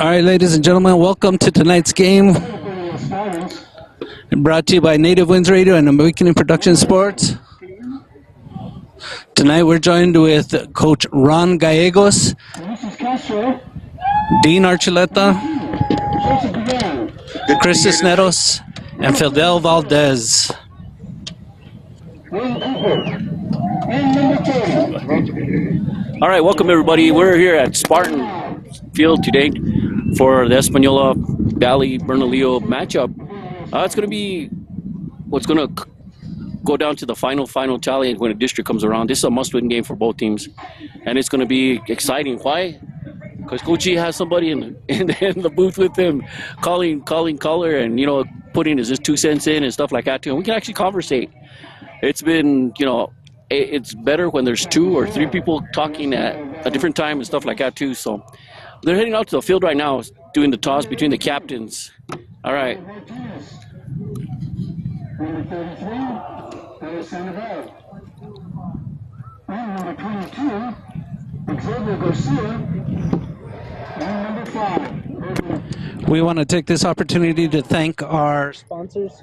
All right, ladies and gentlemen, welcome to tonight's game. Brought to you by Native Winds Radio and Awakening Production Sports. Tonight we're joined with Coach Ron Gallegos, Dean Archuleta, Chris Cisneros, and Fidel Valdez. All right, welcome everybody. We're here at Spartan Field today for the Española Valley Bernalillo matchup. It's going to be what's going to go down to the final challenge when the district comes around. This is a must-win game for both teams, and it's going to be exciting. Why? Because Coach E has somebody in the booth with him, calling color, and putting his 2 cents in and stuff like that too. And we can actually conversate. It's been it's better when there's 2 or 3 people talking at a different time and stuff like that too. So they're heading out to the field right now, doing the toss between the captains. All right. Number 33, Bernalillo and number 22, Xavier Garcia, and number 5. We want to take this opportunity to thank our sponsors: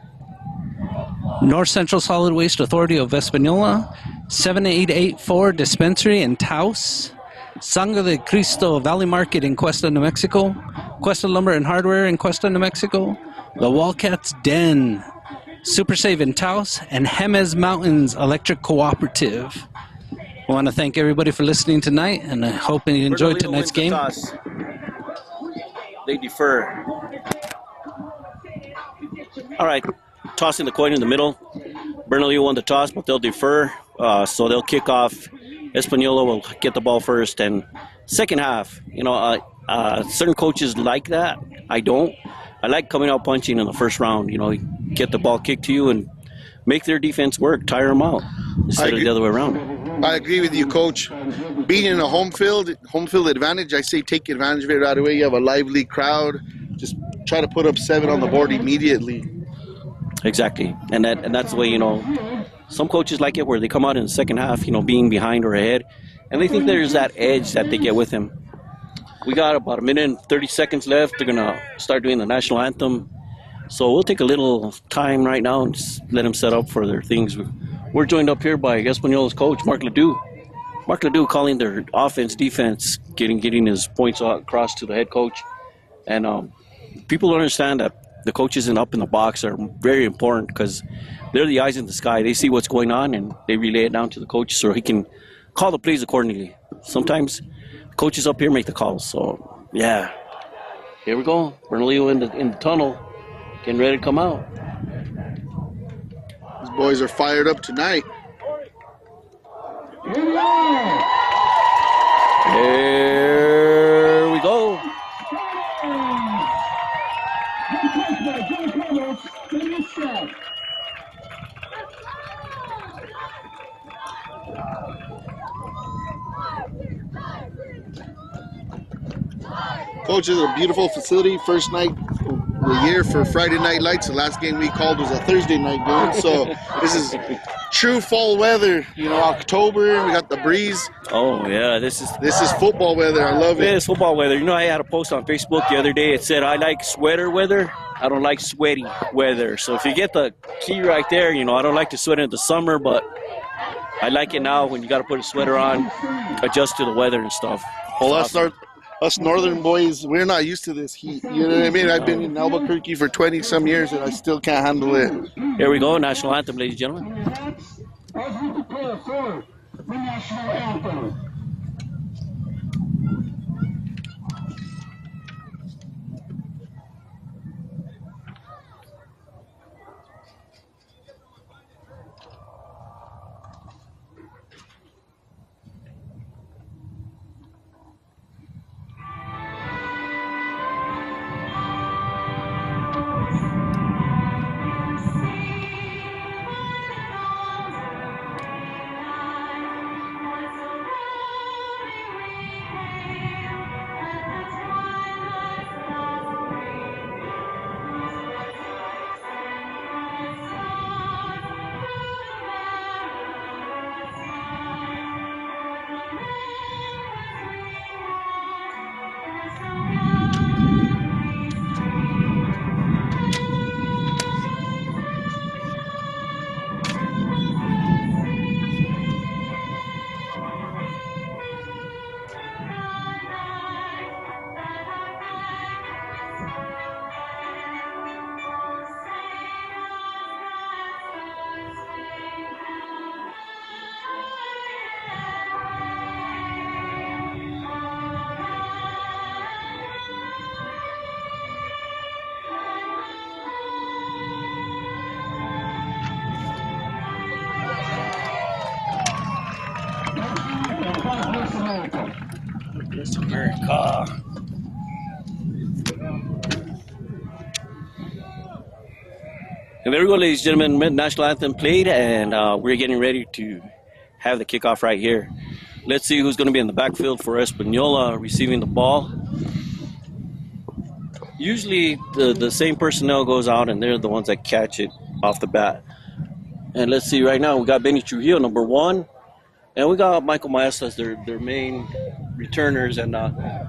North Central Solid Waste Authority of Española, 7884 Dispensary in Taos, Sangre de Cristo Valley Market in Cuesta, New Mexico, Cuesta Lumber and Hardware in Cuesta, New Mexico, the Wildcats Den, Super Save in Taos, and Jemez Mountains Electric Cooperative. I want to thank everybody for listening tonight, and I hope you enjoyed tonight's game. They defer. All right, tossing the coin in the middle. Bernalillo won the toss, but they'll defer, so they'll kick off. Española will get the ball first, and second half, certain coaches like that. I don't. I like coming out punching in the first round. Get the ball kicked to you and make their defense work, tire them out, instead of the other way around. I agree with you, Coach. Being in a home field advantage, I say take advantage of it right away. You have a lively crowd. Just try to put up 7 on the board immediately. Exactly, and that's the way, some coaches like it where they come out in the second half, being behind or ahead, and they think there's that edge that they get with them. We got about 1 minute and 30 seconds left. They're going to start doing the national anthem. So we'll take a little time right now and just let them set up for their things. We're joined up here by Española's coach, Mark Ledoux. Mark Ledoux calling their offense, defense, getting his points across to the head coach. And people don't understand that the coaches up in the box are very important because they're the eyes in the sky. They see what's going on, and they relay it down to the coach so he can call the plays accordingly. Sometimes coaches up here make the calls. So, yeah. Here we go. Bernalillo in the tunnel, getting ready to come out. These boys are fired up tonight. There we go. Coach, this is a beautiful facility. First night of the year for Friday Night Lights. The last game we called was a Thursday night game. So this is true fall weather. October, we got the breeze. Oh, yeah, this is football weather. I love it. It is football weather. I had a post on Facebook the other day. It said, I like sweater weather. I don't like sweaty weather. So if you get the key right there, I don't like to sweat in the summer, but I like it now when you got to put a sweater on, adjust to the weather and stuff. Well, us northern boys, we're not used to this heat. You know what I mean? I've been in Albuquerque for 20-some years, and I still can't handle it. Here we go, national anthem, ladies and gentlemen. As we prepare for the national anthem. America. And there we go, ladies and gentlemen. National anthem played, and we're getting ready to have the kickoff right here. Let's see who's going to be in the backfield for Española receiving the ball. Usually the same personnel goes out, and they're the ones that catch it off the bat. And let's see right now, we got Benny Trujillo, number 1, and we got Michael Maestas as their main returners, and I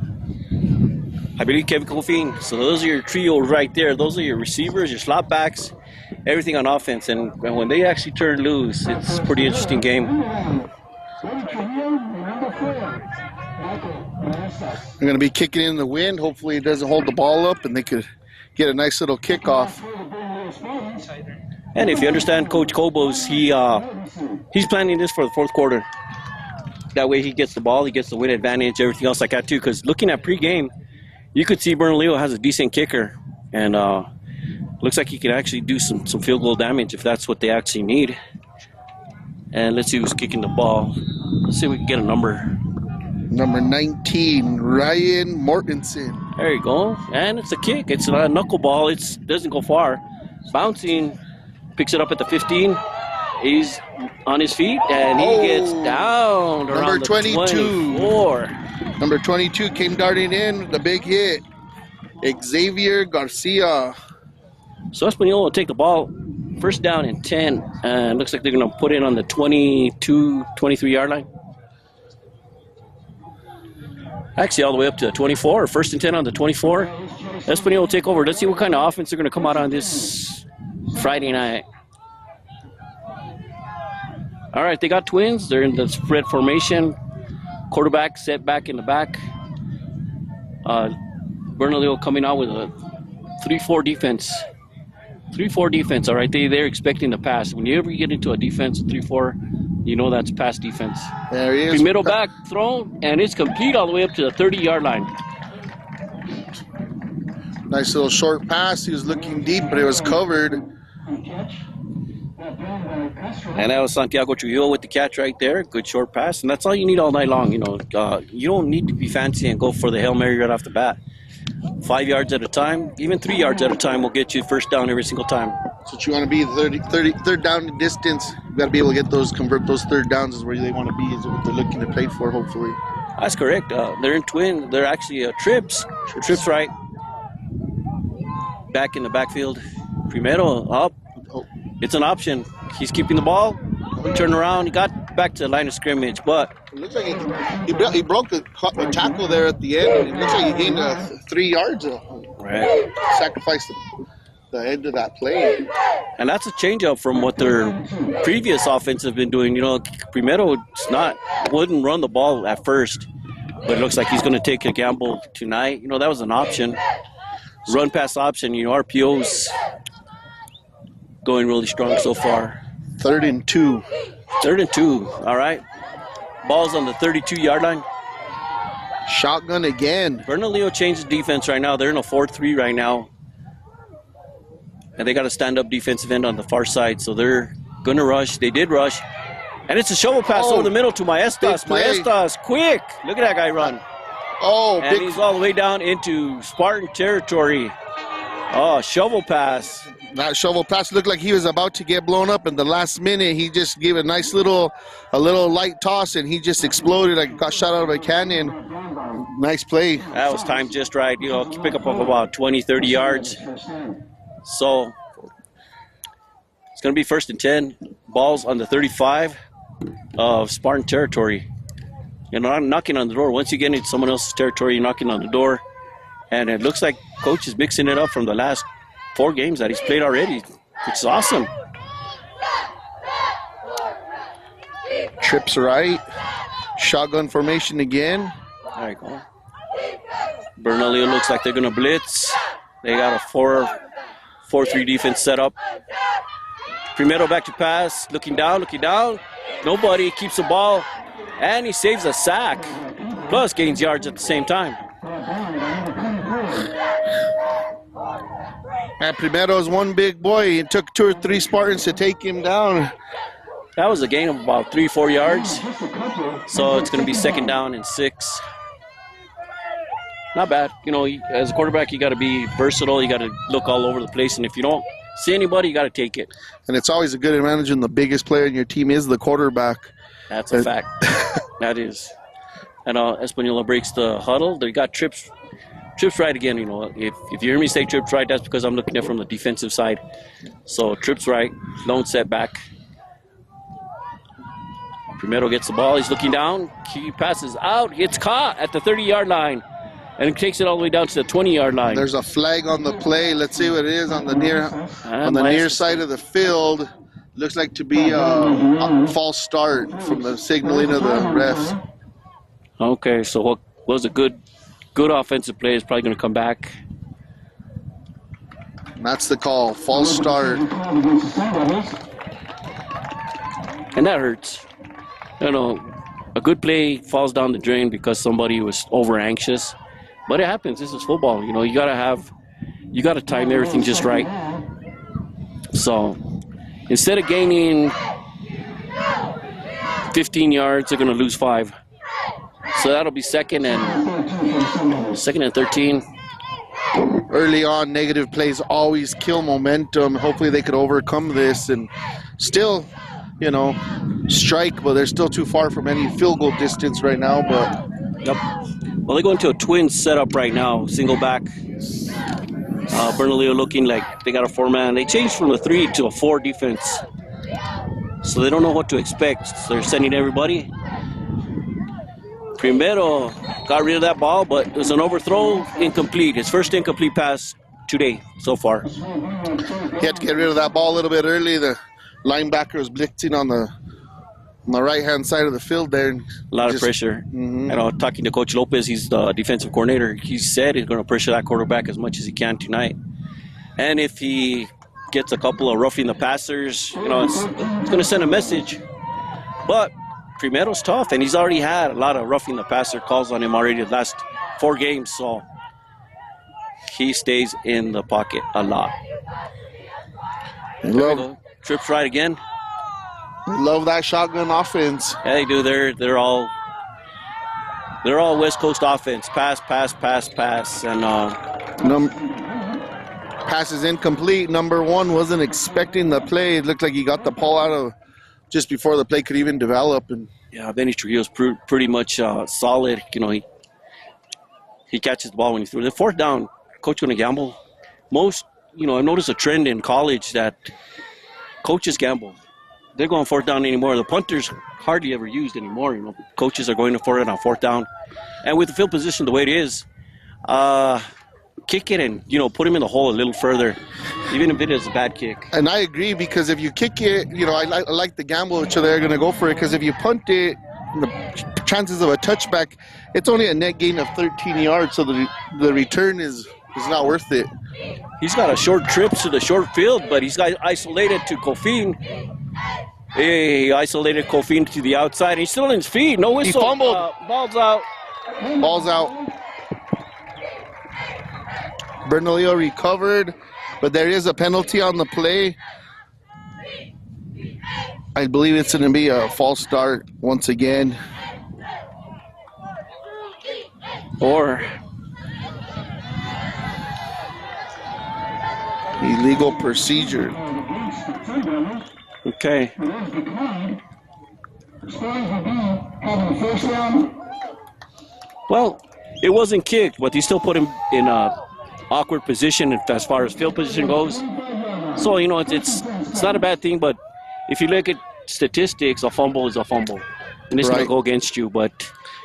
believe Kevin Cofin. So those are your trio right there. Those are your receivers, your slot backs, everything on offense. And when they actually turn loose, it's a pretty interesting game. They're going to be kicking in the wind. Hopefully it doesn't hold the ball up and they could get a nice little kickoff. And if you understand Coach Cobos, he's planning this for the fourth quarter. That way he gets the ball, he gets the win advantage, everything else like that too. Because looking at pregame, you could see Bernalillo has a decent kicker. And looks like he can actually do some field goal damage if that's what they actually need. And let's see who's kicking the ball. Let's see if we can get a number. Number 19, Ryan Mortensen. There you go. And it's a kick. It's not a knuckleball. It doesn't go far. Bouncing, picks it up at the 15. He's on his feet, and he gets down around number the 22. 24. Number 22 came darting in, the big hit. Xavier Garcia. So Española will take the ball, first down and 10, and looks like they're going to put it on the 22, 23-yard line. Actually, all the way up to the 24, or first and 10 on the 24. Española will take over. Let's see what kind of offense they're going to come out on this Friday night. All right, they got twins. They're in the spread formation. Quarterback set back in the back. Bernalillo coming out with a 3-4 defense. 3-4 defense, all right? They're expecting the pass. When you ever get into a defense of 3-4, you know that's pass defense. There he is. Middle back thrown, and it's complete all the way up to the 30-yard line. Nice little short pass. He was looking deep, but it was covered. And that was Santiago Trujillo with the catch right there. Good short pass, and that's all you need all night long. You know, you don't need to be fancy and go for the Hail Mary right off the bat. 5 yards at a time, even 3 yards at a time will get you first down every single time. So what you want to be, third down distance. You got to be able to get convert those third downs is where they want to be, is what they're looking to play for, hopefully. That's correct. They're in twin. They're actually trips. Trips right. Back in the backfield. Primero up. It's an option. He's keeping the ball. Turn around. He got back to the line of scrimmage, but it looks like he broke the tackle there at the end. It looks like he gained 3 yards. Right. Sacrificed the end of that play. And that's a change up from what their previous offense have been doing. You know, Primero wouldn't run the ball at first, but it looks like he's going to take a gamble tonight. You know, that was an option. Run pass option. You know, RPO's going really strong so far. 3rd and 2. 3rd and 2. All right. Ball's on the 32-yard line. Shotgun again. Bernalillo changed the defense right now. They're in a 4-3 right now. And they got a stand-up defensive end on the far side, so they're going to rush. They did rush. And it's a shovel pass over the middle to Maestas. Maestas, quick. Look at that guy run. And he's all the way down into Spartan territory. Oh, shovel pass. That shovel pass looked like he was about to get blown up. In the last minute, he just gave a nice little light toss, and he just exploded like got shot out of a cannon. Nice play. That was timed just right. You know, pick up about 20, 30 yards. So it's going to be 1st and 10. Ball's on the 35 of Spartan territory. You're not knocking on the door. Once you get into someone else's territory, you're knocking on the door. And it looks like Coach is mixing it up from the last 4 games that he's played already, which is awesome. Trips right. Shotgun formation again. There you go. Bernalillo looks like they're going to blitz. They got a 4-3 defense set up. Primero back to pass. Looking down. Nobody keeps the ball. And he saves a sack. Plus gains yards at the same time. And Primero is one big boy. It took 2 or 3 Spartans to take him down. That was a gain of about 3-4 yards. So it's going to be 2nd down and 6. not bad. You know, as a quarterback, you got to be versatile. You got to look all over the place. And if you don't see anybody, you got to take it. And it's always a good advantage when the biggest player in your team is the quarterback. That's a fact. That is. And Española breaks the huddle. They got trips right again. You know, if you hear me say trips right, that's because I'm looking at it from the defensive side. So trips right, lone setback. Primero gets the ball. He's looking down. He passes out. Gets caught at the 30-yard line. And takes it all the way down to the 20-yard line. There's a flag on the play. Let's see what it is on the near side of the field. Looks like to be a false start from the signaling of the refs. Okay, so what was a good offensive play is probably going to come back. And that's the call. False start. And that hurts. You know, a good play falls down the drain because somebody was over anxious. But it happens. This is football. You know, you gotta time everything just right. So instead of gaining 15 yards, they're gonna lose 5. So that'll be second and 13. Early on, negative plays always kill momentum. Hopefully they could overcome this and still, you know, strike, but they're still too far from any field goal distance right now. But yep. Well, they go into a twin setup right now, single back. Bernalillo looking like they got a 4-man. They changed from a 3 to a 4 defense. So they don't know what to expect. So they're sending everybody. Primero got rid of that ball, but it was an overthrow, incomplete. His first incomplete pass today so far. He had to get rid of that ball a little bit early. The linebacker was blitzing on the right-hand side of the field there. A lot of pressure. Mm-hmm. You know, talking to Coach Lopez, he's the defensive coordinator. He said he's going to pressure that quarterback as much as he can tonight. And if he gets a couple of roughing the passers, you know, it's going to send a message. But Primero's tough, and he's already had a lot of roughing the passer calls on him already the last 4 games. So he stays in the pocket a lot. Trips right again. Love that shotgun offense. Yeah, they do. They're all West Coast offense. Pass, and pass is incomplete. Number 1 wasn't expecting the play. It looked like he got the ball out of just before the play could even develop. And yeah, Benny Trujillo's pretty much solid. You know, he catches the ball when he threw it. The 4th down, coach going to gamble. Most, you know, I noticed a trend in college that coaches gamble. They're going 4th down anymore. The punters hardly ever used anymore. You know, coaches are going for it on 4th down, and with the field position the way it is, kick it and, you know, put him in the hole a little further, even if it is a bad kick. And I agree, because if you kick it, you know, I like the gamble which they're going to go for it, because if you punt it, the chances of a touchback, it's only a net gain of 13 yards, so the return is not worth it. He's got a short trip to the short field, but he's got isolated to Kofin. He isolated Kofin to the outside. He's still on his feet. No whistle. He fumbled. Ball's out. Ball's out. Bernalillo recovered, but there is a penalty on the play. I believe it's going to be a false start once again. Or illegal procedure. Okay. Well, it wasn't kicked, but they still put him in a awkward position as far as field position goes. So, you know, it's not a bad thing, but if you look at statistics, a fumble is a fumble. And it's going to go against you, but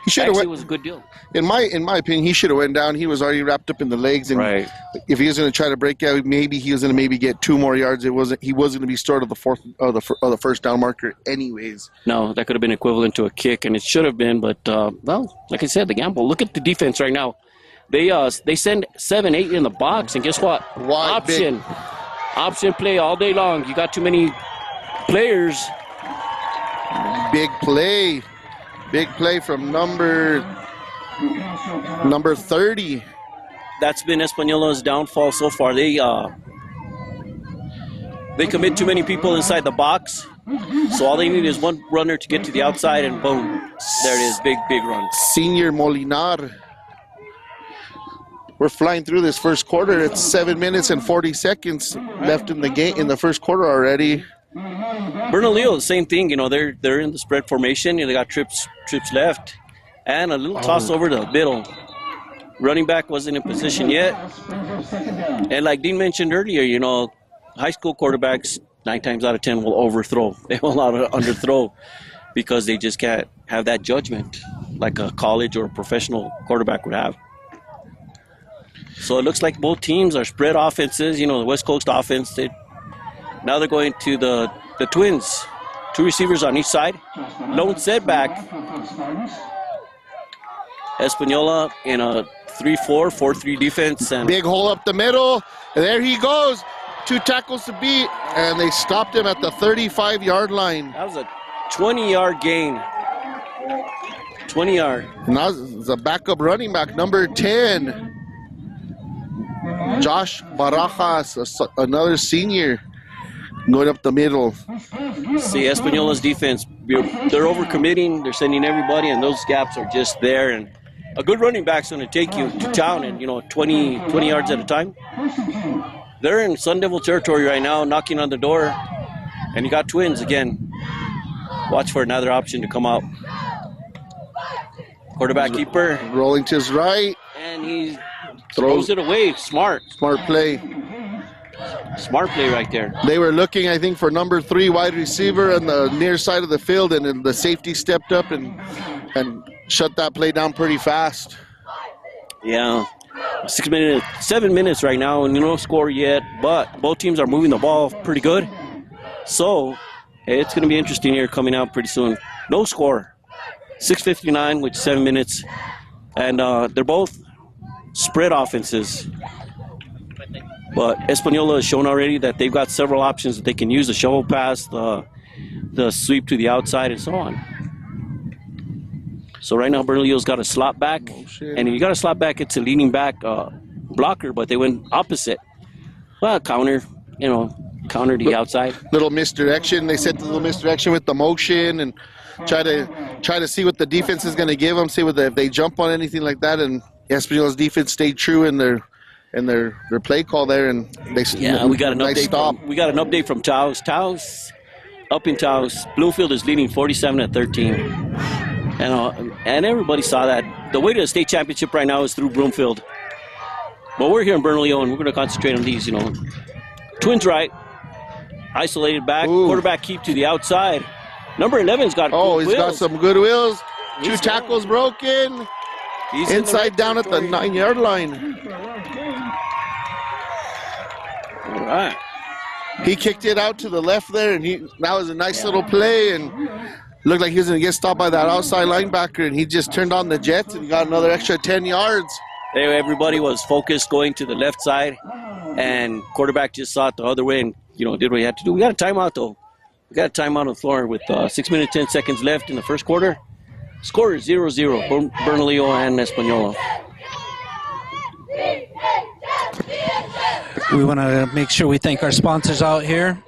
actually it was a good deal. In my opinion, he should have went down. He was already wrapped up in the legs, and if he was going to try to break out, maybe he was going to get 2 more yards. He wasn't going to be short of the first down marker, anyways. No, that could have been equivalent to a kick, and it should have been. But well, like I said, the gamble. Look at the defense right now. They send 7-8 in the box, and guess what? Option play all day long. You got too many players. Big play from number 30. That's been Española's downfall so far. They commit too many people inside the box, so all they need is one runner to get to the outside, and boom, there it is, big run. Senior Molinar. we're flying through this first quarter. It's 7 minutes and 40 seconds left in the game in the first quarter already. Bernalillo, the same thing. You know, they're in the spread formation. You know, they got trips left, and a little toss over the middle. Running back wasn't in position yet, and like Dean mentioned earlier, you know, high school quarterbacks 9 times out of 10 will overthrow. They will not underthrow because they just can't have that judgment like a college or a professional quarterback would have. So it looks like both teams are spread offenses. You know, the West Coast offense. Now they're going to the Twins. 2 receivers on each side. Lone setback. Española in a 3-4, 4-3 defense. And big hole up the middle. And there he goes. 2 tackles to beat. And they stopped him at the 35-yard line. That was a 20-yard gain. 20-yard. Now the backup running back, number 10. Josh Barajas, another senior, going up the middle. See, Española's defense, they're overcommitting. They're sending everybody, and those gaps are just there. And a good running back's going to take you to town and, you know, 20 yards at a time. They're in Sun Devil territory right now, knocking on the door. And you got Twins again. Watch for another option to come out. Quarterback keeper. Rolling to his right. And he throws it away. Smart play. Smart play right there. They were looking, I think, for number 3 wide receiver on the near side of the field, and then the safety stepped up and shut that play down pretty fast. Yeah. 7 minutes right now, and no score yet, but both teams are moving the ball pretty good. So it's going to be interesting here coming out pretty soon. No score. 6:59 with 7 minutes, and they're both spread offenses. But Española has shown already that they've got several options that they can use: the shovel pass, the sweep to the outside, and so on. So right now, Bernalillo's got a slot back, and if you got a slot back, it's a leaning back blocker, but they went opposite. Well, counter to the outside. Little misdirection. They set the little misdirection with the motion and try to see what the defense is going to give them. See if they jump on anything like that. And Española's defense stayed true in their play call there, and they we got an nice update. stop. We got an update from Taos. Taos up in Taos. Bloomfield is leading 47-13. And everybody saw that. The way to the state championship right now is through Bloomfield. But we're here in Bernalillo, and we're going to concentrate on these, Twins right. Isolated back. Ooh. Quarterback keep to the outside. Number 11's got good wheels. Got some good wheels. 2 tackles broken. He's inside down at the 9-yard line. All right. He kicked it out to the left there, and that was a nice little play, and looked like he was going to get stopped by that outside linebacker, and he just turned on the jets and got another extra 10 yards. Everybody was focused going to the left side, and quarterback just saw it the other way and, did what he had to do. We got a timeout, though. We got a timeout on the floor with 6 minutes, 10 seconds left in the first quarter. Score is 0-0, Bernalillo and Española. We want to make sure we thank our sponsors out here.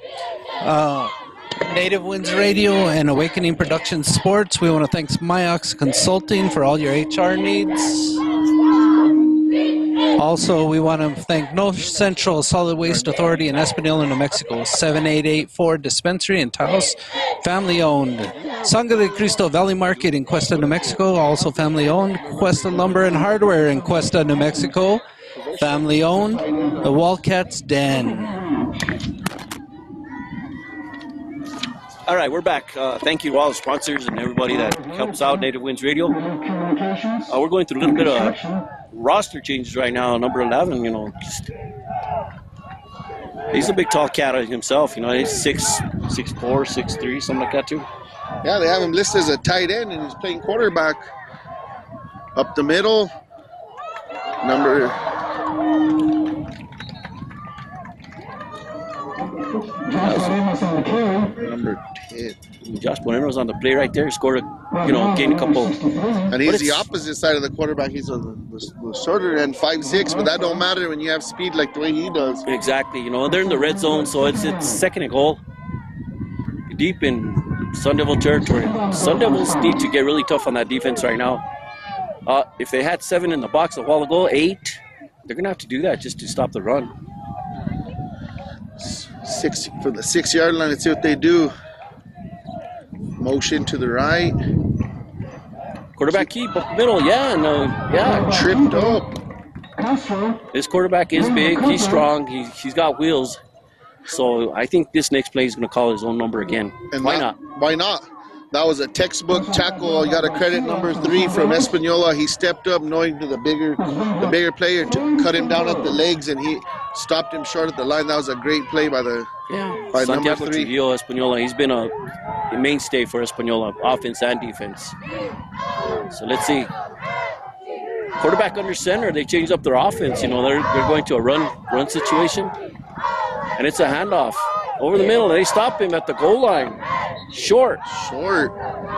Native Winds Radio and Awakening Production Sports. We want to thank Myox Consulting for all your HR needs. Also, we want to thank North Central Solid Waste Authority in Española, New Mexico. 7884 Dispensary in Taos, family owned. Sangre de Cristo Valley Market in Cuesta, New Mexico, also family owned. Cuesta Lumber and Hardware in Cuesta, New Mexico, family owned. The Wildcats Den. All right, we're back. Thank you to all the sponsors and everybody that helps out Native Winds Radio. We're going through a little bit of roster changes right now. Number 11, he's a big tall cat himself. He's 6'4", 6'3", something like that too. Yeah, they have him listed as a tight end, and he's playing quarterback. Up the middle, number 10. Josh Bonanno's on the play right there. Scored gained a couple. And he's the opposite side of the quarterback. He's the shorter end, 5'6", but that don't matter when you have speed like the way he does. Exactly. They're in the red zone, so it's second and goal. Deep in Sun Devil territory. Sun Devils need to get really tough on that defense right now. If they had 7 in the box a while ago, 8, they're going to have to do that just to stop the run. For the 6-yard line, let's see what they do. Motion to the right. Quarterback keep up the middle. Yeah, no, yeah. Tripped up. This quarterback is big. He's strong. He's got wheels. So I think this next play is going to call his own number again. And Why not? Why not? That was a textbook tackle. You got a credit number 3 from Española. He stepped up knowing to the bigger player to cut him down at the legs, and he stopped him short at the line. That was a great play by Santiago number 3. Trujillo, Española. He's been a mainstay for Española, offense and defense. So let's see. Quarterback under center. They changed up their offense. You know, they're going to a run situation, and it's a handoff over the middle. They stop him at the goal line. Short.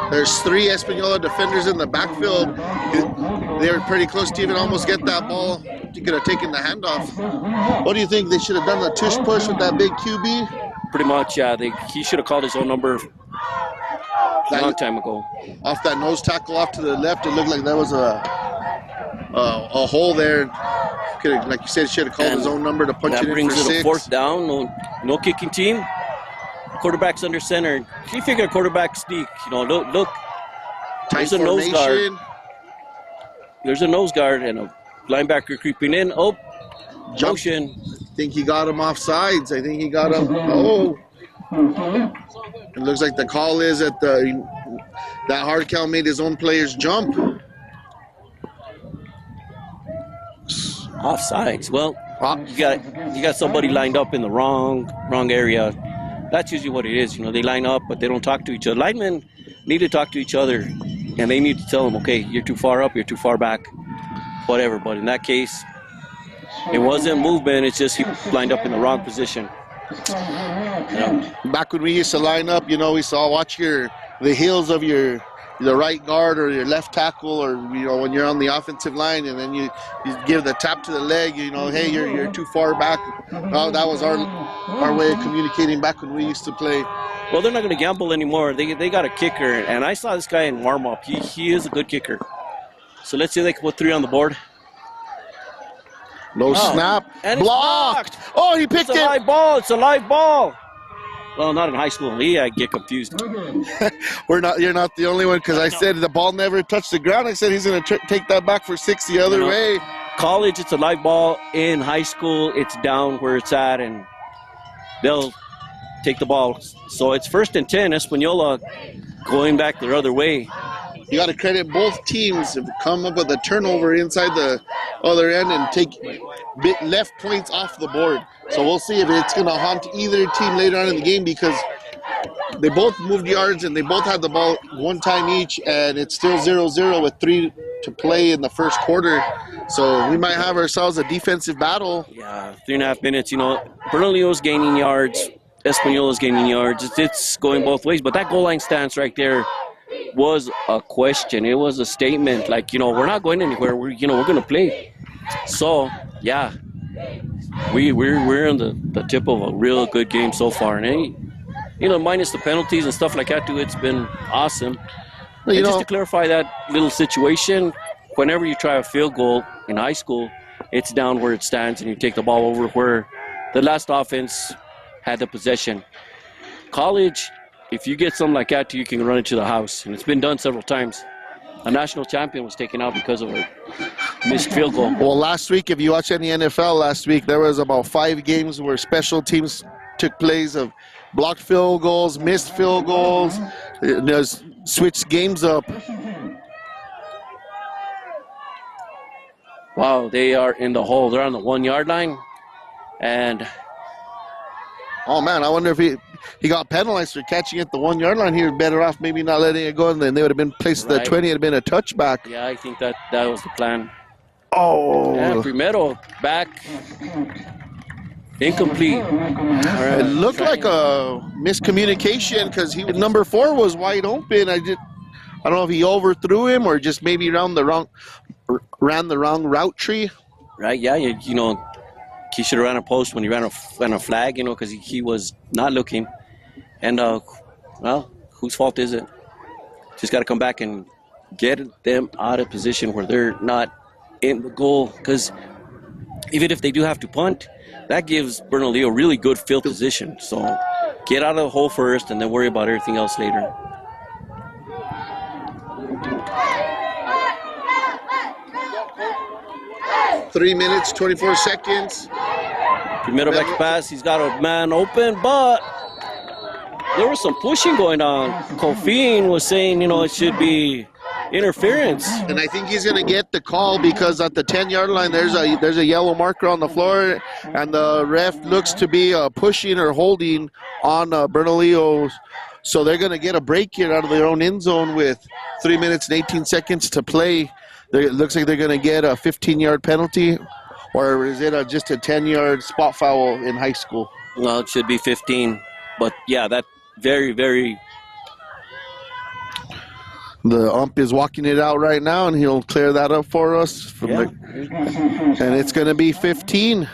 There's 3 Española defenders in the backfield. They were pretty close to even almost get that ball. You could have taken the handoff. What do you think? They should have done the tush push with that big QB? Pretty much, yeah. He should have called his own number a long time ago. Off that nose tackle off to the left, it looked like there was a hole there. Could've, like you said, should have called his own number to punch it in for 6. That brings it a 4th down. No kicking team. Quarterback's under center. You figure quarterback sneak. You know, look. There's a nose guard. There's a nose guard and a linebacker creeping in. Oh, motion. I think he got him off sides. I think he got him. Oh. It looks like the call is that that hard count made his own players jump. Offsides. Well, you got somebody lined up in the wrong area. That's usually what it is. You know, they line up, but they don't talk to each other. Linemen need to talk to each other, and they need to tell them, okay, you're too far up, you're too far back, whatever. But in that case, it wasn't movement. It's just he lined up in the wrong position. Back when we used to line up, you know, we saw watch the heels of the right guard or your left tackle, or you know, when you're on the offensive line, and then you give the tap to the leg, you know, hey, you're too far back. That was our way of communicating back when we used to play. Well, they're not going to gamble anymore. They got a kicker, and I saw this guy in warm-up. He is a good kicker. So let's see if they can put 3 on the board. No snap. And blocked. Oh, he picked it. It's a live ball. Well, not in high school. I get confused. You're not the only one, because I said the ball never touched the ground. I said he's going to take that back for 6 the other way. College, it's a live ball. In high school, it's down where it's at, and they'll take the ball. So it's 1st and 10. Española going back the other way. You got to credit both teams to come up with a turnover inside the other end and take left points off the board. So we'll see if it's going to haunt either team later on in the game, because they both moved yards and they both had the ball one time each, and it's still 0-0 with 3 to play in the first quarter. So we might have ourselves a defensive battle. Yeah, 3.5 minutes. You know, Bernalillo's gaining yards. Española's gaining yards. It's going both ways. But that goal line stance right there was a question. It was a statement. Like, you know, we're not going anywhere. We're going to play. So, yeah, we're in the tip of a real good game so far. And, you know, minus the penalties and stuff like that, too, it's been awesome. Well, and just to clarify that little situation, whenever you try a field goal in high school, it's down where it stands and you take the ball over where the last offense had the possession. College, if you get something like that, you can run it to the house. And it's been done several times. A national champion was taken out because of a missed field goal. Well, last week, if you watched any NFL last week, there was about 5 games where special teams took plays of blocked field goals, missed field goals. There's switched games up. Wow, they are in the hole. They're on the 1 yard line. And oh man, I wonder if he got penalized for catching it at the 1 yard line. He was better off maybe not letting it go, and then they would have been placed at the 20. It would have been a touchback. Yeah, I think that was the plan. Oh. Yeah, Primero back. Incomplete. Right. It looked like a miscommunication because number 4 was wide open. I don't know if he overthrew him or just maybe ran the wrong route tree. Right, yeah, you know, he should have ran a post when he ran a flag, you know, because he was not looking. And, well, whose fault is it? Just got to come back and get them out of position where they're not in the goal. Because even if they do have to punt, that gives Bernalillo really good field position. So get out of the hole first and then worry about everything else later. Three minutes, 24 seconds. Primero back to pass. He's got a man open, but there was some pushing going on. Kofin was saying, it should be interference. And I think he's going to get the call because at the 10-yard line, there's a yellow marker on the floor, and the ref looks to be pushing or holding on Bernalillo. So they're going to get a break here out of their own end zone with 3 minutes and 18 seconds to play. It looks like they're going to get a 15-yard penalty, or is it just a 10-yard spot foul in high school? Well, it should be 15. But, yeah, that very, very... The ump is walking it out right now, and he'll clear that up for us. And it's going to be 15.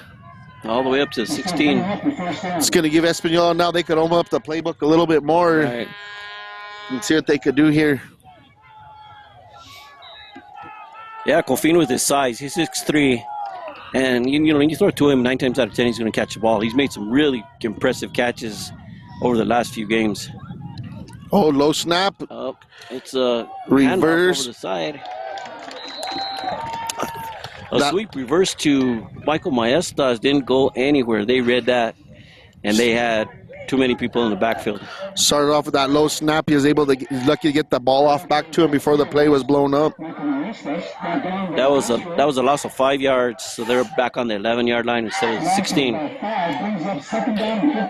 All the way up to 16. It's going to give Española now. They could open up the playbook a little bit more and see what they could do here. Yeah, Kofin with his size. He's 6'3". And, you throw it to him 9 times out of 10, he's going to catch the ball. He's made some really impressive catches over the last few games. Oh, low snap. It's a reverse over the side. Sweep reverse to Michael Maestas didn't go anywhere. They read that, and they had too many people in the backfield. Started off with that low snap. He was lucky to get the ball off back to him before the play was blown up. That was a loss of 5 yards, so they're back on the 11-yard line instead of 16.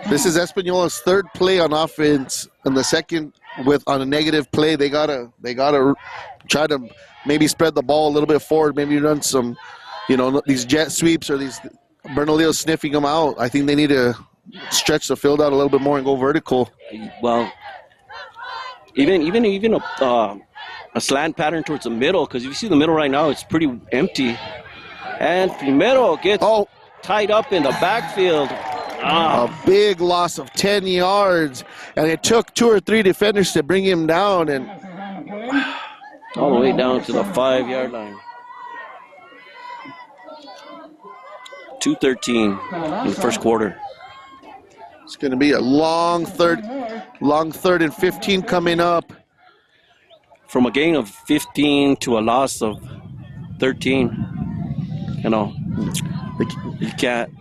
This is Española's third play on offense, and the second on a negative play. They gotta try to maybe spread the ball a little bit forward, maybe run some, these jet sweeps or these Bernalillo sniffing them out. I think they need to stretch the field out a little bit more and go vertical. Well, even a slant pattern towards the middle, because if you see the middle right now, it's pretty empty. And Primero gets tied up in the backfield. A big loss of 10 yards, and it took 2 or 3 defenders to bring him down, and all the way down to the 5-yard line. 2:13 in the first quarter. It's going to be a long third and 15 coming up. From a gain of 15 to a loss of 13, you can't.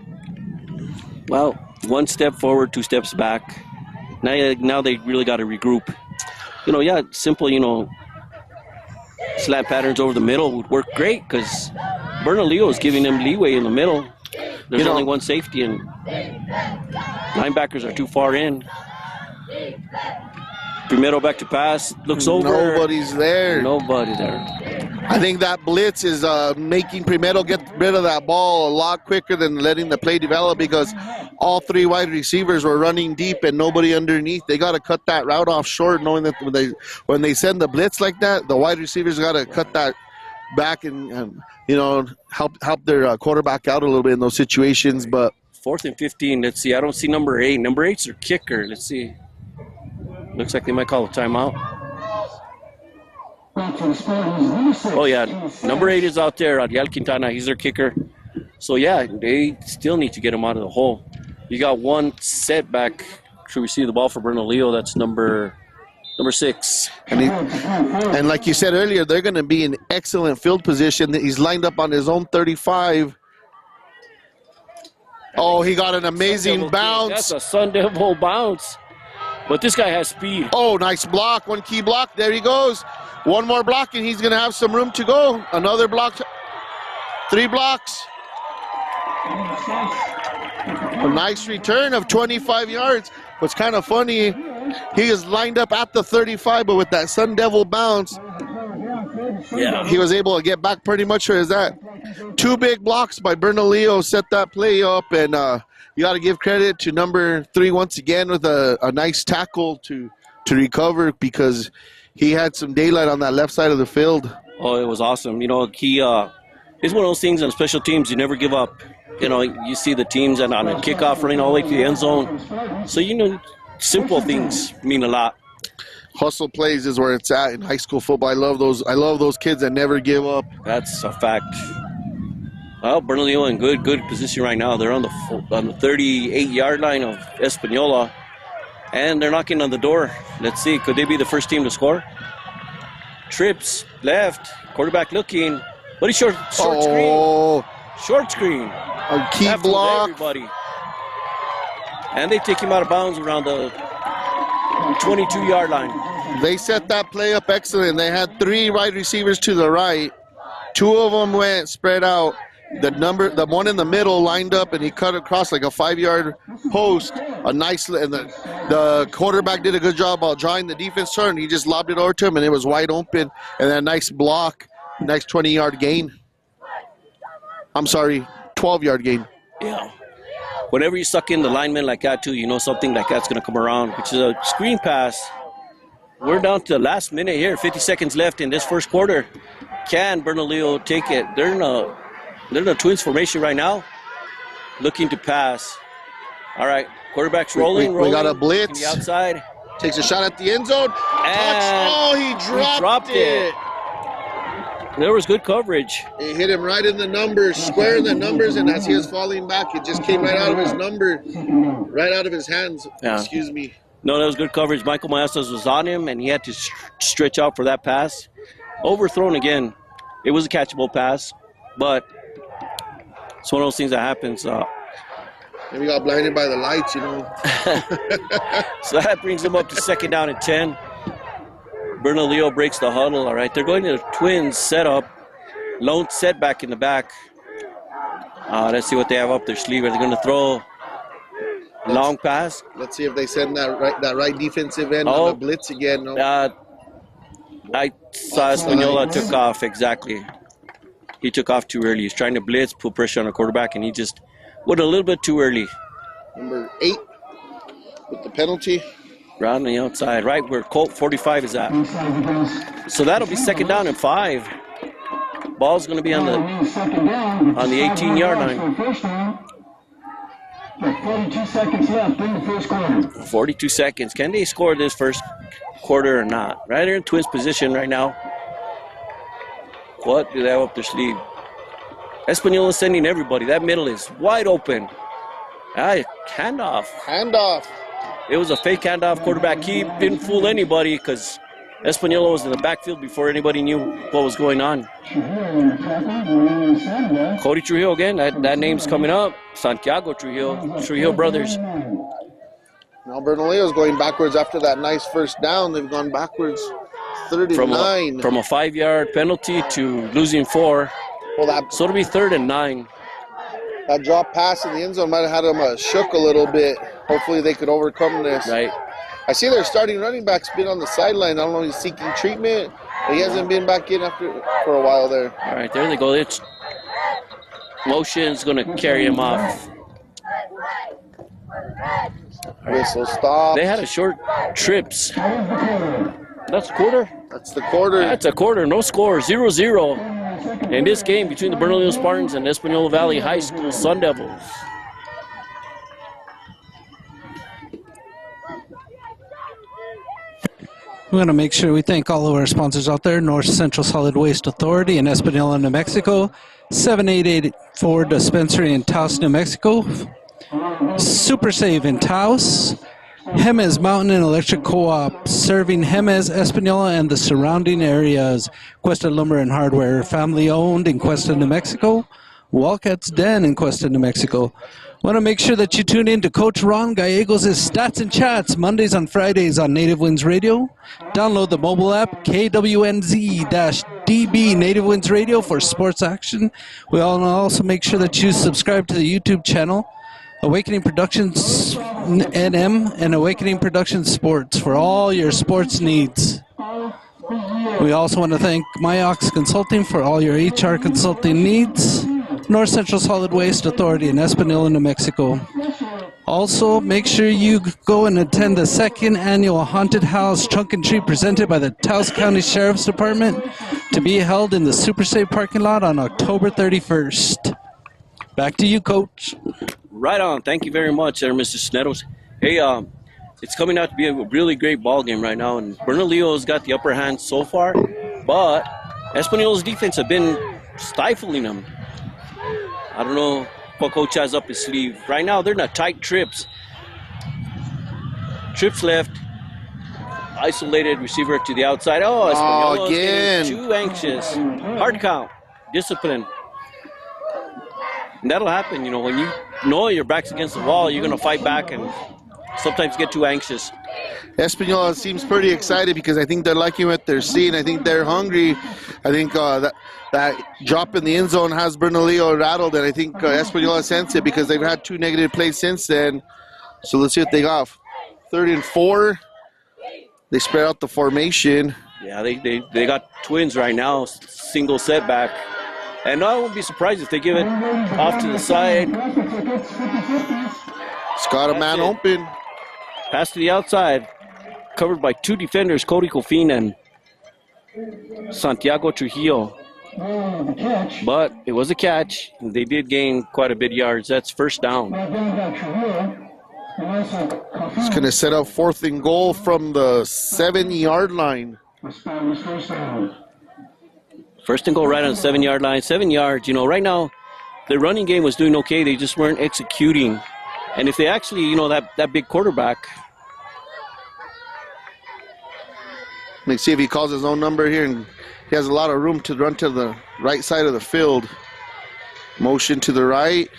Well, 1 step forward, 2 steps back. Now they really got to regroup. Simple, slant patterns over the middle would work great because Bernalillo is giving them leeway in the middle. There's only one safety, and linebackers are too far in. Primero back to pass, looks over. Nobody's there. Nobody there. I think that blitz is making Primero get rid of that ball a lot quicker than letting the play develop because all 3 wide receivers were running deep and nobody underneath. They got to cut that route off short, knowing that when they send the blitz like that, the wide receivers got to cut that back and help their quarterback out a little bit in those situations. But 4th and 15. Let's see. I don't see number 8. Number 8's their kicker. Let's see. Looks like they might call a timeout. Oh, yeah. Number 8 is out there. Adiel Quintana, he's their kicker. So, yeah, they still need to get him out of the hole. You got 1 setback to receive the ball for Bernalillo. That's number 6. And like you said earlier, they're going to be in excellent field position. He's lined up on his own 35. Oh, he got an amazing bounce. That's a Sun Devil bounce. But this guy has speed. Oh, nice block. 1 key block. There he goes. 1 more block, and he's going to have some room to go. Another block. 3 blocks. A nice return of 25 yards. What's kind of funny, he is lined up at the 35, but with that Sun Devil bounce, he was able to get back pretty much where is that. 2 big blocks by Bernalillo set that play up, and you got to give credit to number 3 once again with a nice tackle to recover because he had some daylight on that left side of the field. Oh, it was awesome. He it's one of those things on special teams you never give up. You see the teams and on a kickoff running all the way to the end zone. So, simple things mean a lot. Hustle plays is where it's at in high school football. I love those kids that never give up. That's a fact. Well, Bernalillo in good position right now. They're on the 38-yard line of Española, and they're knocking on the door. Let's see, could they be the first team to score? Trips left, quarterback looking, but he's short screen. Short screen. A key That fooled block. everybody. And they take him out of bounds around the 22-yard line. They set that play up excellent. They had 3 wide receivers to the right. 2 of them went spread out. The one in the middle lined up, and he cut across like a 5-yard post. A nice, and the quarterback did a good job about drawing the defense turn. He just lobbed it over to him, and it was wide open. And then a nice block, nice 20-yard gain. I'm sorry, 12-yard gain. Yeah. Whenever you suck in the lineman like that, too, you know something like that's going to come around, which is a screen pass. We're down to the last minute here, 50 seconds left in this first quarter. Can Bernalillo take it? They're in a Twins formation right now, looking to pass. All right, quarterback's rolling. We got a blitz. To the outside. Takes a shot at the end zone. And he dropped it. There was good coverage. It hit him right in the numbers, square in the numbers, and as he was falling back, it just came right out of his number, right out of his hands. Yeah. Excuse me. No, that was good coverage. Michael Maestas was on him, and he had to stretch out for that pass. Overthrown again. It was a catchable pass, but it's one of those things that happens. And we got blinded by the lights, you know. So that brings him up to 2nd down and 10. Bernalillo breaks the huddle. All right, they're going to the Twins setup. Lone setback in the back. Let's see what they have up their sleeve. Are they going to throw a long pass? Let's see if they send that right defensive end on the blitz again. No. I saw Española took off, exactly. He took off too early. He's trying to blitz, put pressure on the quarterback, and he just went a little bit too early. Number 8 with the penalty. Right on the outside, right where Colt 45 is at. So that'll be 2nd down and 5. Ball's going to be on the 18-yard line. 42 seconds left in the first quarter. 42 seconds. Can they score this first quarter or not? Right, they're in Twins position right now. What do they have up their sleeve? Española is sending everybody. That middle is wide open. Handoff. It was a fake handoff. Quarterback keep didn't fool anybody because Española was in the backfield before anybody knew what was going on. Cody Trujillo again. That name's coming up. Santiago Trujillo brothers. Now Bernalillo's going backwards after that nice first down. They've gone backwards 39. From a 5-yard penalty to losing 4. So it'll be 3rd and 9. That drop pass in the end zone might have had them shook a little bit. Hopefully they could overcome this. Right. I see their starting running back's been on the sideline. I don't know if he's seeking treatment. He hasn't been back in for a while there. All right, there they go. It's motion's going to carry him off. Whistle stop. They had a short trips. That's a quarter? That's the quarter. That's a quarter. No score. 0-0 in this game between the Bernalillo Spartans and Española Valley High School Sundevils. We want to make sure we thank all of our sponsors out there. North Central Solid Waste Authority in Española, New Mexico. 7884 Dispensary in Taos, New Mexico. Super Save in Taos. Jemez Mountain and Electric Co-op, serving Jemez, Española, and the surrounding areas. Cuesta Lumber and Hardware, family owned in Cuesta, New Mexico. Wildcats Den in Cuesta, New Mexico. Want to make sure that you tune in to Coach Ron Gallegos' Stats and Chats Mondays and Fridays on Native Winds Radio. Download the mobile app KWNZ-DB Native Winds Radio for sports action. We also make sure that you subscribe to the YouTube channel Awakening Productions NM and Awakening Productions Sports for all your sports needs. We also want to thank Myox Consulting for all your HR consulting needs. North Central Solid Waste Authority in Española, New Mexico. Also, make sure you go and attend the 2nd annual Haunted House Trunk and Treat presented by the Taos County Sheriff's Department to be held in the Super Safe parking lot on October 31st. Back to you, Coach. Right on. Thank you very much there, Mr. Snedos. Hey, it's coming out to be a really great ball game right now, and Bernalillo's got the upper hand so far, but Española's defense have been stifling them. I don't know what coach has up his sleeve. Right now, they're in a tight trips. Trips left. Isolated receiver to the outside. Oh, Española again. too anxious. Hard count. Discipline. And that'll happen, you know, when you know your back's against the wall, you're going to fight back and sometimes get too anxious. Española seems pretty excited because I think they're liking what they're seeing. I think they're hungry. I think that drop in the end zone has Bernalillo rattled, and I think Española sensed it because they've had 2 negative plays since then. So let's see what they got. 3rd and 4. They spread out the formation. Yeah, they got twins right now, single setback. And I won't be surprised if they give it off to the side. It's got a man open. Pass to the outside. Covered by 2 defenders, Cody Cofin and Santiago Trujillo. But it was a catch. They did gain quite a bit of yards. That's first down. It's going to set up 4th and goal from the 7-yard line. First and goal right on the 7-yard line. 7 yards. You know, right now, the running game was doing okay. They just weren't executing. And if they actually, you know, that big quarterback. Let's see if he calls his own number here. And he has a lot of room to run to the right side of the field. Motion to the right.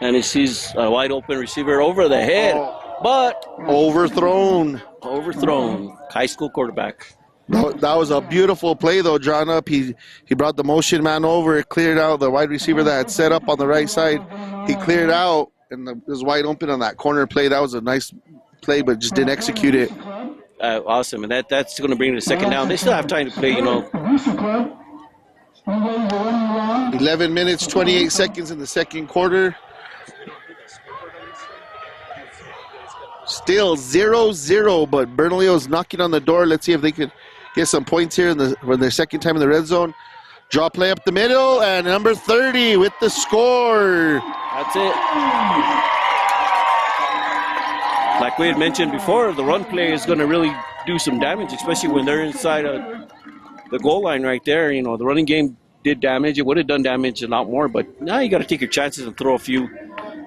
And he sees a wide open receiver over the head. But overthrown. High school quarterback. That was a beautiful play, though, drawn up. He brought the motion man over, cleared out the wide receiver that had set up on the right side. He cleared out, and it was wide open on that corner play. That was a nice play, but just didn't execute it. Awesome, and that's going to bring it to 2nd down. They still have time to play, you know. 11 minutes, 28 seconds in the 2nd quarter. Still 0-0, but Bernalillo's knocking on the door. Let's see if they could get some points here for their 2nd time in the red zone. Draw play up the middle, and number 30 with the score. That's it. Like we had mentioned before, the run play is going to really do some damage, especially when they're inside of the goal line right there. You know, the running game did damage. It would have done damage a lot more, but now you got to take your chances and throw a few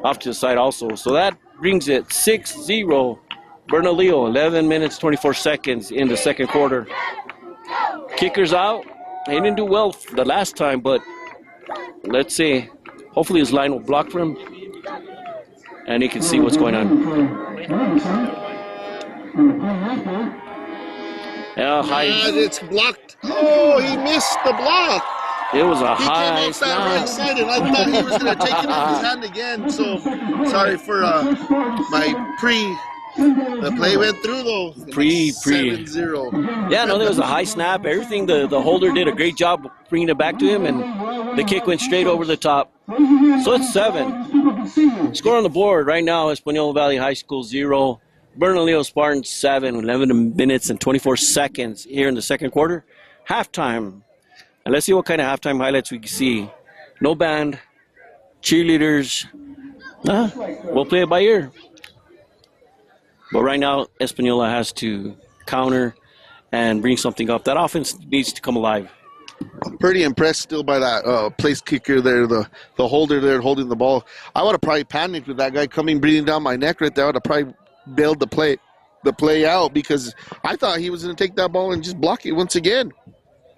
off to the side also. So that brings it 6-0. Bernalillo, 11 minutes, 24 seconds in the 2nd quarter. Kicker's out. He didn't do well the last time, but let's see. Hopefully his line will block for him, and he can see what's going on. Yeah, high. It's blocked. Oh, he missed the block. It was a high He came off that right side, and I thought he was going to take it off his hand again. So, sorry for my the play went through, though. 7-0. Yeah, no, there was a high snap. Everything, the holder did a great job bringing it back to him, and the kick went straight over the top. So it's 7. Score on the board right now, Española Valley High School 0. Bernalillo Spartans 7, 11 minutes and 24 seconds here in the 2nd quarter. Halftime. And let's see what kind of halftime highlights we can see. No band, cheerleaders. We'll play it by ear. But right now, Española has to counter and bring something up. That offense needs to come alive. I'm pretty impressed still by that place kicker there, the holder there holding the ball. I would have probably panicked with that guy coming, breathing down my neck right there. I would have probably bailed the play out because I thought he was going to take that ball and just block it once again.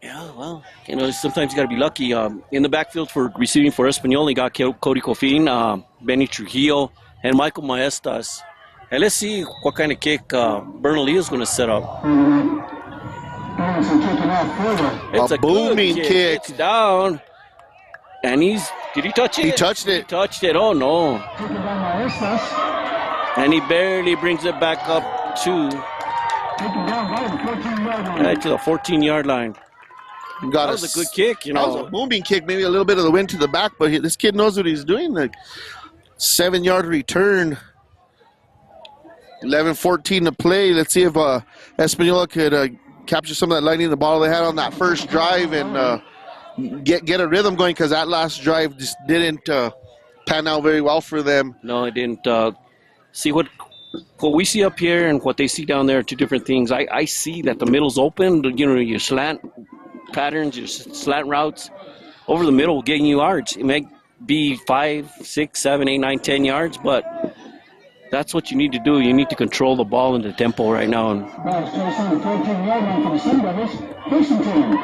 Yeah, well, you know, sometimes you got to be lucky. In the backfield for receiving for Española, you got Cody Cofin, Benny Trujillo, and Michael Maestas. And let's see what kind of kick Bernalillo is going to set up. It's a booming kick. It's down. And did he touch it? He touched it. He touched it. Oh, no. And he barely brings it back up to the 14-yard line. That was a good kick, you know. That was a booming kick, maybe a little bit of the wind to the back, but this kid knows what he's doing. Like 7-yard return. 11-14 to play. Let's see if Española could capture some of that lightning in the bottle they had on that first drive and get a rhythm going, because that last drive just didn't pan out very well for them. No, it didn't. See what we see up here and what they see down there are two different things. I see that the middle's open. You know, your slant patterns, your slant routes over the middle, getting you yards. It be 5, 6, 7, 8, 9, 10 yards, but that's what you need to do. You need to control the ball and the tempo right now. And Ball's placed on the 14-yard line for the Sundevils. Facing team.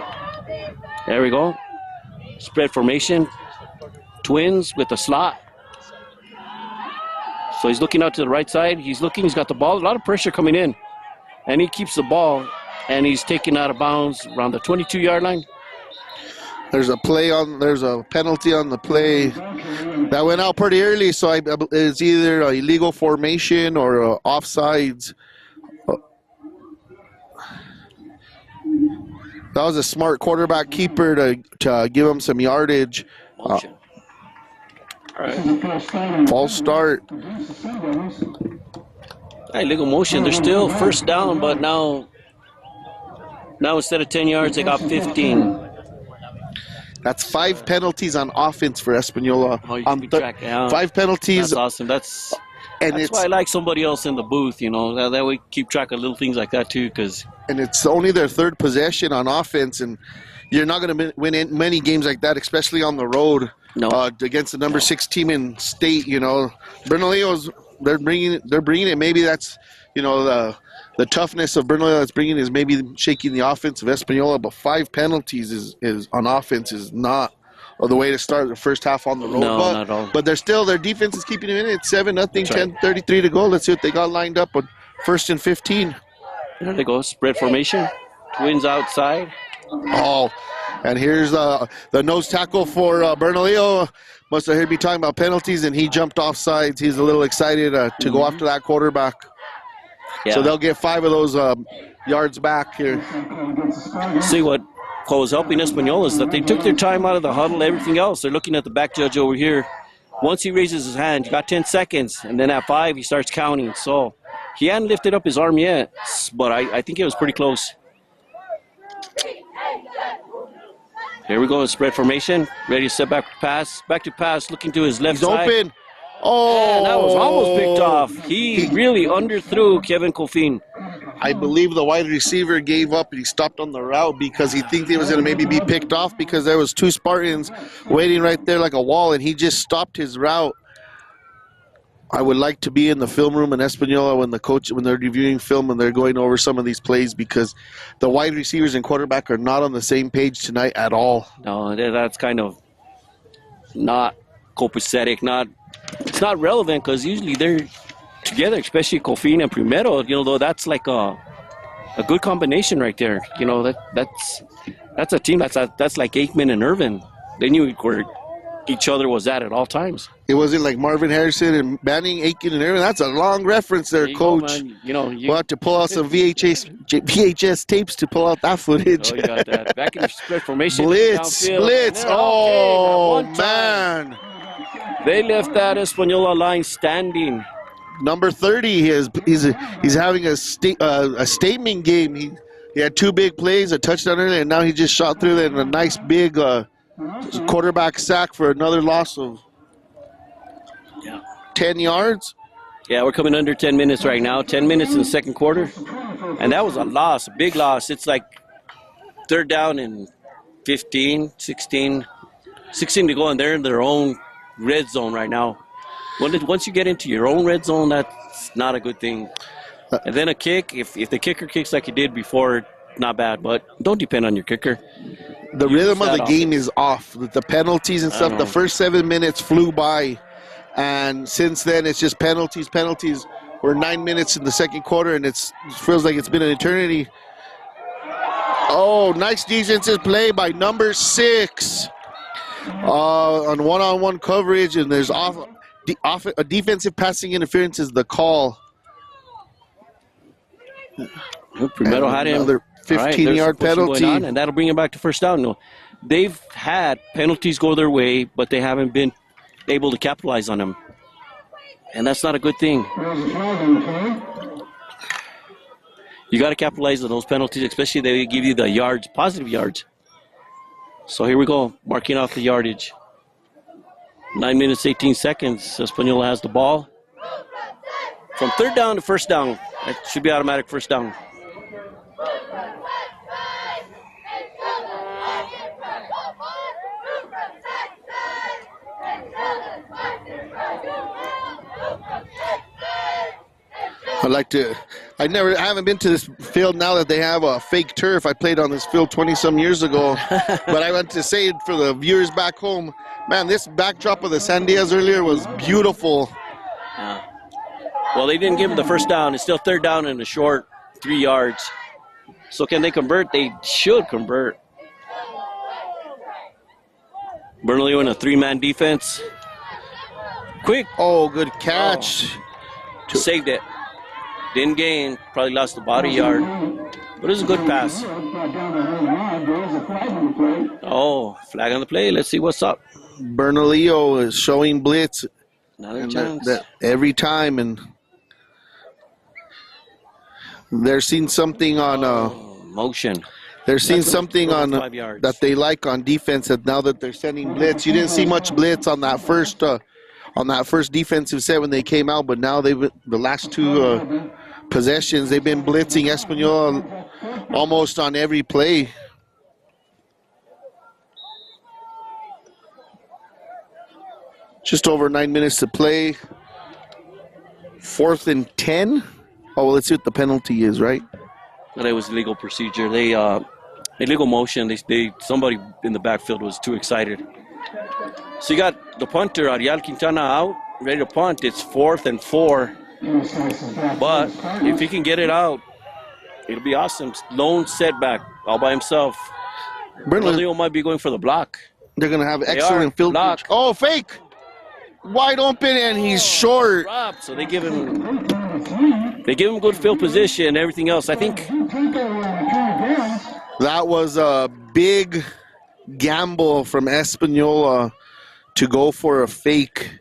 there we go. Spread formation. Twins with the slot. So he's looking out to the right side. He's got the ball. A lot of pressure coming in. And he keeps the ball. And he's taken out of bounds around the 22-yard line. There's a penalty on the play that went out pretty early, so it's either a illegal formation or offsides. That was a smart quarterback keeper to give him some yardage. All right. False start. Illegal motion. They're still first down, but now instead of 10 yards, they got 15. That's 5 penalties on offense for Española. Oh, you can keep track. Yeah. 5 penalties. That's awesome. That's it's why I like somebody else in the booth, you know. That way keep track of little things like that too, and it's only their 3rd possession on offense, and you're not going to win many games like that, especially on the road. No. Against the number 6 team in state, you know. Bernalillo's they're bringing it. Maybe that's, you know, the toughness of Bernalillo that's bringing is maybe shaking the offense of Española, but 5 penalties is on offense is not the way to start the first half on the road. No, not at all. But their defense is keeping them in it. It's 7-0, 10:33 to go. Let's see what they got lined up on 1st and 15. There they go. Spread formation. Twins outside. Oh, and here's the nose tackle for Bernalillo. Must have heard me talking about penalties, and he jumped off sides. He's a little excited to go after that quarterback. Yeah. So they'll get 5 of those yards back here. See what was helping Española is that they took their time out of the huddle, everything else. They're looking at the back judge over here. Once he raises his hand, you got 10 seconds, and then at 5, he starts counting. So he hadn't lifted up his arm yet, but I think it was pretty close. Here we go, spread formation. Ready to step back to pass, looking to his left side. He's open. Oh, man, that was almost picked off. He really underthrew Kevin Cofin. I believe the wide receiver gave up and he stopped on the route because he think he was going to maybe be picked off because there was 2 Spartans waiting right there like a wall, and he just stopped his route. I would like to be in the film room in Española when they're reviewing film and they're going over some of these plays, because the wide receivers and quarterback are not on the same page tonight at all. No, that's kind of not copacetic, it's not relevant, because usually they're together, especially Cofin and Primero. You know, though that's like a good combination right there. You know, that's a team that's like Aikman and Irvin. They knew where each other was at all times. It wasn't like Marvin Harrison and Manning, Aiken, and Irvin. That's a long reference there, Coach. We'll have to pull out some VHS tapes to pull out that footage. Oh, you got that. Back in the spread formation. Blitz. Oh, man. They left that Española line standing. Number 30, he's having a statement game. He had 2 big plays, a touchdown earlier, and now he just shot through it in a nice big quarterback sack for another loss of 10 yards. Yeah, we're coming under 10 minutes right now. 10 minutes in the second quarter. And that was a loss, a big loss. It's like 3rd down and 15, 16 to go, and they're in their own red zone right now. Once you get into your own red zone, that's not a good thing. And then a kick, if the kicker kicks like he did before, not bad, but don't depend on your kicker. The rhythm of the game is off. The penalties and stuff, the first 7 minutes flew by, and since then it's just penalties. We're 9 minutes in the second quarter, and it feels like it's been an eternity. Oh, nice defensive play by number 6 on one-on-one coverage, and there's a defensive passing interference is the call. Primero had him. Another 15-yard penalty. And that'll bring him back to first down. No, they've had penalties go their way, but they haven't been able to capitalize on them. And that's not a good thing. You got to capitalize on those penalties, especially they give you the yards, positive yards. So here we go, marking off the yardage. 9 minutes, 18 seconds. Española has the ball. From 3rd down to first down. That should be automatic first down. I haven't been to this field now that they have a fake turf. I played on this field 20-some years ago. But I want to say for the viewers back home, man, this backdrop of the Sandias earlier was beautiful. Yeah. Well, they didn't give him the first down. It's still third down and a short 3 yards. So can they convert? They should convert. Bernalillo in a 3-man defense. Quick. Oh, good catch. Oh. Saved it. Didn't gain. Probably lost about a yard. But it was a good pass. Oh, flag on the play. Let's see what's up. Bernalillo is showing blitz. Another chance. Every time, and they're seeing something on motion. They're seeing something on that they like on defense. And now that they're sending blitz, you didn't see much blitz on that first defensive set when they came out, but now the last two possessions they've been blitzing Española almost on every play. Just over 9 minutes to play. 4th and 10. Oh, well, let's see what the penalty is, right? That was legal procedure. They illegal motion. They somebody in the backfield was too excited. So you got the punter Ariel Quintana out, ready to punt. It's 4th and 4. But if he can get it out, it'll be awesome. Lone setback all by himself. Bernalillo might be going for the block. They're gonna have excellent field. Oh, fake! Wide open, and he's short. So they give him good field position and everything else. I think that was a big gamble from Española to go for a fake.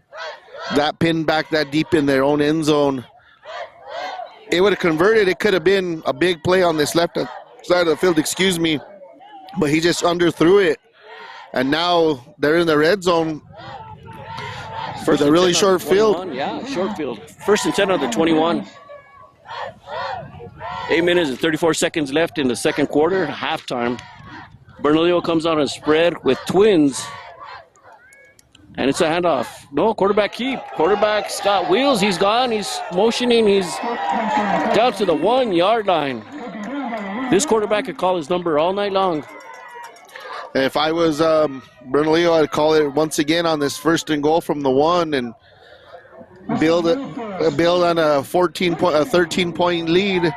That pinned back that deep in their own end zone. It would have converted. It could have been a big play on this left side of the field, excuse me. But he just underthrew it. And now they're in the red zone for the really short field. Yeah, short field. 1st and 10 on the 21. 8 minutes and 34 seconds left in the second quarter, halftime. Bernalillo comes out on spread with twins. And it's a handoff. No, quarterback keep. Quarterback's got wheels. He's gone. He's motioning. He's down to the 1 yard line. This quarterback could call his number all night long. If I was Bernalillo, I'd call it once again on this 1st and goal from the 1 and build on a 13-point lead.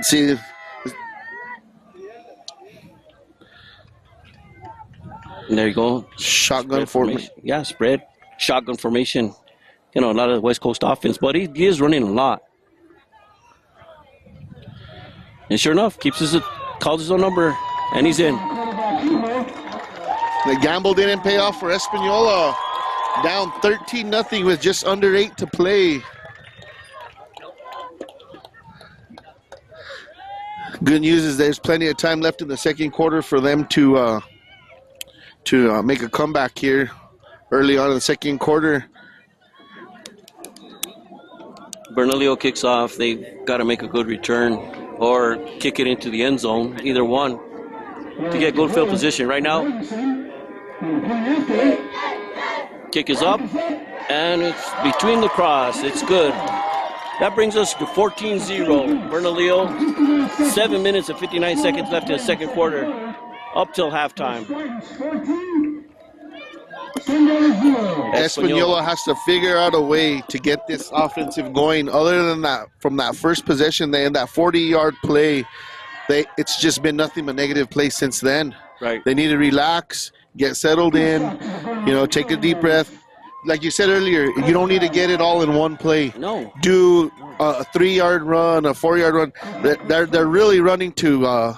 See. And there you go. Shotgun formation. Yeah, spread. Shotgun formation. You know, a lot of the West Coast offense, but he is running a lot. And sure enough, calls his own number, and he's in. The gamble didn't pay off for Española. Down 13-0 with just under 8 to play. Good news is there's plenty of time left in the second quarter for them to make a comeback here early on in the second quarter. Bernalillo kicks off. They got to make a good return or kick it into the end zone, either one, to get good field position. Right now, kick is up, and it's between the cross. It's good. That brings us to 14-0. Bernalillo, 7 minutes and 59 seconds left in the second quarter, up till halftime. Española has to figure out a way to get this offensive going. Other than that, from that first possession, they in that 40-yard play, it's just been nothing but negative play since then. Right. They need to relax, get settled in, take a deep breath. Like you said earlier, you don't need to get it all in one play. No. Do a 3-yard run, a 4-yard run. They're really running to.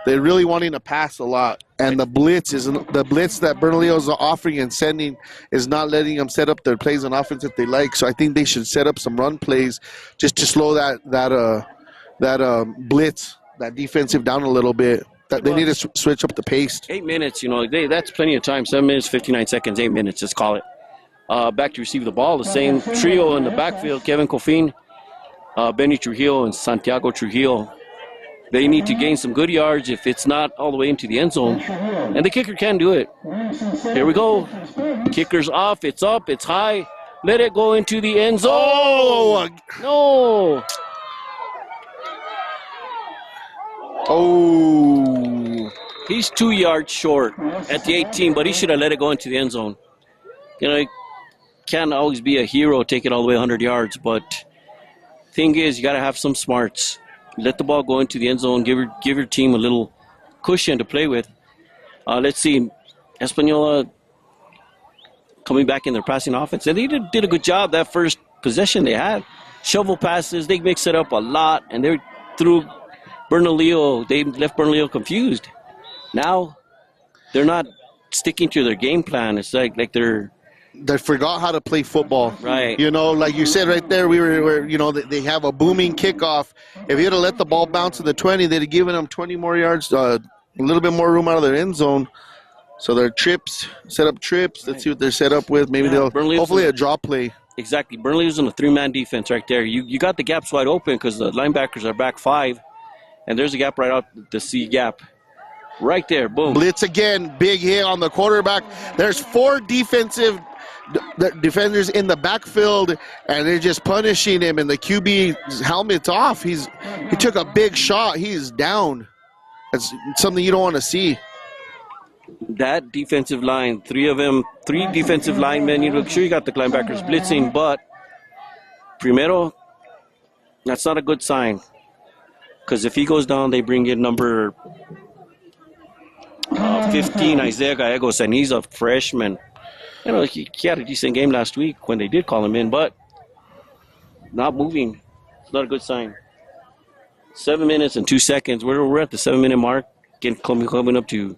They're really wanting to pass a lot, and the blitz that Bernalillo is offering and sending is not letting them set up their plays on offense that they like. So I think they should set up some run plays just to slow that blitz, that defensive down a little bit. They need to switch up the pace. 8 minutes, that's plenty of time. 7 minutes, 59 seconds, 8 minutes, let's call it. Back to receive the ball, the same trio in the backfield, Kevin Cofin, Benny Trujillo, and Santiago Trujillo. They need to gain some good yards if it's not all the way into the end zone. And the kicker can do it. Here we go. Kicker's off. It's up. It's high. Let it go into the end zone. Oh! No. Oh! He's 2 yards short at the 18, but he should have let it go into the end zone. You know, can't always be a hero, take it all the way 100 yards, but thing is, you got to have some smarts. Let the ball go into the end zone. Give your team a little cushion to play with. Let's see. Española coming back in their passing offense. And they did a good job that first possession they had. Shovel passes. They mixed it up a lot. And they threw Bernalillo. They left Bernalillo confused. Now, they're not sticking to their game plan. It's like they forgot how to play football. Right. You know, like you said right there, we were you know, they have a booming kickoff. If you had let the ball bounce to the 20, they'd have given them 20 more yards, a little bit more room out of their end zone. So their trips, set up trips. Let's see what they're set up with. Maybe they'll, hopefully a draw play. Exactly. Bernalillo's in a 3-man defense right there. You got the gaps wide open because the linebackers are back 5. And there's a gap right out, the C gap. Right there, boom. Blitz again, big hit on the quarterback. There's 4 defenders in the backfield, and they're just punishing him, and the QB's helmet's off. He took a big shot. He's down. That's something you don't want to see. That defensive line, 3 defensive linemen. You look sure you got the linebackers blitzing, but primero, that's not a good sign. Because if he goes down, they bring in number 15, Isaiah Gallegos, and he's a freshman. You know, he had a decent game last week when they did call him in, but not moving. It's not a good sign. 7 minutes and 2 seconds. We're at the 7-minute mark, coming up to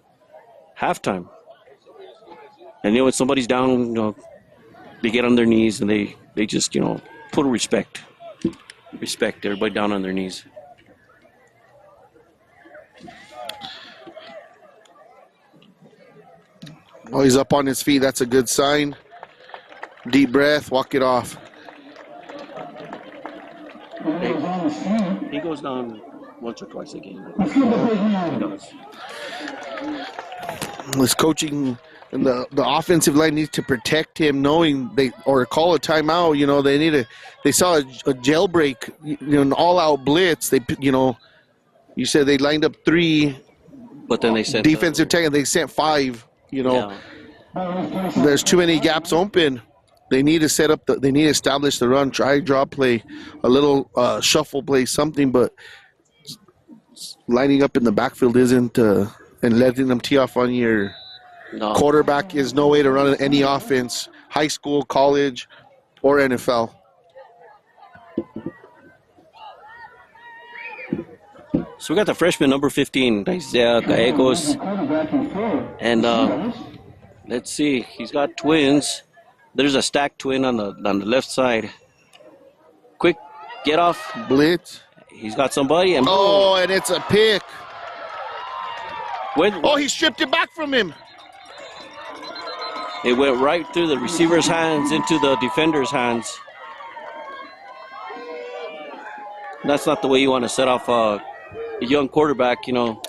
halftime. And, you know, when somebody's down, you know, they get on their knees and they just, you know, put respect. Respect everybody down on their knees. Oh, he's up on his feet. That's a good sign. Deep breath. Walk it off. He goes down once or twice a game. He does. This coaching and the offensive line needs to protect him, knowing or call a timeout. You know, they saw a jailbreak, you know, an all-out blitz. You said they lined up 3, but then they sent defensive tech, and they sent 5. You know, There's too many gaps open. They need to set up they need to establish the run, try draw play, a little shuffle play, something. But lining up in the backfield isn't, and letting them tee off on your quarterback is no way to run any offense, high school, college, or NFL. So we got the freshman number 15, Isaiah Gallegos. And let's see, he's got twins. There's a stacked twin on the left side. Quick get off. Blitz. He's got somebody. And and it's a pick. He stripped it back from him. It went right through the receiver's hands into the defender's hands. That's not the way you want to set off a young quarterback, you know.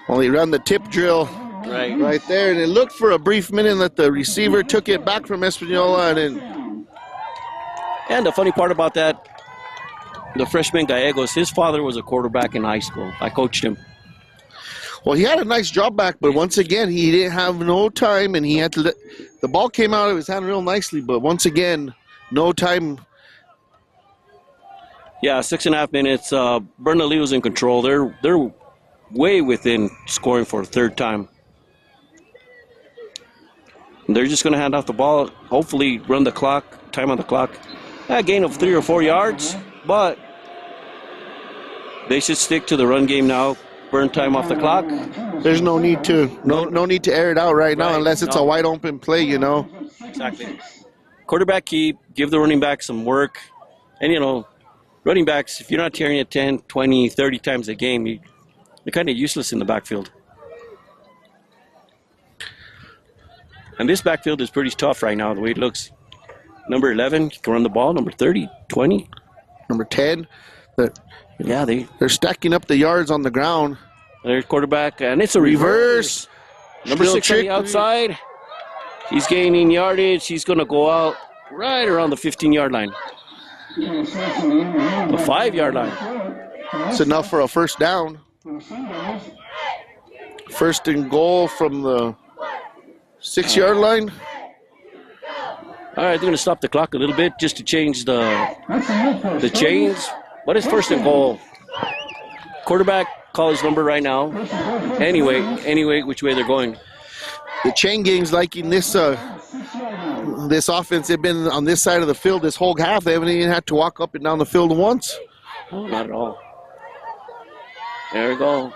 Well, he ran the tip drill right there, and it looked for a brief minute that the receiver took it back from Española. And the funny part about that, the freshman Gallegos, his father was a quarterback in high school. I coached him. Well, he had a nice drop back, but once again, he didn't have no time, and he had to the ball came out of his hand real nicely, but once again, no time. Yeah, 6.5 minutes. Bernalillo's in control. They're way within scoring for a third time. And they're just going to hand off the ball, hopefully run the clock, time on the clock. A gain of 3 or 4 yards, but they should stick to the run game now. Burn time off the clock. There's no need to need to air it out right now unless it's a wide open play, you know. Exactly. Quarterback keep, give the running back some work. And, you know, running backs, if you're not carrying it 10, 20, 30 times a game, you're kind of useless in the backfield. And this backfield is pretty tough right now, the way it looks. Number 11 can run the ball. Number 30, 20. Number 10. Yeah, they're stacking up the yards on the ground. There's quarterback, and it's a Reverse. Number Still 6 on the trick. outside. He's gaining yardage. He's going to go out right around the 15-yard line. The 5-yard line. It's enough for a first down. First and goal from the 6-yard line. All right, they're going to stop the clock a little bit just to change the chains. But it's first and goal. Quarterback call his number right now. Anyway, which way they're going. The chain gang's liking this this offense. They've been on this side of the field this whole half. They haven't even had to walk up and down the field once. No, not at all. There we go.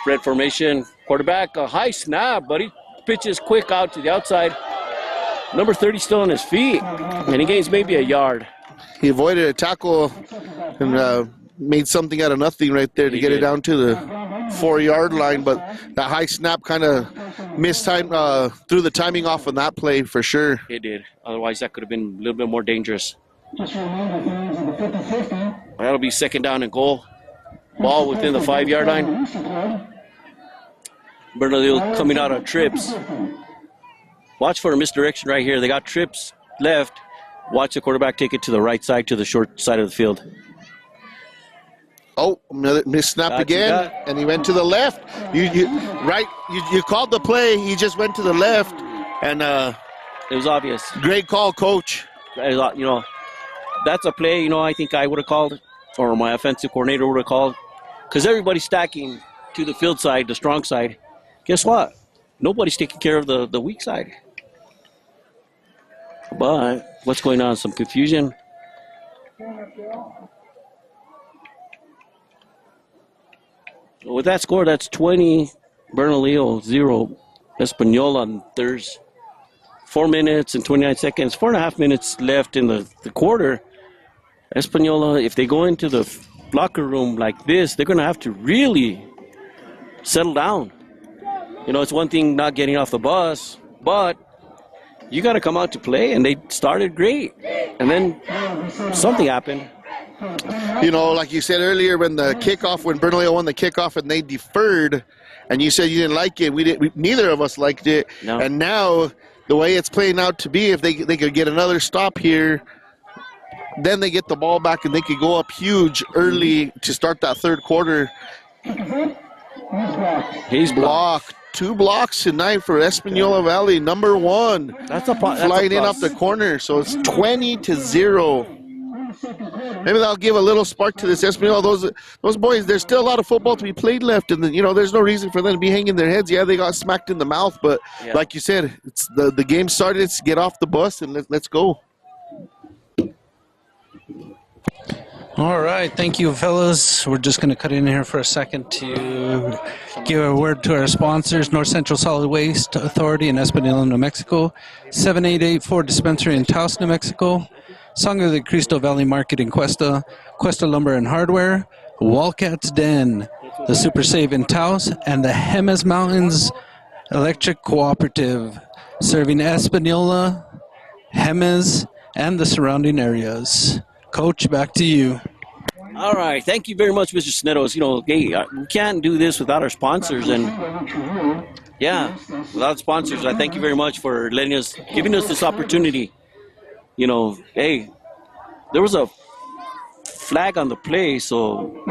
Spread formation. Quarterback, a high snap, but he pitches quick out to the outside. Number 30 still on his feet, and he gains maybe a yard. He avoided a tackle and made something out of nothing right there to get it down to the 4-yard line, but that high snap kind of threw the timing off on that play for sure. It did. Otherwise, that could have been a little bit more dangerous. That'll be second down and goal. Ball within the 5-yard line. Bernalillo coming out on trips. Watch for a misdirection right here. They got trips left. Watch the quarterback take it to the right side, to the short side of the field. Oh, another missed snap again, and he went to the left. You called the play. He just went to the left, and it was obvious. Great call, coach. You know, that's a play. You know, I think I would have called, or my offensive coordinator would have called, because everybody's stacking to the field side, the strong side. Guess what? Nobody's taking care of the weak side. But what's going on? Some confusion. With that score, that's 20, Bernalillo 0, Española. And there's 4 minutes and 29 seconds, 4.5 minutes left in the quarter. Española, if they go into the locker room like this, they're going to have to really settle down. You know, it's one thing not getting off the bus, but you got to come out to play, and they started great. And then something happened. You know, like you said earlier, when Bernalillo won the kickoff and they deferred, and you said you didn't like it, neither of us liked it. No. And now, the way it's playing out to be, if they could get another stop here, then they get the ball back and they could go up huge early to start that third quarter. He's blocked. 2 blocks tonight for Española Valley, number 1. That's a flying in off the corner, so it's 20-0. Maybe that'll give a little spark to this Española. Those boys, there's still a lot of football to be played left, and you know, there's no reason for them to be hanging their heads. Yeah, they got smacked in the mouth, but like you said, it's the game started. It's get off the bus and let's go. All right, thank you, fellas. We're just going to cut in here for a second to give a word to our sponsors: North Central Solid Waste Authority in Española, New Mexico, 7884 Dispensary in Taos, New Mexico, Sangre de Cristo Valley Market in Cuesta, Cuesta Lumber and Hardware, Wildcats Den, the Super Save in Taos, and the Jemez Mountains Electric Cooperative, serving Española, Jemez, and the surrounding areas. Coach, back to you. All right. Thank you very much, Mr. Snedos. You know, hey, we can't do this without our sponsors. And, yeah, without sponsors, I thank you very much for giving us this opportunity. You know, hey, there was a flag on the play, so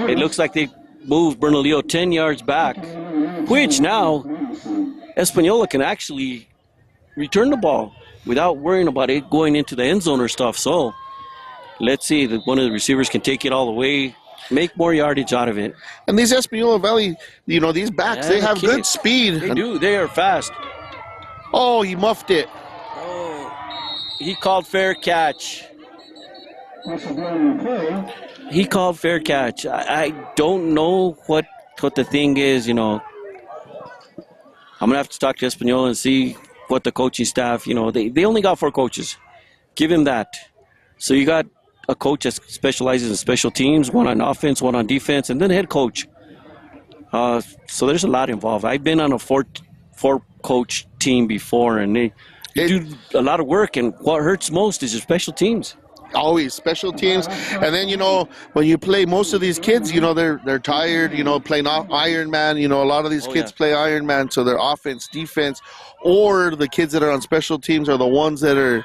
it looks like they moved Bernalillo 10 yards back, which now Española can actually return the ball without worrying about it going into the end zone or stuff. So let's see that one of the receivers can take it all the way, make more yardage out of it. And these Española Valley, you know, these backs, they have good speed. They do. They are fast. Oh, he muffed it. Oh, he called fair catch. He called fair catch. I don't know what the thing is, you know. I'm going to have to talk to Española and see what the coaching staff, you know, they only got 4 coaches. Give him that. So you got a coach that specializes in special teams, one on offense, one on defense, and then head coach. So there's a lot involved. I've been on a four-coach team before, and they do a lot of work, and what hurts most is your special teams. Always special teams. And then, you know, when you play, most of these kids, you know, they're tired, you know, playing Iron Man. You know, a lot of these kids play Iron Man, so they're offense, defense, or the kids that are on special teams are the ones that are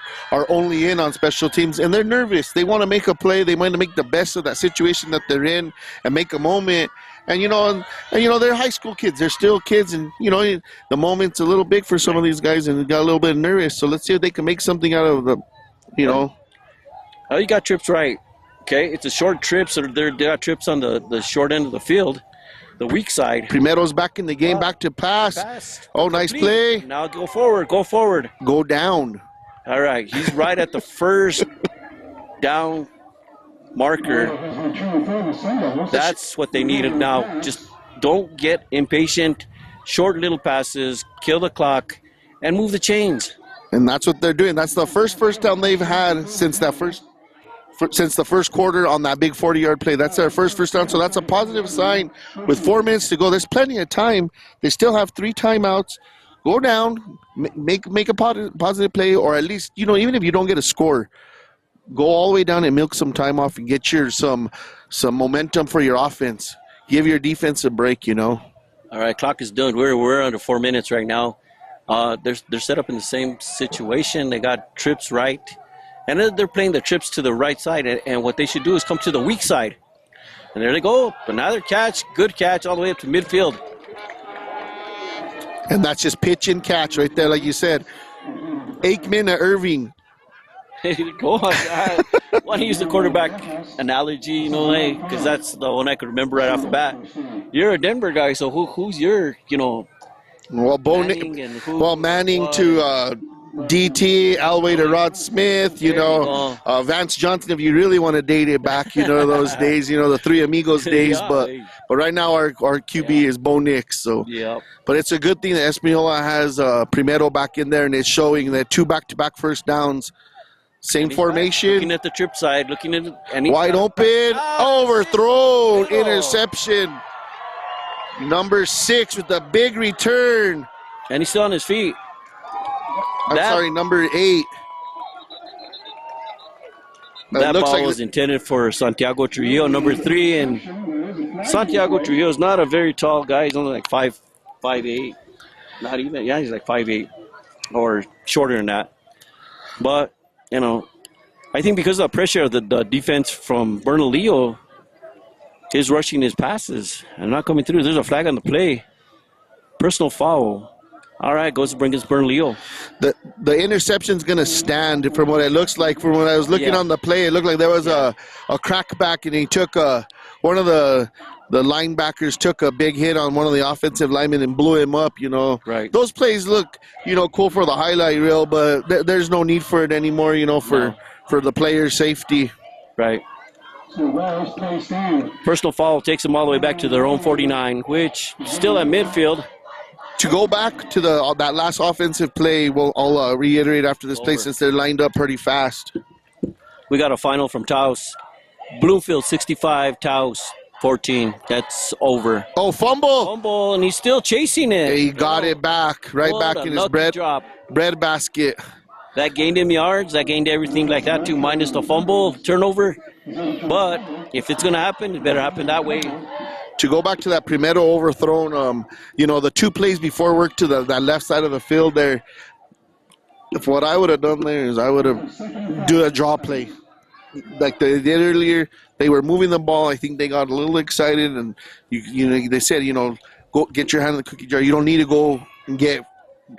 only in on special teams, and they're nervous. They want to make a play. They want to make the best of that situation that they're in and make a moment. And you know, they're high school kids. They're still kids, and you know, the moment's a little big for some of these guys, and they got a little bit nervous. So let's see if they can make something out of the, you know. Oh, you got trips right. Okay, it's a short trip, so they got trips on the short end of the field, the weak side. Primero's back in the game, back to pass. Oh, nice play. Now go forward, go forward. Go down. All right, he's right at the first down marker. That's what they needed now. Just don't get impatient. Short little passes, kill the clock, and move the chains. And that's what they're doing. That's the first down they've had since the first quarter on that big 40-yard play. That's their first down, so that's a positive sign. With 4 minutes to go, there's plenty of time. They still have 3 timeouts. Go down, make a positive play, or at least, you know, even if you don't get a score, go all the way down and milk some time off and get some momentum for your offense. Give your defense a break, you know. All right, clock is done. We're under 4 minutes right now. They're set up in the same situation. They got trips right, and they're playing the trips to the right side. And what they should do is come to the weak side. And there they go. Another catch, good catch, all the way up to midfield. And that's just pitch and catch right there, like you said. Aikman to Irving. Go on. I want to use the quarterback analogy, you know, because that's the one I could remember right off the bat. You're a Denver guy, so who's your, you know, Well, Manning to DT, Elway to Rod Smith, you know, Vance Johnson, if you really want to date it back, you know, those days, you know, the Three Amigos days. But right now our QB is Bo Nix. So, but it's a good thing that Española has Primero back in there, and it's showing that 2 back-to-back first downs. Same formation. Looking at the trip side, looking at it. Wide open, overthrown, interception. Number 6 with the big return. And he's still on his feet. Number 8. That ball was intended for Santiago Trujillo, number 3. And Santiago Trujillo is not a very tall guy. He's only like 5'8". Not even. Yeah, he's like 5'8", or shorter than that. But, you know, I think because of the pressure of the defense from Bernalillo is rushing his passes and not coming through. There's a flag on the play. Personal foul. All right, goes to bring his Bernalillo. The interception's going to stand from what it looks like. From when I was looking on the play, it looked like there was a crackback, and he took one of the linebackers took a big hit on one of the offensive linemen and blew him up, you know. Right. Those plays look, you know, cool for the highlight reel, but there's no need for it anymore, you know, for the player's safety. Right. Personal foul takes them all the way back to their own 49, which still at midfield. To go back to that last offensive play, I'll reiterate after this play since they're lined up pretty fast. We got a final from Taos. Bloomfield 65, Taos 14. That's over. Oh, fumble! Fumble, and he's still chasing it. He got it back, right back in his bread basket. That gained him yards. That gained everything like that too, minus the fumble, turnover. But if it's going to happen, it better happen that way. To go back to that Primero overthrown, you know, the 2 plays before work to that left side of the field there, if what I would have done there is I would have do a draw play. Like they did earlier, they were moving the ball. I think they got a little excited, and you know, they said, you know, go get your hand in the cookie jar. You don't need to go and get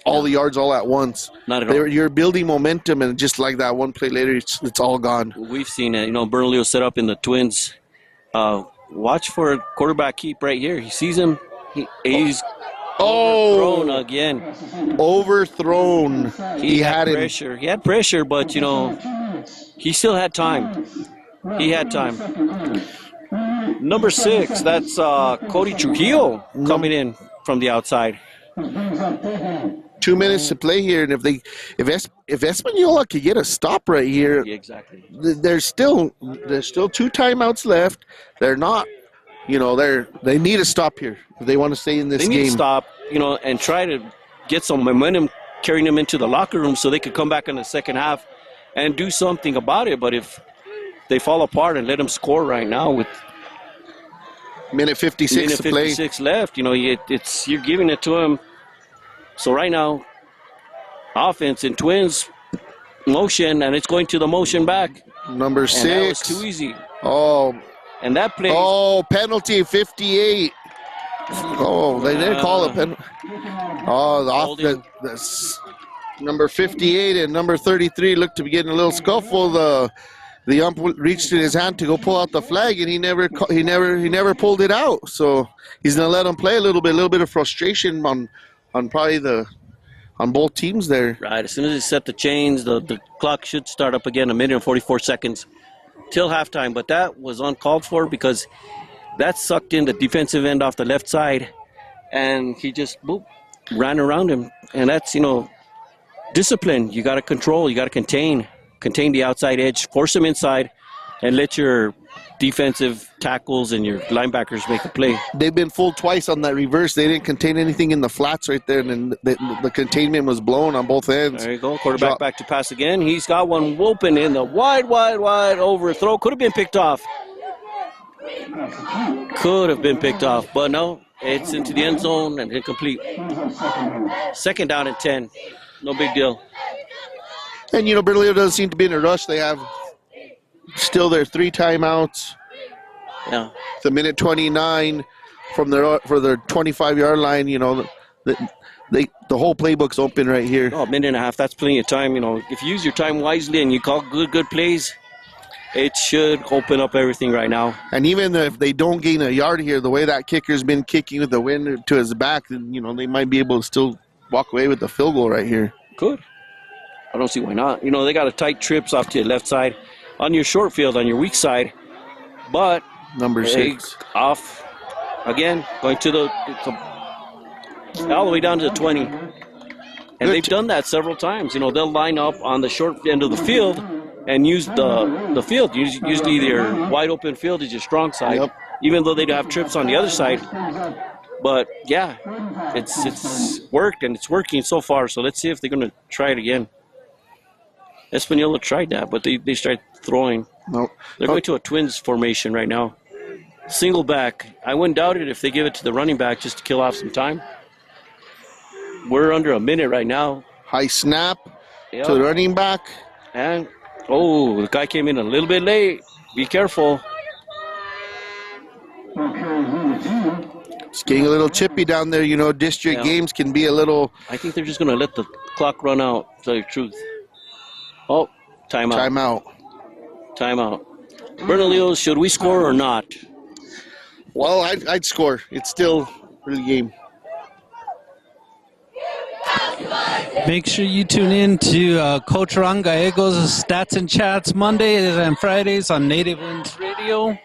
all the yards all at once. Not at all. You're building momentum, and just like that one play later, it's all gone. We've seen it. You know, Bernalillo set up in the Twins. Watch for a quarterback keep right here. He sees him. He's overthrown again. Overthrown. He had pressure. He had pressure, but, you know, he still had time. He had time. Number 6, that's Cody Trujillo coming in from the outside. 2 minutes to play here, and if Española could get a stop right here, exactly. There's still 2 timeouts left. They're not, you know, they need a stop here if they want to stay in this game. They need to stop, you know, and try to get some momentum, carrying them into the locker room so they could come back in the second half and do something about it. But if they fall apart and let them score right now with minute 56 to play. 56 left. You know, you're giving it to them. So right now, offense in twins motion, and it's going to the motion back. Number 6. And that was too easy. Oh, And that play. oh, penalty 58. Oh, they didn't call a penalty. Oh, that's number 58 and number 33 looked to be getting a little scuffle. The ump reached in his hand to go pull out the flag, and he never pulled it out. So he's gonna let him play a little bit of frustration on probably on both teams there. Right. As soon as they set the chains, the clock should start up again. 1 minute and 44 seconds till halftime. But that was uncalled for because that sucked in the defensive end off the left side, and he just ran around him. And that's, discipline. You got to control. You got to contain the outside edge, force him inside, and let your defensive tackles and your linebackers make a play. They've been fooled twice on that reverse. They didn't contain anything in the flats right there, and then the containment was blown on both ends. There you go. Quarterback back to pass again. He's got one open in the wide overthrow. Could have been picked off. Could have been picked off, but no. It's into the end zone and incomplete. 2nd down and 10. No big deal. And, Bernalillo doesn't seem to be in a rush. They have still their 3 timeouts. Yeah. The minute 29 for their 25-yard line. The whole playbook's open right here. Oh, a minute and a half. That's plenty of time. If you use your time wisely and you call good plays, it should open up everything right now. And even if they don't gain a yard here, the way that kicker's been kicking with the wind to his back, they might be able to still walk away with the field goal right here. Could. I don't see why not. They got a tight trips off to the left side on your short field, on your weak side. But number 6 off again, going to all the way down to the 20. And they've done that several times. They'll line up on the short end of the field and use the field. Usually their wide open field is your strong side, even though they do have trips on the other side. But yeah, it's worked and it's working so far. So let's see if they're going to try it again. Española tried that, but they started throwing. Nope. They're going to a twins formation right now. Single back. I wouldn't doubt it if they give it to the running back just to kill off some time. We're under a minute right now. High snap to the running back. And, the guy came in a little bit late. Be careful. It's getting a little chippy down there. District games can be a little... I think they're just going to let the clock run out, to tell you the truth. Oh, timeout. Timeout. Bernalillo, should we score or not? Well, I'd score. It's still early game. Make sure you tune in to Coach Ron Gallego's Stats and Chats Mondays and Fridays on Native Winds Radio.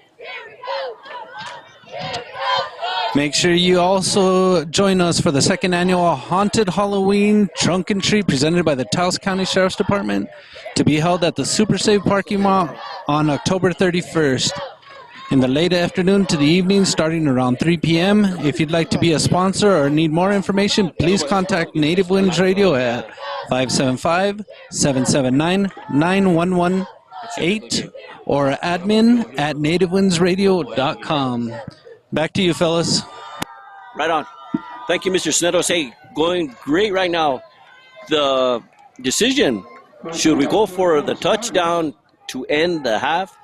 Make sure you also join us for the 2nd annual Haunted Halloween Trunk and Treat presented by the Taos County Sheriff's Department to be held at the Super Save parking lot on October 31st. In the late afternoon to the evening, starting around 3 p.m. If you'd like to be a sponsor or need more information, please contact Native Winds Radio at 575-779-9118 or admin@nativewindsradio.com. Back to you, fellas. Right on. Thank you, Mr. Snedos. Hey, going great right now. The decision, should we go for the touchdown to end the half?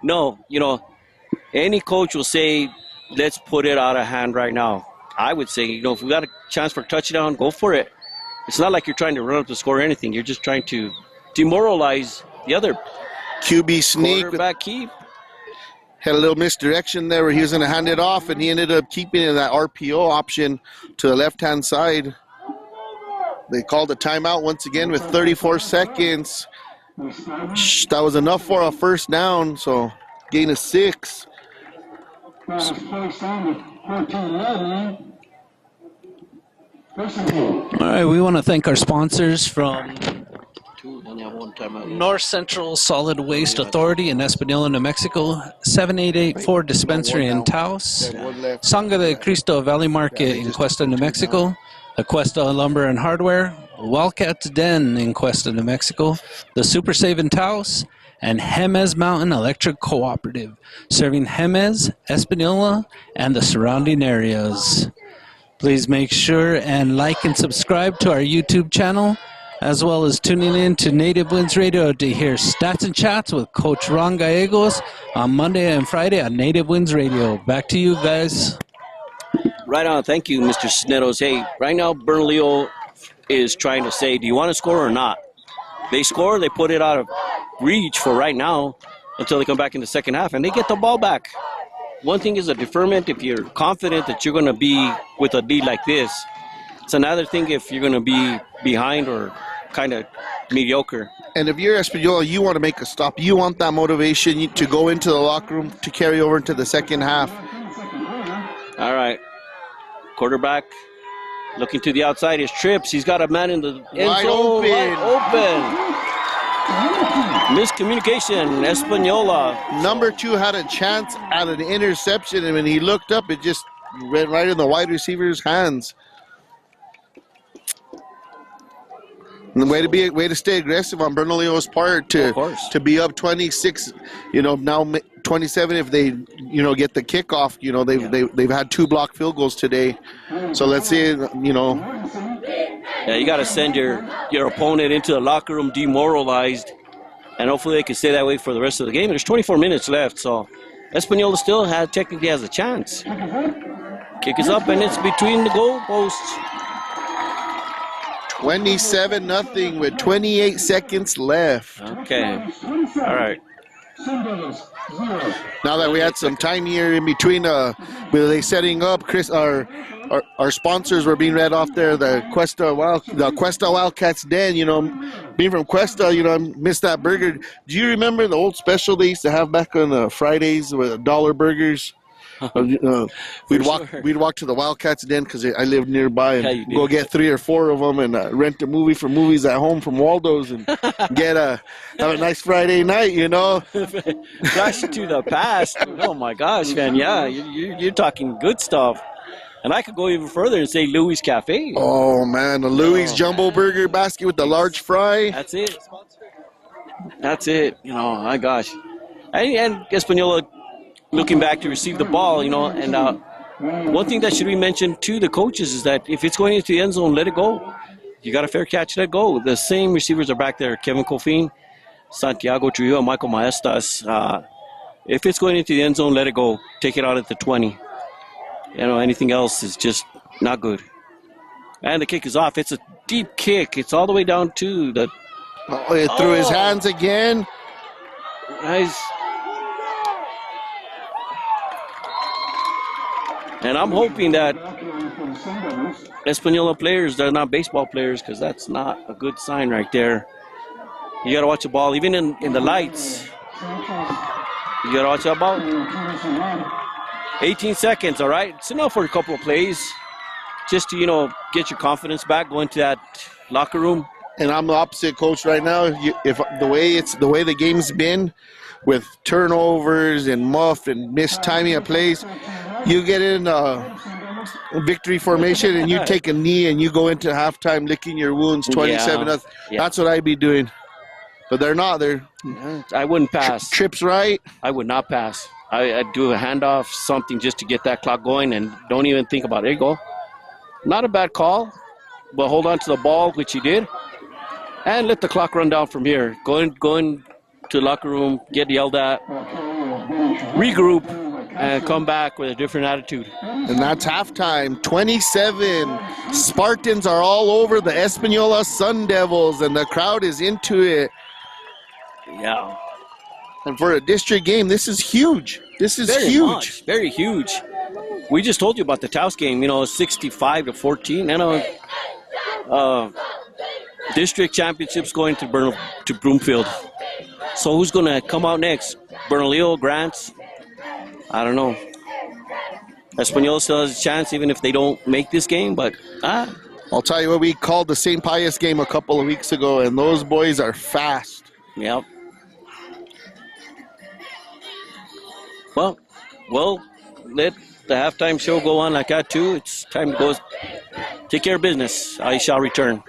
No, any coach will say, let's put it out of hand right now. I would say, if we got a chance for a touchdown, go for it. It's not like you're trying to run up the score or anything. You're just trying to demoralize the other QB sneak. Quarterback keep. Had a little misdirection there where he was going to hand it off, and he ended up keeping that RPO option to the left-hand side. They called a timeout once again with 34 seconds. That was enough for a first down, so gain of 6. All right, we want to thank our sponsors from North Central Solid Waste Authority in Española, New Mexico, 7884 Dispensary in Taos, Sangre de Cristo Valley Market in Cuesta, New Mexico, the Cuesta Lumber and Hardware, Wildcat's Den in Cuesta, New Mexico, the Super Save in Taos, and Jemez Mountain Electric Cooperative, serving Jemez, Española, and the surrounding areas. Please make sure and like and subscribe to our YouTube channel, as well as tuning in to Native Winds Radio to hear Stats and Chats with Coach Ron Gallegos on Monday and Friday on Native Winds Radio. Back to you guys. Right on. Thank you, Mr. Snedos. Hey, right now, Bernalillo is trying to say, do you want to score or not? They score, they put it out of reach for right now until they come back in the second half, and they get the ball back. One thing is a deferment if you're confident that you're going to be with a lead like this. It's another thing if you're going to be behind or kind of mediocre. And if you're Española, you want to make a stop. You want that motivation to go into the locker room to carry over into the second half. All right. Quarterback looking to the outside. His trips. He's got a man in the end Wide zone. open. Wide open. Miscommunication. Española. Number 2 had a chance at an interception, and when he looked up, it just went right in the wide receiver's hands. And the way to stay aggressive on Bernalillo's part to be up 26, now 27 if they get the kickoff. They've had 2 blocked field goals today. So let's see, Yeah, you got to send your opponent into the locker room demoralized, and hopefully they can stay that way for the rest of the game. There's 24 minutes left, so Española still technically has a chance. Kick is up, and it's between the goal posts. 27-0 with 28 seconds left. Okay. All right. Now that we had some time here in between, were they setting up? Chris, our sponsors were being read off there. The Cuesta Wildcats Den. Being from Cuesta, I missed that burger. Do you remember the old special they used to have back on Fridays with $1 burgers? We'd walk to the Wildcats Den because I lived nearby, and go get 3 or 4 of them and rent a movie for movies at home from Waldo's and have a nice Friday night, Flash to the past. Oh my gosh, man! Yeah, you're talking good stuff. And I could go even further and say Louis Cafe. Oh man, the Louis Jumbo Burger basket with the large fry. That's it. That's it. My gosh. And Española looking back to receive the ball, and one thing that should be mentioned to the coaches is that if it's going into the end zone, let it go. You got a fair catch, let it go. The same receivers are back there, Kevin Cofin, Santiago Trujillo, and Michael Maestas. If it's going into the end zone, let it go. Take it out at the 20. Anything else is just not good. And the kick is off. It's a deep kick. It's all the way down to the... Oh, it threw his hands again. Nice. And I'm hoping that Española players, they're not baseball players, because that's not a good sign right there. You got to watch the ball, even in the lights. You got to watch that ball. 18 seconds, all right? It's enough for a couple of plays just to, get your confidence back, go into that locker room. And I'm the opposite coach right now. If the way the game's been, with turnovers and muff and missed timing of plays, you get in victory formation and you take a knee and you go into halftime licking your wounds 27. Yeah. That's what I'd be doing. But they're not. I wouldn't pass. Trips right. I would not pass. I'd do a handoff, something just to get that clock going, and don't even think about it. There you go. Not a bad call, but hold on to the ball, which he did, and let the clock run down from here. Go in to the locker room, get yelled at, regroup, and come back with a different attitude. And that's halftime. 27. Spartans are all over the Española Sundevils, and the crowd is into it. Yeah. And for a district game, this is huge. This is very huge. Much, very huge. We just told you about the Taos game, 65-14. District championships going to Broomfield. So who's going to come out next? Bernalillo, Grants? I don't know. Española still has a chance even if they don't make this game, but I'll tell you what, we called the St. Pius game a couple of weeks ago, and those boys are fast. Yep. Well, let the halftime show go on like that too. It's time to go take care of business. I shall return.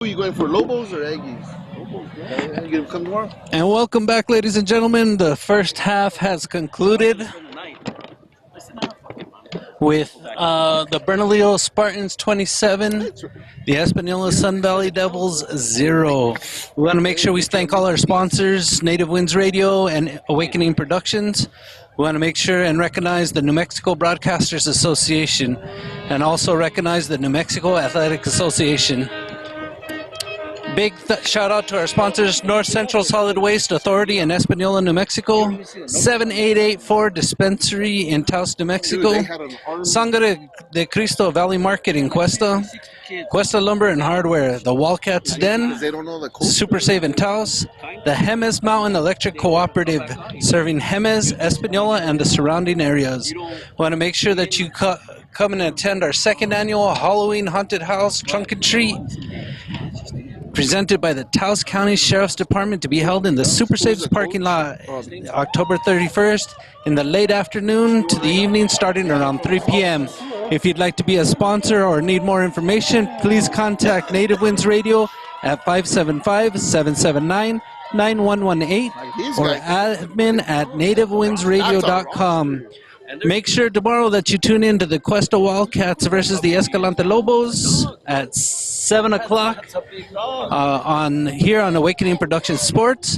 Who are you going for, Lobos or Aggies? Lobos, yeah. You gonna come tomorrow? And welcome back, ladies and gentlemen. The first half has concluded with the Bernalillo Spartans 27, the Española Sun Valley Devils 0. We want to make sure we thank all our sponsors, Native Winds Radio and Awakening Productions. We want to make sure and recognize the New Mexico Broadcasters Association and also recognize the New Mexico Athletic Association. Big shout out to our sponsors, North Central Solid Waste Authority in Española, New Mexico, 7884 Dispensary in Taos, New Mexico, Sangre de Cristo Valley Market in Cuesta, Cuesta Lumber and Hardware, the Wildcats Den, Super Save in Taos, the Jemez Mountain Electric Cooperative, serving Jemez, Española, and the surrounding areas. We want to make sure that you come and attend our second annual Halloween Haunted House Trunk and Treat, presented by the Taos County Sheriff's Department, to be held in the Super Safes parking lot October 31st in the late afternoon to the evening, starting around 3 p.m. If you'd like to be a sponsor or need more information, please contact Native Winds Radio at 575-779-9118 or admin at nativewindsradio.com. Make sure tomorrow that you tune in to the Cuesta Wildcats versus the Escalante Lobos at 7 o'clock on Awakening Production Sports.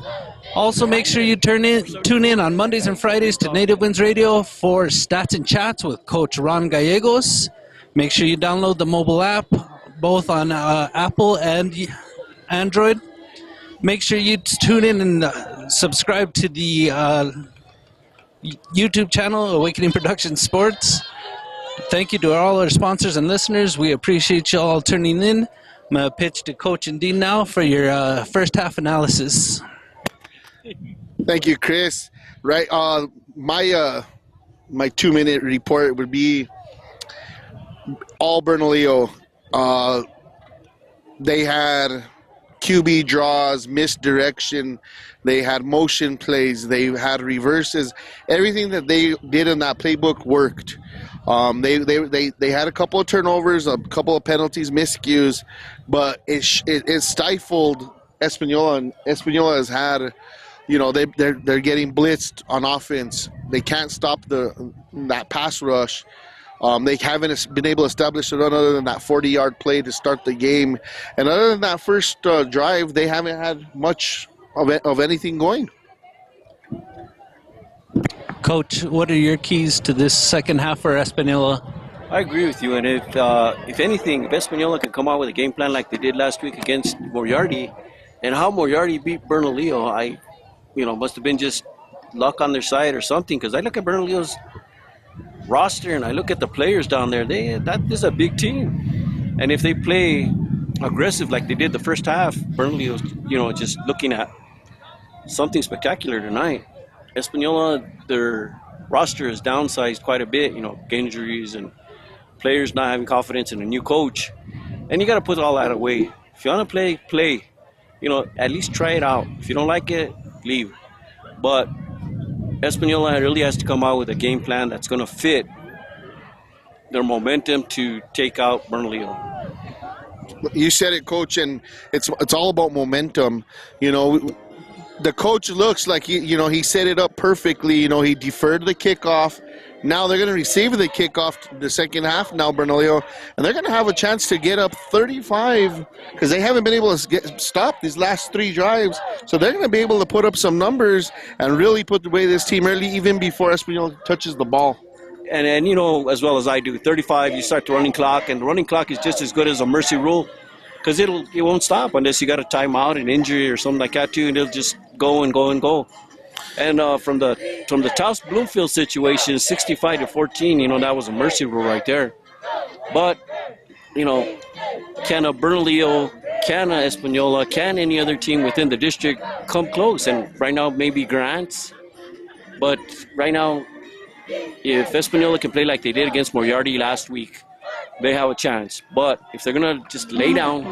Also, make sure you tune in on Mondays and Fridays to Native Winds Radio for Stats and Chats with Coach Ron Gallegos. Make sure you download the mobile app, both on Apple and Android. Make sure you tune in and subscribe to the YouTube channel, Awakening Production Sports. Thank you to all our sponsors and listeners. We appreciate you all tuning in. I'm going to pitch to Coach and Dean now for your first half analysis. Thank you, Chris. Right, my 2-minute report would be all Bernalillo. They had QB draws, misdirection. They had motion plays. They had reverses. Everything that they did in that playbook worked. They had a couple of turnovers, a couple of penalties, miscues, but it stifled Española. And Española has had, they're getting blitzed on offense. They can't stop that pass rush. They haven't been able to establish a run other than that 40-yard play to start the game. And other than that first drive, they haven't had much of anything going. Coach, what are your keys to this second half for Española? I agree with you, and if anything, if Española can come out with a game plan like they did last week against Moriarty, and how Moriarty beat Bernalillo, must have been just luck on their side or something, because I look at Bernalillo's roster and I look at the players down there, that is a big team. And if they play aggressive like they did the first half, Bernalillo's, just looking at something spectacular tonight. Española, their roster is downsized quite a bit, injuries and players not having confidence in a new coach. And you got to put all that away. If you want to play, at least try it out. If you don't like it, leave. But Española really has to come out with a game plan that's going to fit their momentum to take out Bernalillo. You said it, Coach, and it's all about momentum. The coach looks like he set it up perfectly. He deferred the kickoff. Now they're going to receive the kickoff the second half now, Bernalillo, and they're going to have a chance to get up 35 because they haven't been able to stop these last 3 drives. So they're going to be able to put up some numbers and really put away this team early, even before Española touches the ball. And as well as I do, 35, you start the running clock, and the running clock is just as good as a mercy rule because it won't stop unless you got a timeout, an injury, or something like that too, and it'll just go and go and go. And from the Taos Bloomfield situation, 65-14, that was a mercy rule right there. But can a Bernalillo, can a Española, can any other team within the district come close? And right now maybe Grants, but right now if Española can play like they did against Moriarty last week, they have a chance. But if they're gonna just lay down,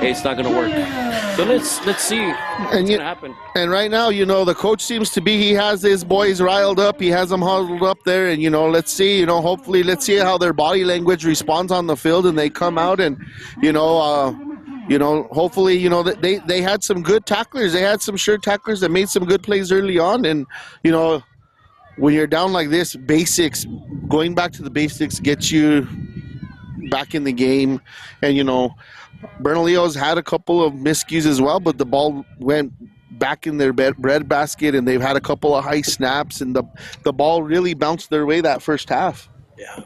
it's not gonna work. So let's see what's gonna happen. And right now, the coach seems to be, he has his boys riled up. He has them huddled up there, and let's see. Hopefully, let's see how their body language responds on the field, and they come out and you know, hopefully, you know, that they had some good tacklers. They had some sure tacklers that made some good plays early on. And, you know, when you're down like this, basics, going back to the basics gets you back in the game. And, you know, Bernalillo's had a couple of miscues as well, but the ball went back in their bread basket, and they've had a couple of high snaps, and the ball really bounced their way that first half. Yeah.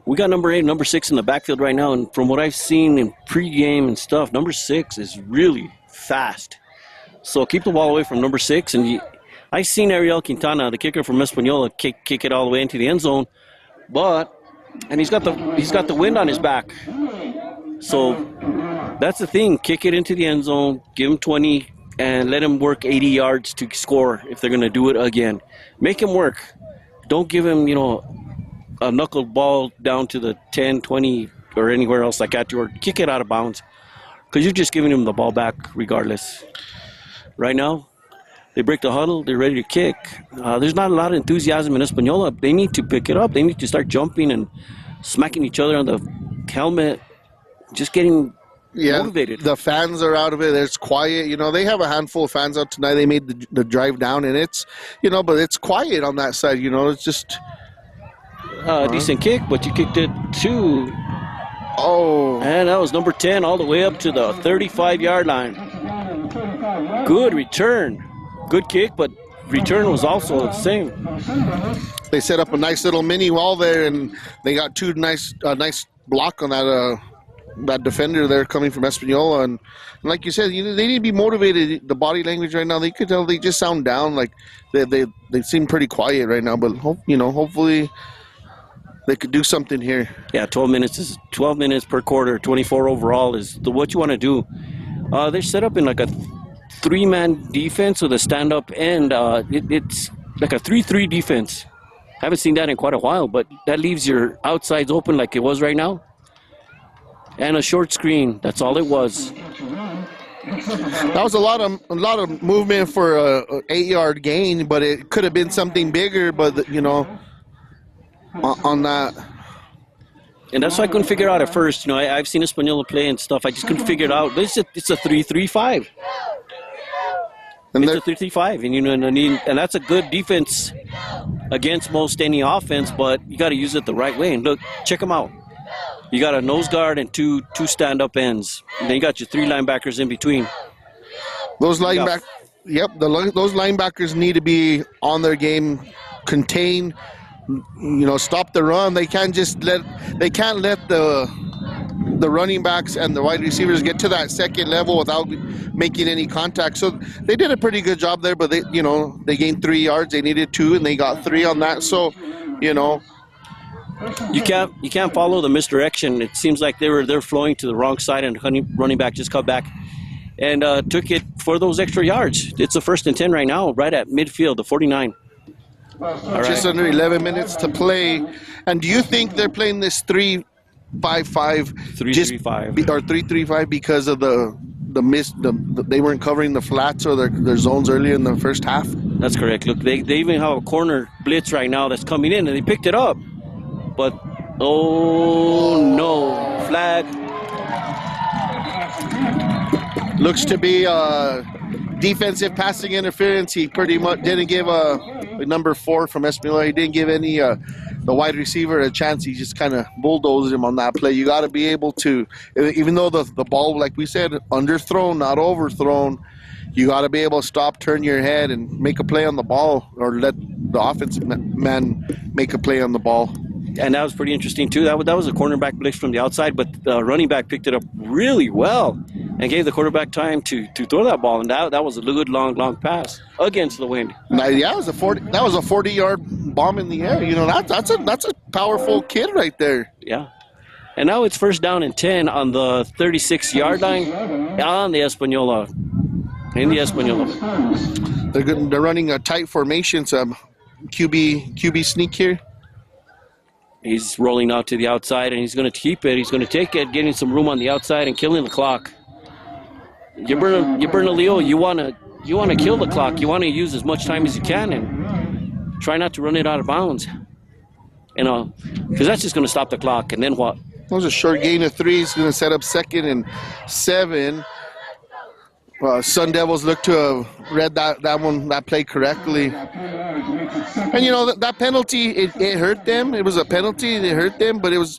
We got number 8 and number 6 in the backfield right now, and from what I've seen in pregame and stuff, number 6 is really fast. So keep the ball away from number 6. And I seen Ariel Quintana, the kicker from Española, kick it all the way into the end zone, and he's got the wind on his back. So that's the thing. Kick it into the end zone, give him 20, and let him work 80 yards to score if they're going to do it again. Make him work. Don't give him, you know, a knuckle ball down to the 10, 20, or anywhere else like that, or kick it out of bounds, because you're just giving him the ball back regardless. Right now, they break the huddle. They're ready to kick. There's not a lot of enthusiasm in Española. They need to pick it up. They need to start jumping and smacking each other on the helmet, just getting motivated. The fans are out of it. It's quiet. You know, they have a handful of fans out tonight. They made the drive down, and it's, you know, but it's quiet on that side. You know, it's just a decent kick, but you kicked it too. Oh. And that was number 10 all the way up to the 35-yard line. Good return. Good kick, but return was also the same. They set up a nice little mini wall there, and they got two nice block on that defender there coming from Española. And like you said, they need to be motivated. The body language right now, they could tell they just sound down. Like they seem pretty quiet right now. But hopefully they could do something here. Yeah, 12 minutes per quarter. 24 overall is what you want to do. They're set up in like a 3-man defense with a stand-up end. It's like a 3-3 defense. Haven't seen that in quite a while, but that leaves your outsides open like it was right now. And a short screen. That's all it was. That was a lot of movement for a 8-yard gain, but it could have been something bigger. But on that. And that's why I couldn't figure out at first. I've seen Española play and stuff. I just couldn't figure it out. It's a 3-3-5. It's a 3-3-5, and that's a good defense against most any offense. But you got to use it the right way. And look, check them out. You got a nose guard and two stand-up ends. And then you got your 3 linebackers in between. Those linebackers, those linebackers need to be on their game, contain. Stop the run. They can't let the running backs and the wide receivers get to that second level without making any contact. So they did a pretty good job there, but they gained 3 yards. They needed 2, and they got 3 on that. So, you can't follow the misdirection. It seems like they're flowing to the wrong side, and running back just cut back and took it for those extra yards. It's a 1st and 10 right now, right at midfield, the 49. All just under 11 minutes to play. And do you think they're playing this 3-5-5? 3-3-5. Or 3-3-5 because of the miss? They weren't covering the flats or their zones earlier in the first half? That's correct. Look, they even have a corner blitz right now that's coming in, and they picked it up. But, oh, no. Flag. Looks to be defensive passing interference. He pretty much didn't give number 4 from Española. He didn't give any the wide receiver a chance. He just kind of bulldozed him on that play. You got to be able to, even though the ball, like we said, underthrown, not overthrown, you got to be able to stop, turn your head, and make a play on the ball, or let the offensive man make a play on the ball. And that was pretty interesting, too. That was a cornerback blitz from the outside, but the running back picked it up really well and gave the quarterback time to throw that ball. And that was a good, long pass against the wind. Yeah, that was a 40-yard bomb in the air. That's a powerful kid right there. Yeah. And now it's 1st down and 10 on the 36-yard line on the Española. In the Española. They're running a tight formation, some QB sneak here. He's rolling out to the outside, and he's going to keep it. He's going to take it, getting some room on the outside and killing the clock. You're Bernalillo. You want to kill the clock. You want to use as much time as you can and try not to run it out of bounds. Because that's just going to stop the clock. And then what? That was a short gain of 3. He's going to set up 2nd and 7. Sun Devils look to have read that play correctly. And, you know, that penalty, it hurt them. It was a penalty. It hurt them, but it was,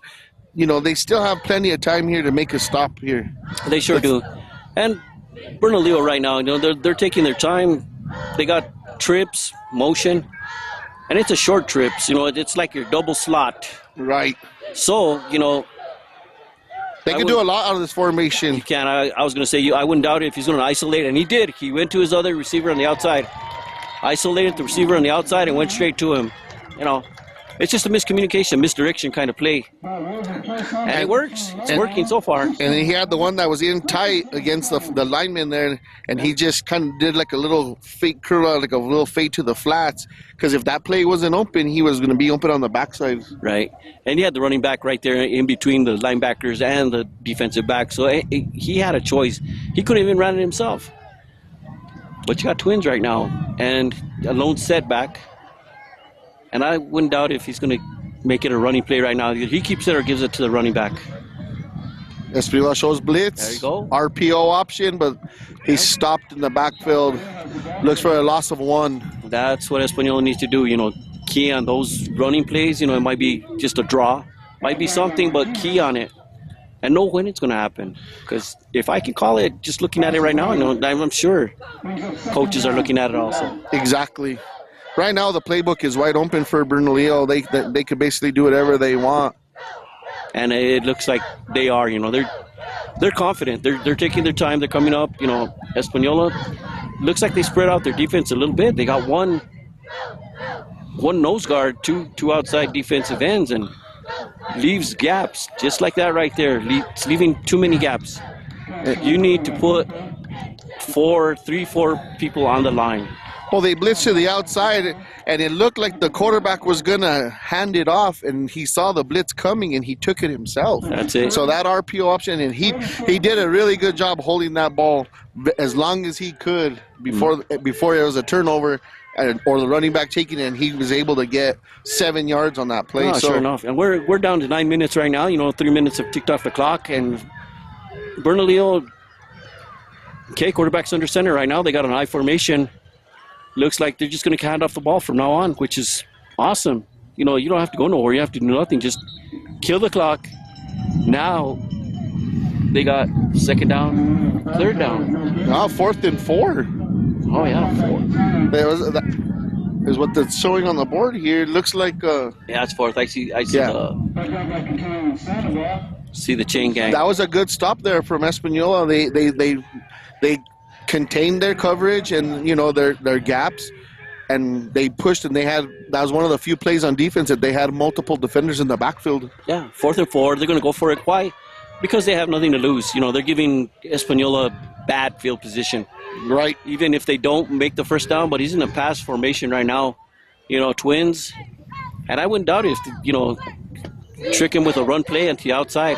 you know, they still have plenty of time here to make a stop here. They sure do. And Bernalillo right now, you know, they're taking their time. They got trips, motion, and it's a short trips. You know, it's like your double slot. Right. So, you know, they can do a lot out of this formation. You can. I was going to say, I wouldn't doubt it if he's going to isolate, and he did. He went to his other receiver on the outside, isolated the receiver on the outside, and went straight to him. You know, it's just a miscommunication, misdirection kind of play. And it works. It's working so far. And then he had the one that was in tight against the lineman there, and he just kind of did like a little fake curl out, like a little fade to the flats, because if that play wasn't open, he was going to be open on the backside. Right. And he had the running back right there in between the linebackers and the defensive back, so he had a choice. He couldn't even run it himself. But you got Twins right now, and a lone setback. And I wouldn't doubt if he's going to make it a running play right now. Either he keeps it or gives it to the running back. Española shows blitz. There you go. RPO option, but he's stopped in the backfield. Looks for a loss of 1. That's what Española needs to do. You know, key on those running plays. You know, it might be just a draw. Might be something, but key on it. And know when it's going to happen. Because if I can call it, just looking at it right now, you know, I'm sure coaches are looking at it also. Exactly. Right now, the playbook is wide open for Bernalillo. They could basically do whatever they want. And it looks like they are. You know, they're confident. They're taking their time. They're coming up. You know, Española looks like they spread out their defense a little bit. They got one nose guard, two outside defensive ends, and leaves gaps just like that right there. It's leaving too many gaps. You need to put 4 people on the line. Well, they blitzed to the outside, and it looked like the quarterback was going to hand it off, and he saw the blitz coming, and he took it himself. That's it. So that RPO option, and he did a really good job holding that ball as long as he could before there was a turnover or the running back taking it, and he was able to get 7 yards on that play. Oh, sure enough. And we're down to 9 minutes right now. You know, 3 minutes have ticked off the clock, and Bernalillo, quarterback's under center right now. They got an I formation. Looks like they're just going to hand off the ball from now on, which is awesome. You know, you don't have to go nowhere. You have to do nothing. Just kill the clock. Now they got 2nd down, 3rd down. Now 4th and 4. Oh, yeah, 4. That is what that's showing on the board here. It looks like... yeah, it's 4th. I see see the chain gang. That was a good stop there from Española. They contained their coverage and, you know, their gaps, and they pushed, and that was one of the few plays on defense that they had multiple defenders in the backfield. Yeah, 4th and 4. They're going to go for it. Why? Because they have nothing to lose. You know, they're giving Española bad field position. Right. Even if they don't make the 1st down, but he's in a pass formation right now. You know, Twins. And I wouldn't doubt it if, you know, trick him with a run play into the outside.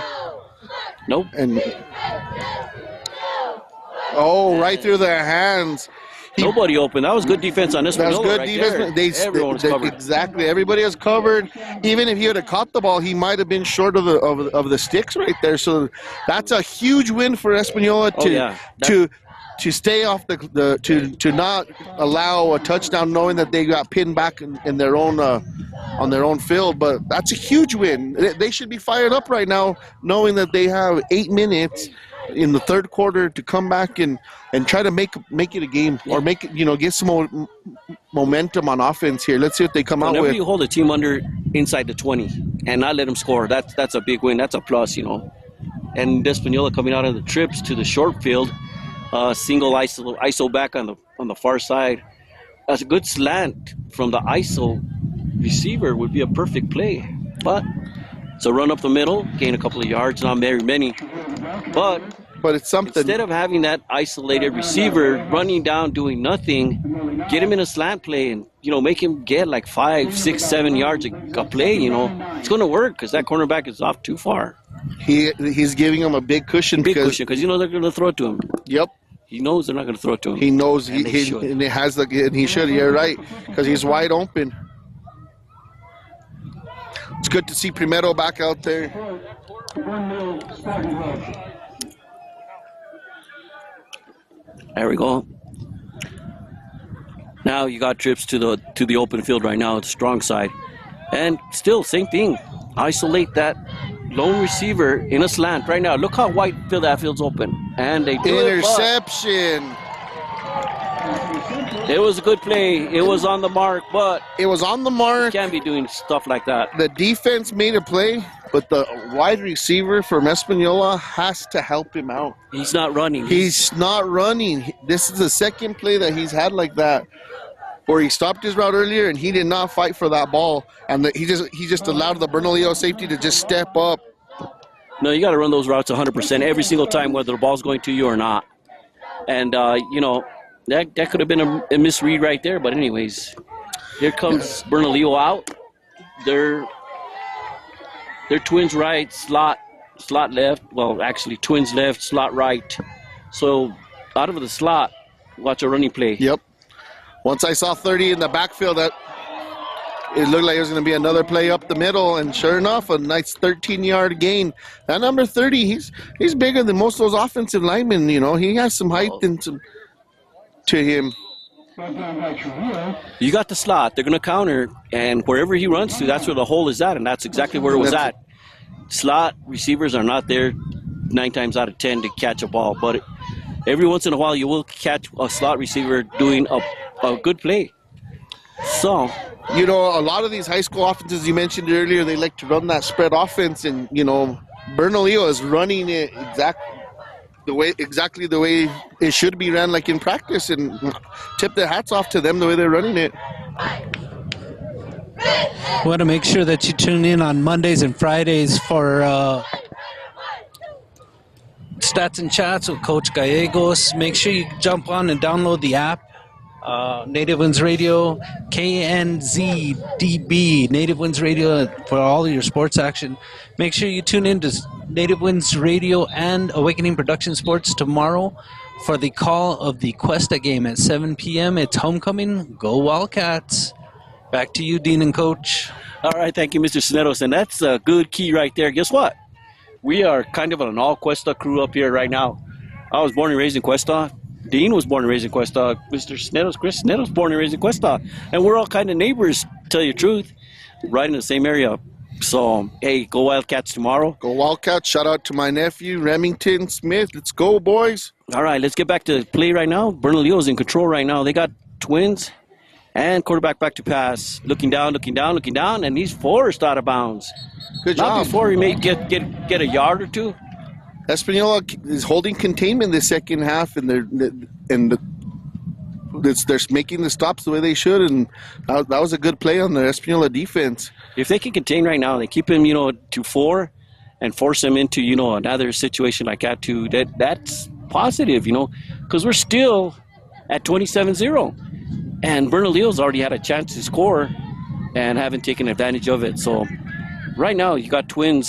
Nope. And right through their hands. Nobody open. That was good defense on this one. That was good defense. Everyone was covered. Exactly. Everybody is covered. Even if he would have caught the ball, he might have been short of the sticks right there. So that's a huge win for Española to stay off to not allow a touchdown, knowing that they got pinned back in their own on their own field. But that's a huge win. They should be fired up right now, knowing that they have 8 minutes in the 3rd quarter to come back and try to make it a game, or make it, you know, get some momentum on offense here. Let's see what they come out with. Whenever you hold a team under inside the 20 and not let them score, that's a big win. That's a plus, you know. And Española coming out of the trips to the short field, single ISO back on the far side. That's a good slant from the ISO receiver would be a perfect play, but it's a run up the middle, gain a couple of yards, not very many, but it's something. Instead of having that isolated receiver running down doing nothing, get him in a slant play and, you know, make him get like 5, 6, 7 yards a play. You know, it's going to work because that cornerback is off too far. He's giving him a big cushion because you know they're going to throw it to him. Yep. He knows they're not going to throw it to him. He knows and he should. You're right, because he's wide open. It's good to see Primero back out there. Bernalillo Spartans. There we go. Now you got trips to the open field right now. It's strong side. And still, same thing. Isolate that lone receiver in a slant right now. Look how wide that field's open. And they do Interception. It was a good play. It was on the mark, but It was on the mark. can't be doing stuff like that. The defense made a play, but the wide receiver from Española has to help him out. He's not running. He's not running. This is the second play that he's had like that, where he stopped his route earlier and he did not fight for that ball, and he just allowed the Bernalillo safety to just step up. No, you got to run those routes 100% every single time, whether the ball's going to you or not. And that could have been a misread right there. But anyways, here comes Bernalillo out. They're twins right, slot left. Well, actually twins left, slot right. So out of the slot, watch a running play. Yep. Once I saw 30 in the backfield, that it looked like it was going to be another play up the middle, and sure enough, a nice 13-yard gain. That number 30, he's bigger than most of those offensive linemen. You know, he has some height and some to him. You got the slot. They're going to counter, and wherever he runs to, that's where the hole is at, and that's exactly where it was at. Slot receivers are not there 9 times out of 10 to catch a ball, but every once in a while you will catch a slot receiver doing a good play. So, you know, a lot of these high school offenses you mentioned earlier, they like to run that spread offense, and you know, Bernalillo is running it exactly the way it should be ran, like in practice, and tip their hats off to them the way they're running it. We want to make sure that you tune in on Mondays and Fridays for Stats and Chats with Coach Gallegos. Make sure you jump on and download the app. Native Winds Radio, KNZDB, Native Winds Radio for all of your sports action. Make sure you tune in to Native Winds Radio and Awakening Production Sports tomorrow for the call of the Cuesta game at 7 p.m. It's homecoming. Go Wildcats. Back to you, Dean and Coach. all right, thank you, Mr. Cineros, and that's a good key right there. Guess what? We are kind of an all Cuesta crew up here right now. I was born and raised in Cuesta. Dean was born and raised in Cuesta. Mr. Cineros, Chris Cineros, born and raised in Cuesta. And we're all kind of neighbors, to tell you the truth, right in the same area. So, hey, go Wildcats tomorrow. Go Wildcats. Shout out to my nephew, Remington Smith. Let's go, boys. All right, let's get back to play right now. Bernalillo's in control right now. They got twins and quarterback back to pass. Looking down, and he's forced out of bounds. Good Not job. before he may get a yard or two. Española is holding containment the second half, and they're making the stops the way they should, and that was a good play on the Española defense. If they can contain right now, they keep him, to 4 and force him into, another situation like that too. That's positive, because we're still at 27-0. And Bernalillo's already had a chance to score and haven't taken advantage of it. So right now you got twin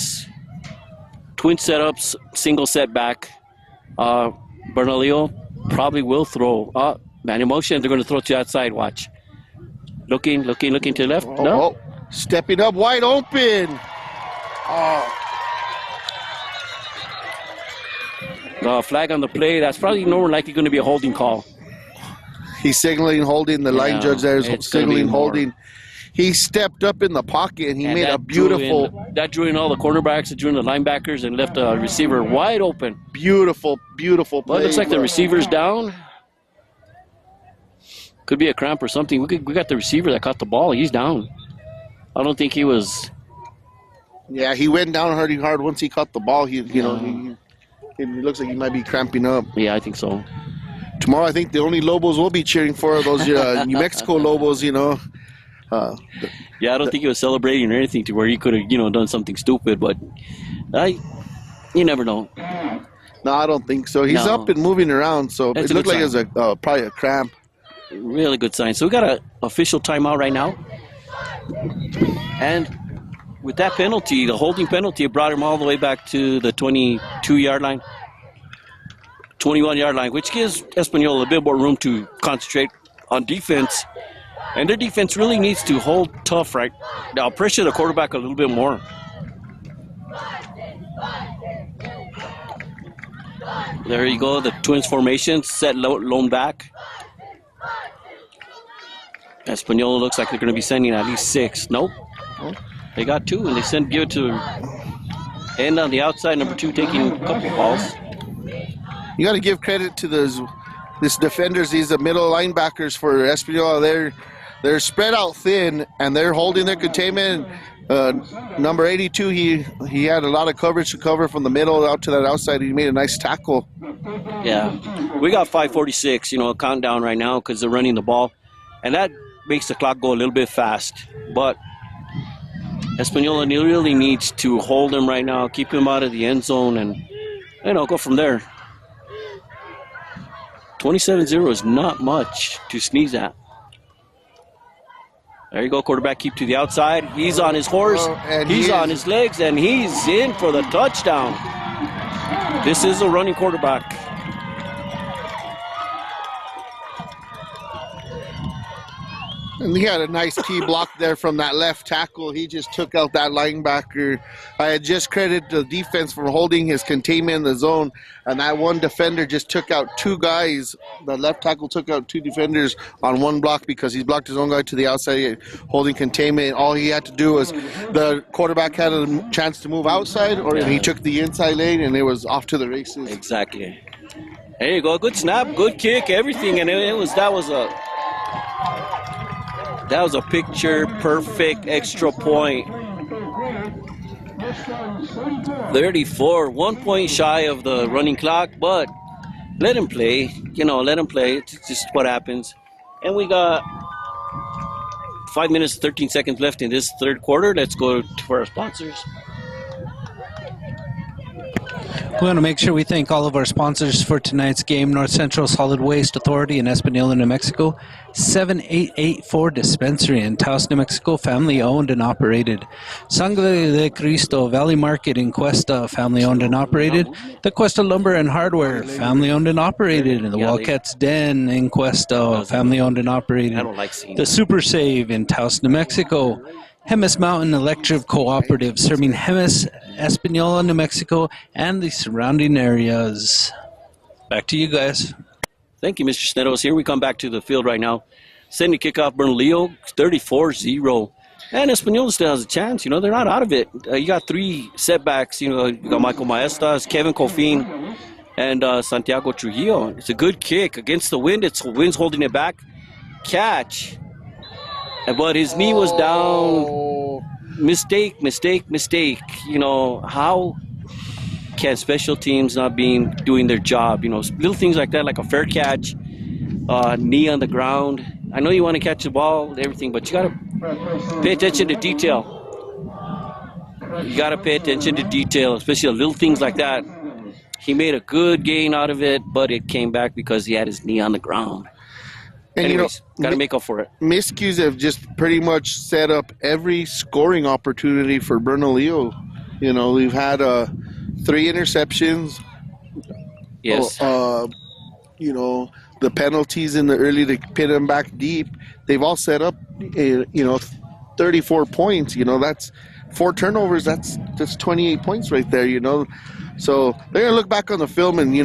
setups, single setback. Bernalillo probably will throw. Man in motion, they're going to throw to the outside. Watch. Looking to the left. No. Stepping up wide open. Flag on the play. That's probably more likely going to be a holding call. He's signaling holding. The line judge there is signaling holding. More. He stepped up in the pocket and he made a beautiful. That drew in all the cornerbacks, it drew in the linebackers, and left a receiver wide open. Beautiful play. Well, it looks like the receiver's down. Could be a cramp or something. We got the receiver that caught the ball. He's down. I don't think he was. Yeah, he went down hard once he caught the ball. It looks like he might be cramping up. Yeah, I think so. Tomorrow, I think the only Lobos we'll be cheering for are those New Mexico Lobos, Yeah, I don't think he was celebrating or anything to where he could have, done something stupid, but you never know. No, I don't think so. He's up and moving around, so That's it looked like it was probably a cramp. Really good sign. So we got an official timeout right now. And with that penalty, the holding penalty, it brought him all the way back to the 22-yard line. 21-yard line, which gives Española a bit more room to concentrate on defense. And their defense really needs to hold tough right now. Pressure the quarterback a little bit more. There you go, the Twins formation, set lone back. Española looks like they're going to be sending at least 6. Nope. They got 2, and they give it to end on the outside, number 2 taking a couple balls. You got to give credit to this defenders, these middle linebackers for Española. They're spread out thin, and they're holding their containment. Number 82, he had a lot of coverage to cover from the middle out to that outside. He made a nice tackle. Yeah, we got 5:46, countdown right now because they're running the ball, and that makes the clock go a little bit fast. But Española really needs to hold him right now, keep him out of the end zone, and go from there. 27-0 is not much to sneeze at. There you go, quarterback keep to the outside. He's on his horse, he's on his legs, and he's in for the touchdown. This is a running quarterback. And he had a nice key block there from that left tackle. He just took out that linebacker. I had just credited the defense for holding his containment in the zone, and that one defender just took out 2 guys. The left tackle took out 2 defenders on one block because he blocked his own guy to the outside, holding containment. All he had to do was the quarterback had a chance to move outside, or he took the inside lane, and it was off to the races. Exactly. There you go. Good snap, good kick, everything, and that was a picture-perfect extra point. 34, 1 point shy of the running clock, but let him play. Let him play. It's just what happens. And we got 5 minutes, 13 seconds left in this third quarter. Let's go for our sponsors. We want to make sure we thank all of our sponsors for tonight's game. North Central Solid Waste Authority in Española, New Mexico. 7884 Dispensary in Taos, New Mexico, family owned and operated. Sangre de Cristo Valley Market in Cuesta, family owned and operated. The Cuesta Lumber and Hardware, family owned and operated. And the Wildcats Den in Cuesta, family owned and operated. I don't like seeing the Super Save in Taos, New Mexico. Jemez Mountain Electric Cooperative, serving Jemez, Española, New Mexico, and the surrounding areas. Back to you guys. Thank you, Mr. Snedos. Here we come back to the field right now. Sending kickoff, Bernalillo, 34-0. And Española still has a chance. They're not out of it. You got 3 setbacks. You got Michael Maestas, Kevin Cofin, and Santiago Trujillo. It's a good kick against the wind. The wind's holding it back. Catch. But his knee was down. Mistake. How can special teams not be doing their job? Little things like that, like a fair catch, knee on the ground. I know you want to catch the ball, everything, but you got to pay attention to detail. You got to pay attention to detail, especially little things like that. He made a good gain out of it, but it came back because he had his knee on the ground. And anyways, got to make up for it. Miscues have just pretty much set up every scoring opportunity for Bernalillo. We've had 3 interceptions. Yes. The penalties in the early to pin them back deep. They've all set up, 34 points. That's 4 turnovers. That's 28 points right there. So they're gonna look back on the film and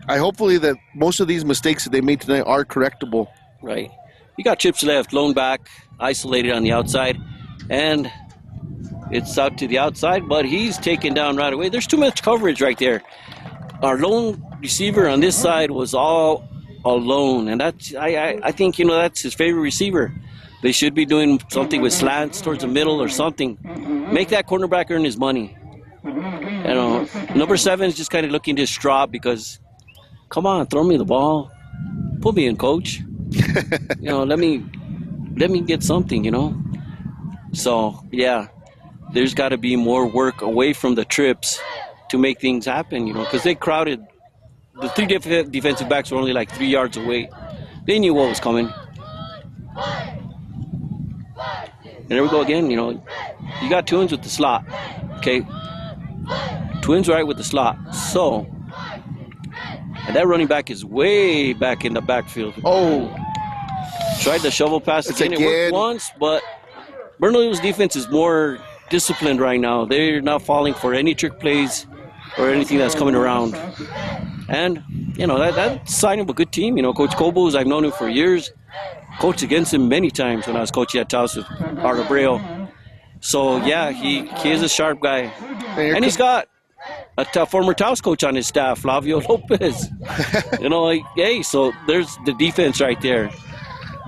hopefully that most of these mistakes that they made tonight are correctable. Right. You got chips left, lone back, isolated on the outside, and it's out to the outside, but he's taken down right away. There's too much coverage right there. Our lone receiver on this side was all alone, and that's I think that's his favorite receiver. They should be doing something with slants towards the middle or something. Make that cornerback earn his money. Number 7 is just kind of looking distraught because, come on, throw me the ball, put me in, coach. Let me get something. So yeah, there's got to be more work away from the trips to make things happen. Because they crowded. The 3 defensive backs were only like 3 yards away. They knew what was coming. And there we go again. You got Twins with the slot. Okay, Twins right with the slot. So. And that running back is way back in the backfield. Oh. Tried the shovel pass again. It worked once, but Bernalillo's defense is more disciplined right now. They're not falling for any trick plays or anything that's coming around. And, you know, that's a sign of a good team. You know, Coach Cobos, I've known him for years. Coached against him many times when I was coaching at Taos with Art Abreu. So, yeah, he is a sharp guy. And he's got a former Taos coach on his staff, Flavio Lopez. You know, like, hey, so there's the defense right there.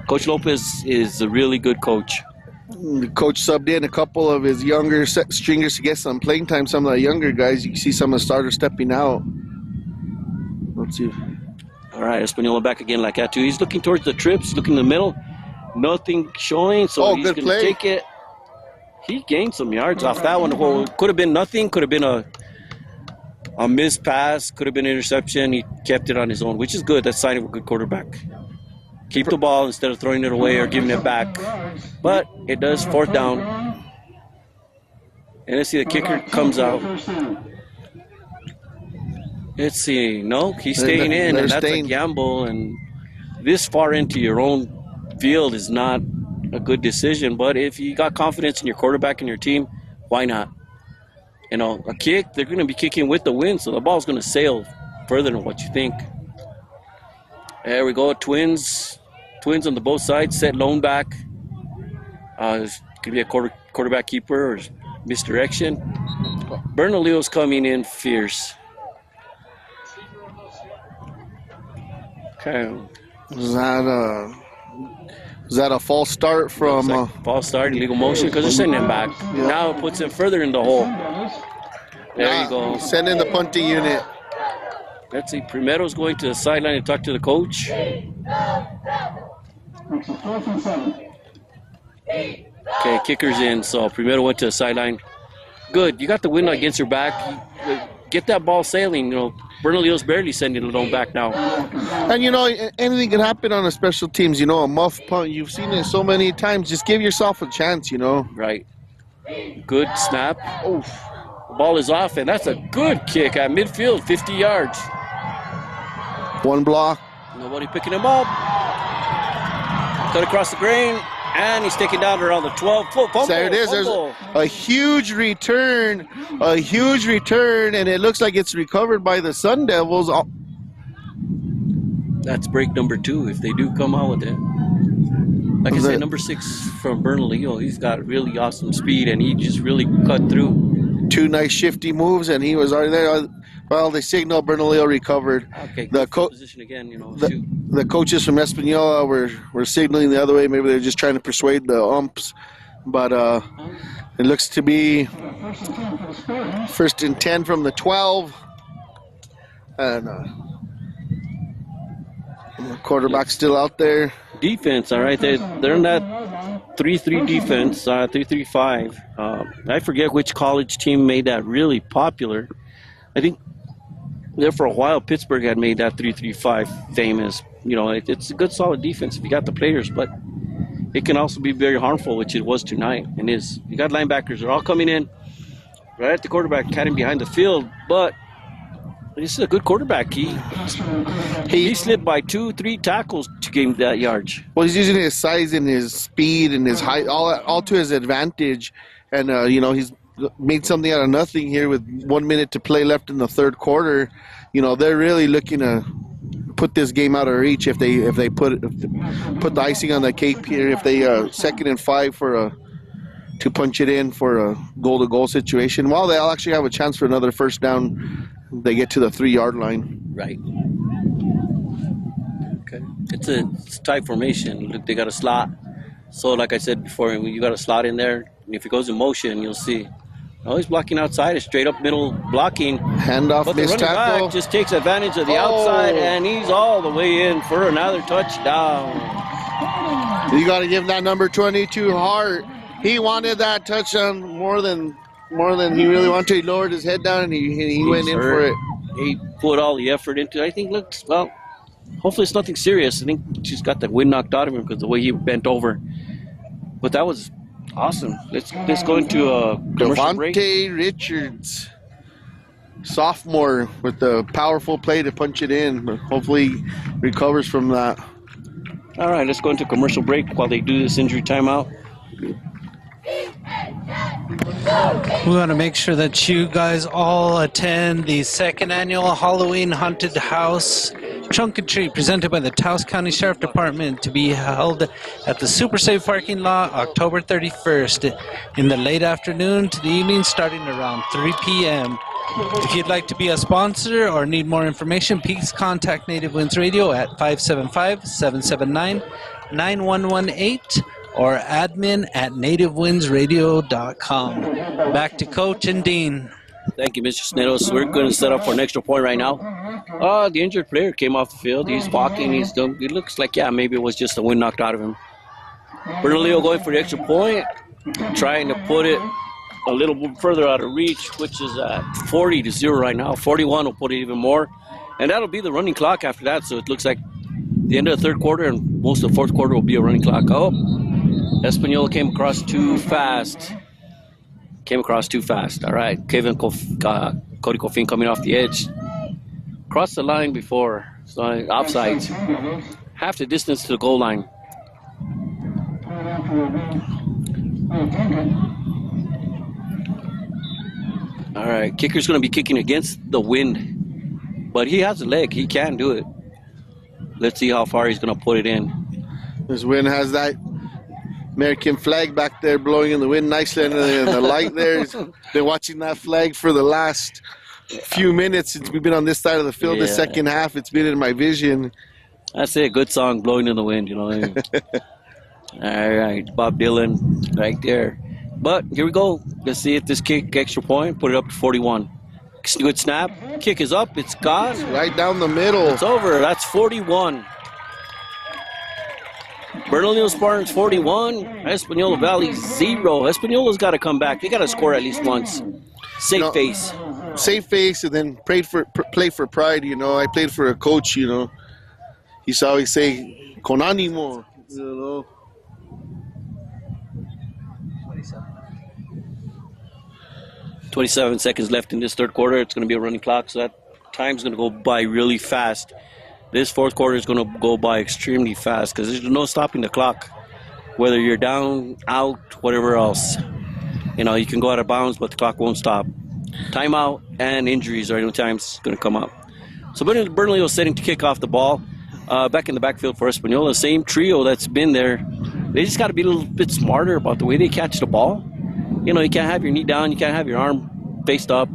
Coach Lopez is a really good coach. The coach subbed in a couple of his younger stringers to get some playing time. Some of the younger guys, you can see some of the starters stepping out. Let's see. All right, Española back again like that, too. He's looking towards the trips, looking in the middle. Nothing showing, so he's going to take it. He gained some yards off that one. Well, could have been nothing. Could have been a missed pass. Could have been an interception. He kept it on his own, which is good. That's a sign of a good quarterback. Keep the ball instead of throwing it away or giving it back. But it does 4th down. And let's see, the kicker comes out. Let's see. No, he's staying in, and that's a gamble. And this far into your own field is not a good decision. But if you got confidence in your quarterback and your team, why not? You know, a kick, they're going to be kicking with the wind, so the ball's going to sail further than what you think. There we go, Twins on the both sides, set lone back. It's going to be a quarterback keeper or misdirection. Bernalillo's coming in fierce. Okay. Was that a false start from... false start, illegal motion, because they're sending him back. Yeah. Now it puts him further in the hole. There you go. Send in the punting unit. Let's see, Primero's going to the sideline to talk to the coach. Okay, kicker's in, so Primero went to the sideline. Good, you got the wind against your back. Get that ball sailing. You know, Bernalillo's barely sending it on back now. And, you know, anything can happen on a special teams. You know, a muff punt, you've seen it so many times. Just give yourself a chance, you know. Right. Good snap. Oof. The ball is off, and that's a good kick at midfield, 50 yards. One block. Nobody picking him up. Cut across the grain, and he's taken down around the 12-foot fumble. There it is. Fumble. There's a huge return, and it looks like it's recovered by the Sun Devils. That's break number 2 if they do come out with it. Like I said, number 6 from Bernalillo, he's got really awesome speed, and he just really cut through. 2 nice shifty moves, and he was already there. Well, they signal Bernalillo recovered. Okay, the position again, you know. The coaches from Española were signaling the other way. Maybe they're just trying to persuade the umps. But it looks to be 1st and 10 from the 12. And the quarterback's still out there. Defense, all right. They're in that 3-3 defense, 3-3-5. I forget which college team made that really popular. I think there for a while, Pittsburgh had made that 3-3-5 famous. You know, it's a good, solid defense if you got the players, but it can also be very harmful, which it was tonight. And is you got linebackers, they're all coming in right at the quarterback, catching behind the field, but this is a good quarterback. He slipped by 2-3 tackles to gain that yards. Well, he's using his size and his speed and his height all to his advantage, and you know, he's made something out of nothing here with 1 minute to play left in the 3rd quarter. You know, they're really looking to put this game out of reach if they put the icing on the cake here. If they 2nd and 5 to punch it in for a goal-to-goal situation. Well, they'll actually have a chance for another 1st down. They get to the 3-yard line. Right. Okay. It's a tight formation. Look, they got a slot. So, like I said before, you got a slot in there. And if it goes in motion, you'll see. Oh, he's blocking outside. It's straight up middle blocking. Handoff, but the running back just takes advantage of the outside, and he's all the way in for another touchdown. You got to give that number 22 Hart. He wanted that touchdown more than he really wanted. He lowered his head down and he went in for it. He put all the effort into it. I think, well, hopefully it's nothing serious. I think she's got the wind knocked out of him because the way he bent over. But that was awesome. Let's go into a commercial break. Devontae Richards, sophomore, with the powerful play to punch it in. But hopefully recovers from that. All right, let's go into a commercial break while they do this injury timeout. We want to make sure that you guys all attend the second annual Halloween Haunted House Trunk and Treat presented by the Taos County Sheriff Department to be held at the Super Safe parking lot October 31st in the late afternoon to the evening starting around 3 p.m. If you'd like to be a sponsor or need more information, please contact Native Winds Radio at 575-779-9118 or admin at nativewindsradio.com. Back to Coach and Dean. Thank you, Mr. Snedos. We're going to set up for an extra point right now. The injured player came off the field. He's walking. He's done. It looks like, yeah, maybe it was just the wind knocked out of him. Bernalillo going for the extra point, trying to put it a little bit further out of reach, which is at 40-0 right now. 41 will put it even more. And that'll be the running clock after that. So it looks like the end of the third quarter and most of the fourth quarter will be a running clock. Oh, Española came across too fast. All right, Cody Coffin coming off the edge. Crossed the line before. So offsides. Half the distance to the goal line. All right, kicker's going to be kicking against the wind. But he has a leg. He can do it. Let's see how far he's going to put it in. This wind has that American flag back there blowing in the wind nicely, and the light there. Been watching that flag for the last few minutes since we've been on this side of the field. The second half, it's been in my vision. That's it. Good song, Blowing in the Wind, you know. All right, Bob Dylan right there. But here we go. Let's see if this kick extra point, put it up to 41. Good snap. Kick is up. It's gone. Right down the middle. It's over. That's 41. Bernalillo Spartans 41, Española Valley 0. Española's got to come back. They got to score at least once. Safe face. Safe face, and then play for pride. You know, I played for a coach. You know, he used to always say "con ánimo." You know. 27 seconds left in this third quarter. It's going to be a running clock, so that time's going to go by really fast. This fourth quarter is going to go by extremely fast because there's no stopping the clock. Whether you're down, out, whatever else. You know, you can go out of bounds, but the clock won't stop. Timeout and injuries are any times going to come up. So Bernalillo setting to kick off the ball. Back in the backfield for Española. Same trio that's been there. They just got to be a little bit smarter about the way they catch the ball. You know, you can't have your knee down. You can't have your arm faced up.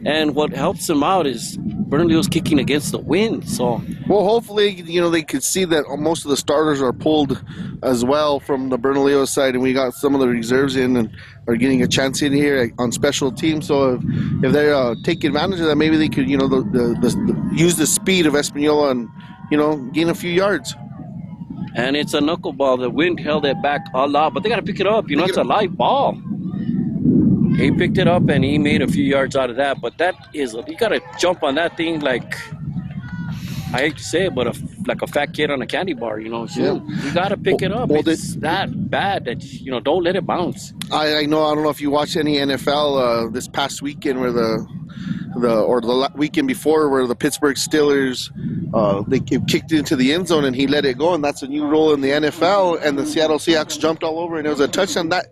And what helps them out is Bernalillo's kicking against the wind. So, well, hopefully, you know, they could see that most of the starters are pulled as well from the Bernalillo side, and we got some of the reserves in and are getting a chance in here on special teams. So if they take advantage of that, maybe they could, you know, use the speed of Española and, you know, gain a few yards. And it's a knuckleball. The wind held it back a lot, but they got to pick it up. You know, it's a live ball. He picked it up and he made a few yards out of that, but that is, you got to jump on that thing like, I hate to say it, but like a fat kid on a candy bar, you know. So you got to pick it up. It's that bad that, you know, don't let it bounce. I know, I don't know if you watched any NFL this past weekend where the weekend before where the Pittsburgh Steelers they kicked it into the end zone and he let it go, and that's a new rule in the NFL, and the Seattle Seahawks jumped all over and it was a touchdown that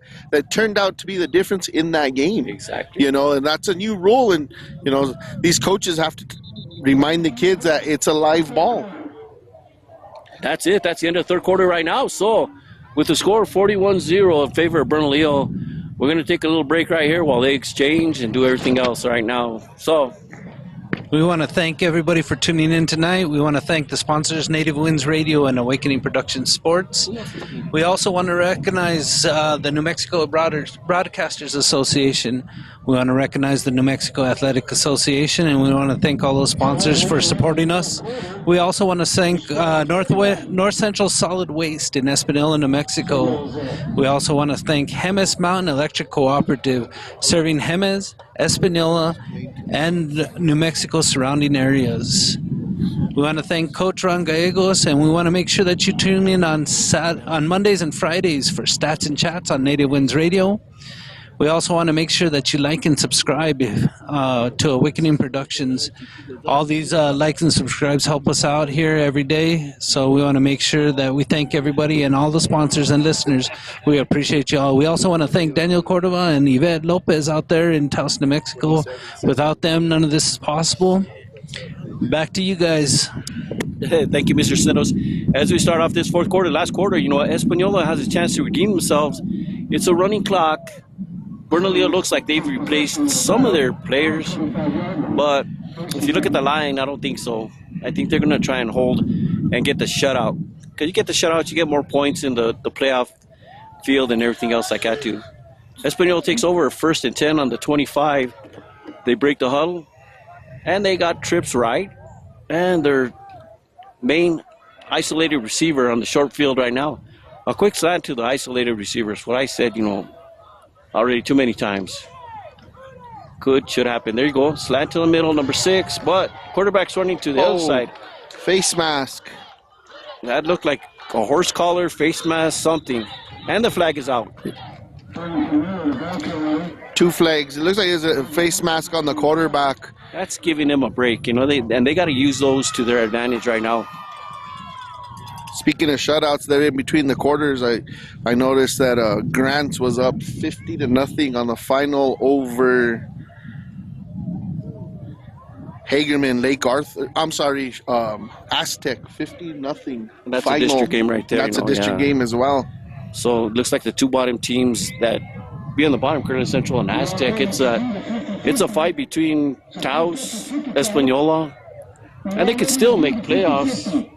turned out to be the difference in that game. Exactly. You know, and that's a new rule, and you know, these coaches have to remind the kids that it's a live ball. That's it. That's the end of the third quarter right now. So with the score 41-0 in favor of Bernalillo, we're going to take a little break right here while they exchange and do everything else right now. So we want to thank everybody for tuning in tonight. We want to thank the sponsors, Native Winds Radio and Awakening Production Sports. We also want to recognize the New Mexico Broadcasters Association. We want to recognize the New Mexico Athletic Association, and we want to thank all those sponsors for supporting us. We also want to thank North Central Solid Waste in Española, New Mexico. We also want to thank Jemez Mountain Electric Cooperative, serving Jemez, Española, and New Mexico surrounding areas. We want to thank Coach Ron Gallegos, and we want to make sure that you tune in on Mondays and Fridays for Stats and Chats on Native Winds Radio. We also want to make sure that you like and subscribe to Awakening Productions. All these likes and subscribes help us out here every day. So we want to make sure that we thank everybody and all the sponsors and listeners. We appreciate you all. We also want to thank Daniel Cordova and Yvette Lopez out there in Taos, New Mexico. Without them, none of this is possible. Back to you guys. Thank you, Mr. Snedos. As we start off this fourth quarter, last quarter, Española has a chance to redeem themselves. It's a running clock. Bernalillo looks like they've replaced some of their players, but if you look at the line, I don't think so. I think they're going to try and hold and get the shutout. Because you get the shutout, you get more points in the playoff field and everything else like that too. Española takes over 1st and 10 on the 25. They break the huddle, and they got trips right, and their main isolated receiver on the short field right now. A quick slant to the isolated receivers. What I said, already too many times. Should happen. There you go. Slant to the middle, number 6, but quarterback's running to the other side. Face mask. That looked like a horse collar, face mask, something. And the flag is out. 2 flags. It looks like there's a face mask on the quarterback. That's giving them a break, they got to use those to their advantage right now. Speaking of shutouts, there in between the quarters, I noticed that Grants was up 50-0 on the final over Hagerman, Lake Arthur. I'm sorry, Aztec, 50-0. That's final. A district game right there. That's a district game as well. So it looks like the 2 bottom teams that be on the bottom, Curtin Central and Aztec. It's a fight between Taos, Española, and they could still make playoffs.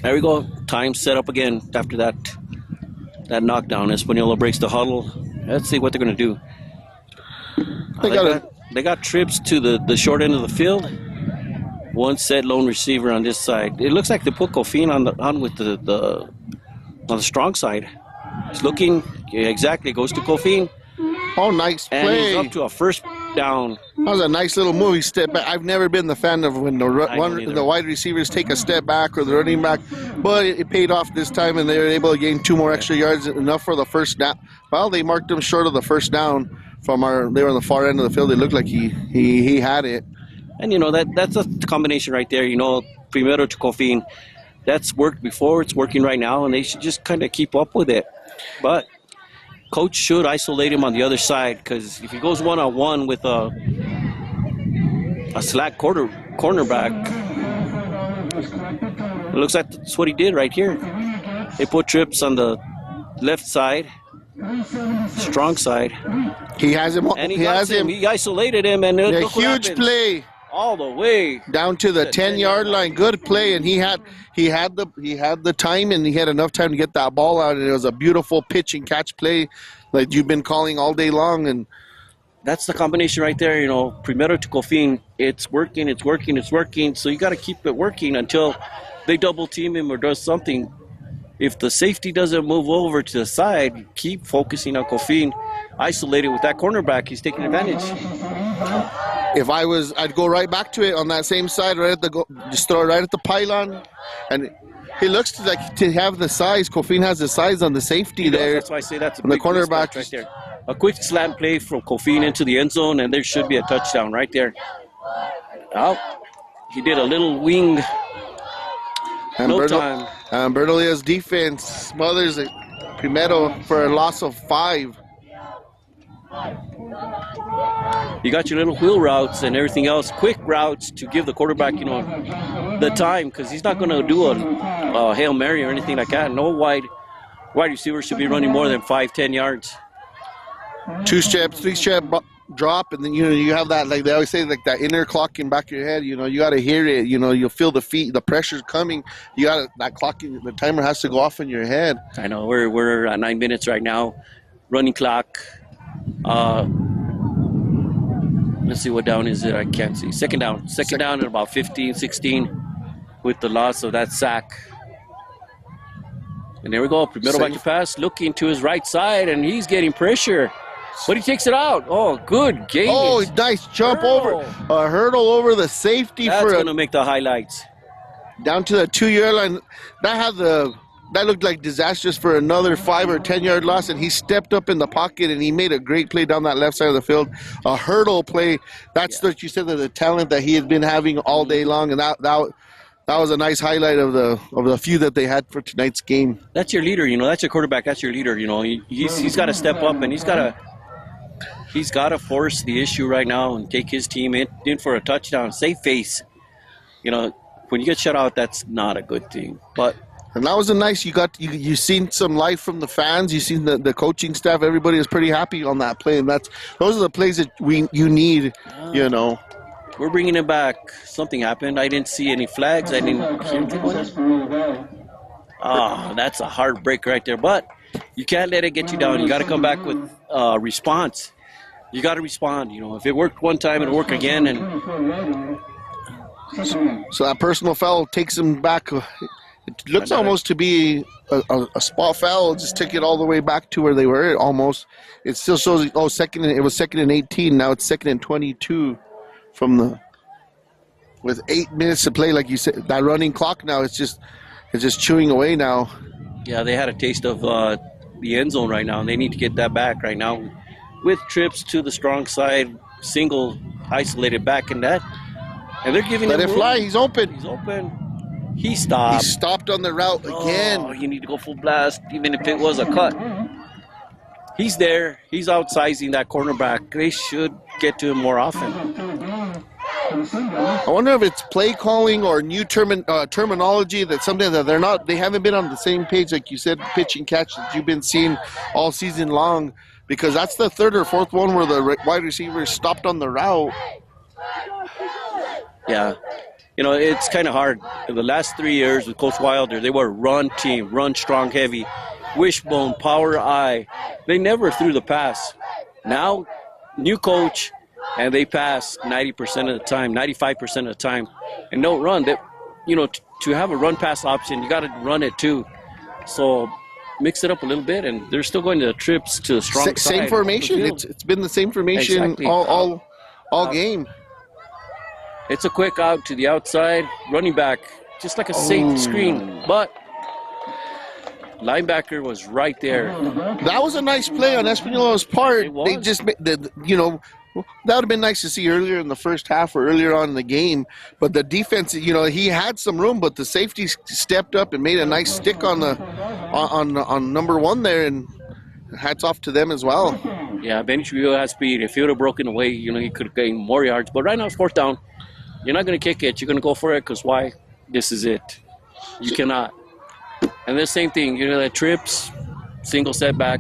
There we go. Time set up again after that knockdown. Española breaks the huddle. Let's see what they're going to do. They got trips to the short end of the field. 1 set lone receiver on this side. It looks like they put Kofin on with the strong side. It's looking exactly. Goes to Kofin. Oh, nice play. And he's up to a 1st down. That was a nice little move. He stepped back. I've never been the fan of when the wide receivers take a step back or the running back, but it paid off this time, and they were able to gain 2 more extra yards, enough for the 1st down. Well, they marked him short of the 1st down they were on the far end of the field. It looked like he had it. And, that's a combination right there. Primero to Kofin. That's worked before. It's working right now, and they should just kind of keep up with it. But coach should isolate him on the other side, because if he goes one-on-one with a slack cornerback, it looks like that's what he did right here. They put trips on the left side, strong side. He has him. And he isolated him, and a look huge play all the way down to the 10-yard line. Good play, and he had the time, and he had enough time to get that ball out, and it was a beautiful pitch and catch play like you've been calling all day long. And that's the combination right there. Primero to Kofin. It's working. So you got to keep it working until they double team him or does something. If the safety doesn't move over to the side, keep focusing on Kofin. Isolated with that cornerback, he's taking advantage. If I was, I'd go right back to it on that same side, just throw it right at the pylon. And he looks like to have the size. Kofin has the size on the safety there. That's why I say that's a big the cornerback right there. A quick slant play from Kofin into the end zone, and there should be a touchdown right there. Oh, he did a little wing. And time. Bernalillo's defense smothers it. Primero for a loss of 5. You got your little wheel routes and everything else, quick routes to give the quarterback, the time, because he's not going to do a Hail Mary or anything like that. No wide receiver should be running more than 5-10 yards. 2-step, 3-step drop, and then you have that, like they always say, like that inner clock in back of your head. You got to hear it. You'll feel the feet, the pressure's coming. You got that clock. The timer has to go off in your head. I know we're at 9 minutes right now, running clock. Let's see, what down is it? I can't see. Second down at about 15, 16 with the loss of that sack. And there we go. Primero back to pass, looking to his right side, and he's getting pressure. But he takes it out. Oh, good game. Oh, nice jump over. A hurdle over the safety. That's going to make the highlights. Down to the 2-yard line. That had the looked like disastrous for another 5 or 10 yard loss, and he stepped up in the pocket and he made a great play down that left side of the field. A hurdle play. That's what you said, that the talent that he had been having all day long, and that was a nice highlight of the few that they had for tonight's game. That's your leader, that's your quarterback. That's your leader. He's got to step up, and he's got to force the issue right now and take his team in for a touchdown. Save face. When you get shut out, that's not a good thing. And that was a nice. You seen some life from the fans. You seen the coaching staff. Everybody was pretty happy on that play, and those are the plays that you need. We're bringing it back. Something happened. I didn't see any flags. I didn't hear one. That's a hard break right there. But you can't let it get you down. You got to come back with response. You got to respond. If it worked one time, it'll work again. And so that personal foul takes him back. It looks almost to be a spot foul. Just take it all the way back to where they were. Almost. It still shows. It was second and 18. Now it's second and 22 with 8 minutes to play. Like you said, that running clock now it's just chewing away now. Yeah, they had a taste of the end zone right now, and they need to get that back right now with trips to the strong side, single isolated back in that. And they're giving Let him it fly. He's open. He stopped. He stopped on the route again. Oh, you need to go full blast, even if it was a cut. He's there. He's outsizing that cornerback. They should get to him more often. I wonder if it's play calling or new terminology that's something that they haven't been on the same page, like you said, pitch and catch that you've been seeing all season long, because that's the third or fourth one where the wide receiver stopped on the route. Yeah. It's kind of hard. In the last 3 years with Coach Wilder, they were a run team, run strong, heavy, wishbone, power eye. They never threw the pass. Now, new coach, and they pass 90% of the time, 95% of the time, and don't run. To have a run-pass option, you got to run it too. So mix it up a little bit, and they're still going to trips to the strong side. Same formation. It's been the same formation exactly. all game. It's a quick out to the outside, running back, just like a safe screen, but linebacker was right there. That was a nice play on Española's part. It was. They just, that would have been nice to see earlier in the first half or earlier on in the game. But the defense, he had some room, but the safety stepped up and made a nice stick on number one there, and hats off to them as well. Yeah, Benny Trujillo has speed. If he would have broken away, he could have gained more yards. But right now it's fourth down. You're not going to kick it. You're going to go for it because why? This is it. You cannot. And the same thing, that trips, single setback.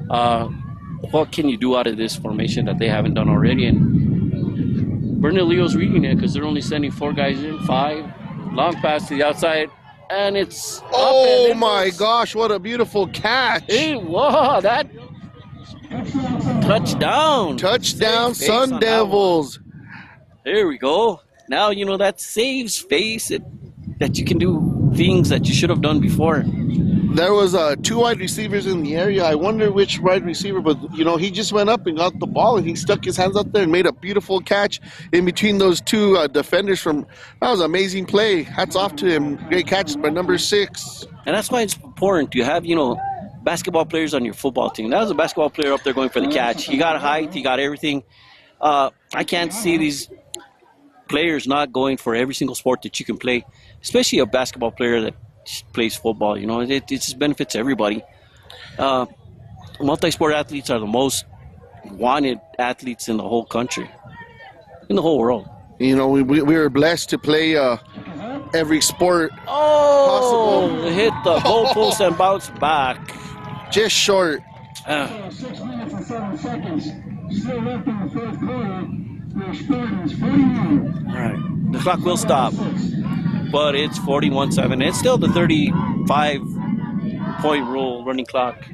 What can you do out of this formation that they haven't done already? And Bernalillo's reading it because they're only sending 4 guys in, 5. Long pass to the outside, and it's oh my gosh, what a beautiful catch. Hey, wow, that touchdown. Touchdown, Sun Devils. There we go. Now, that saves face that you can do things that you should have done before. There was 2 wide receivers in the area. I wonder which wide receiver, but he just went up and got the ball, and he stuck his hands up there and made a beautiful catch in between those 2 defenders. That was an amazing play. Hats off to him. Great catch by number 6. And that's why it's important to have basketball players on your football team. That was a basketball player up there going for the catch. He got height. He got everything. I can't see these players not going for every single sport that you can play, especially a basketball player that plays football. It just benefits everybody. Multi-sport athletes are the most wanted athletes in the whole country, in the whole world. We were blessed to play every sport possible. Hit the goalpost and bounce back. Just short. 6 minutes and 7 seconds. Still left in the fourth quarter. The Spartans 41. All right. The clock will stop, but it's 41-7. It's still the 35-point rule running clock.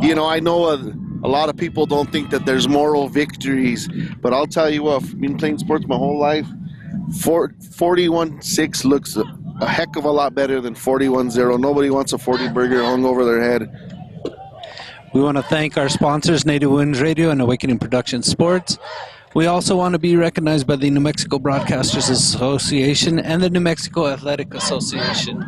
I know a lot of people don't think that there's moral victories, but I'll tell you what, I've been playing sports my whole life. 41-6 looks a heck of a lot better than 41-0. Nobody wants a 40 burger hung over their head. We want to thank our sponsors, Native Winds Radio and Awakening Production Sports. We also want to be recognized by the New Mexico Broadcasters Association and the New Mexico Athletic Association.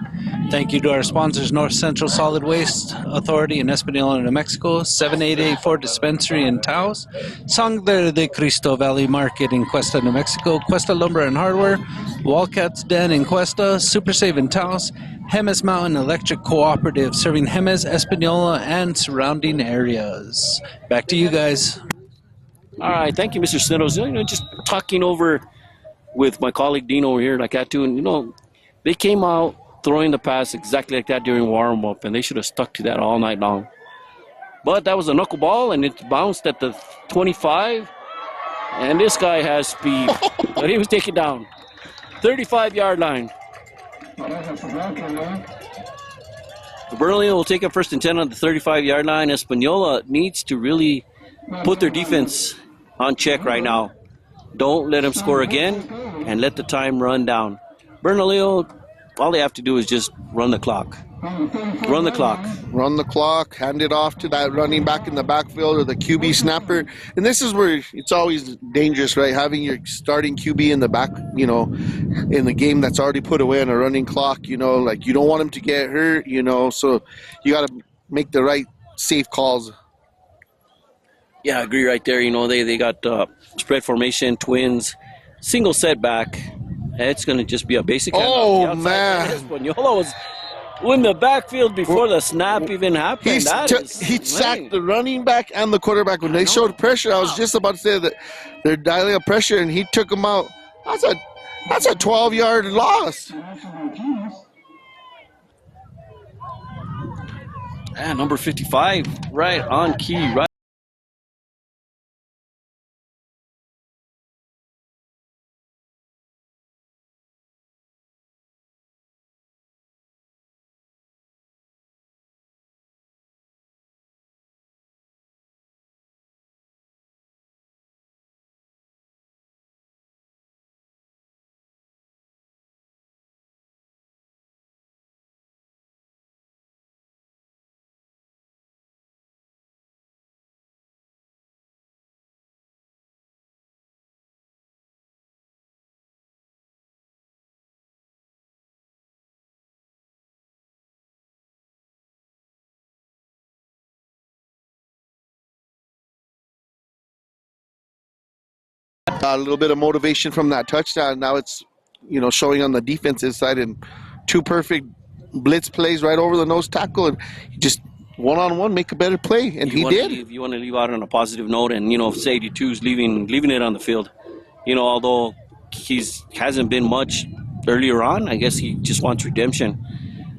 Thank you to our sponsors, North Central Solid Waste Authority in Española, New Mexico, 7884 Dispensary in Taos, Sangre de Cristo Valley Market in Cuesta, New Mexico, Cuesta Lumber and Hardware, Wildcats Den in Cuesta, Super Save in Taos, Jemez Mountain Electric Cooperative, serving Jemez, Española, and surrounding areas. Back to you guys. All right, thank you, Mr. Sniddles. You know, just talking over with my colleague Dino over here like that too, and you know, they came out throwing the pass exactly like that during warm-up, and they should have stuck to that all night long. But that was a knuckleball, and it bounced at the 25, and this guy has speed, but he was taken down. 35-yard line. Bernalillo will take it 1st and 10 on the 35-yard line. Española needs to really put their defense on check right now. Don't let them score again and let the time run down. Bernalillo, all they have to do is just run the clock. Run the clock. Run the clock, hand it off to that running back in the backfield or the QB snapper. And this is where it's always dangerous, right? Having your starting QB in the back, you know, in the game that's already put away on a running clock, you know, like you don't want him to get hurt, you know, so you got to make the right safe calls. Yeah, I agree right there. You know, they got spread formation, twins, single setback. It's going to just be a basic. Oh, man. Española was in the backfield before the snap even happened. He sacked the running back and the quarterback. When they showed pressure, I was just about to say that they're dialing up pressure, and he took them out. That's a 12-yard loss. And number 55, right on key, right. A little bit of motivation from that touchdown. Now it's, you know, showing on the defensive side, and 2 perfect blitz plays right over the nose tackle, and just one-on-one make a better play, and he did. You want to leave out on a positive note, and you know, 82's leaving it on the field. You know, although hasn't been much earlier on, I guess he just wants redemption,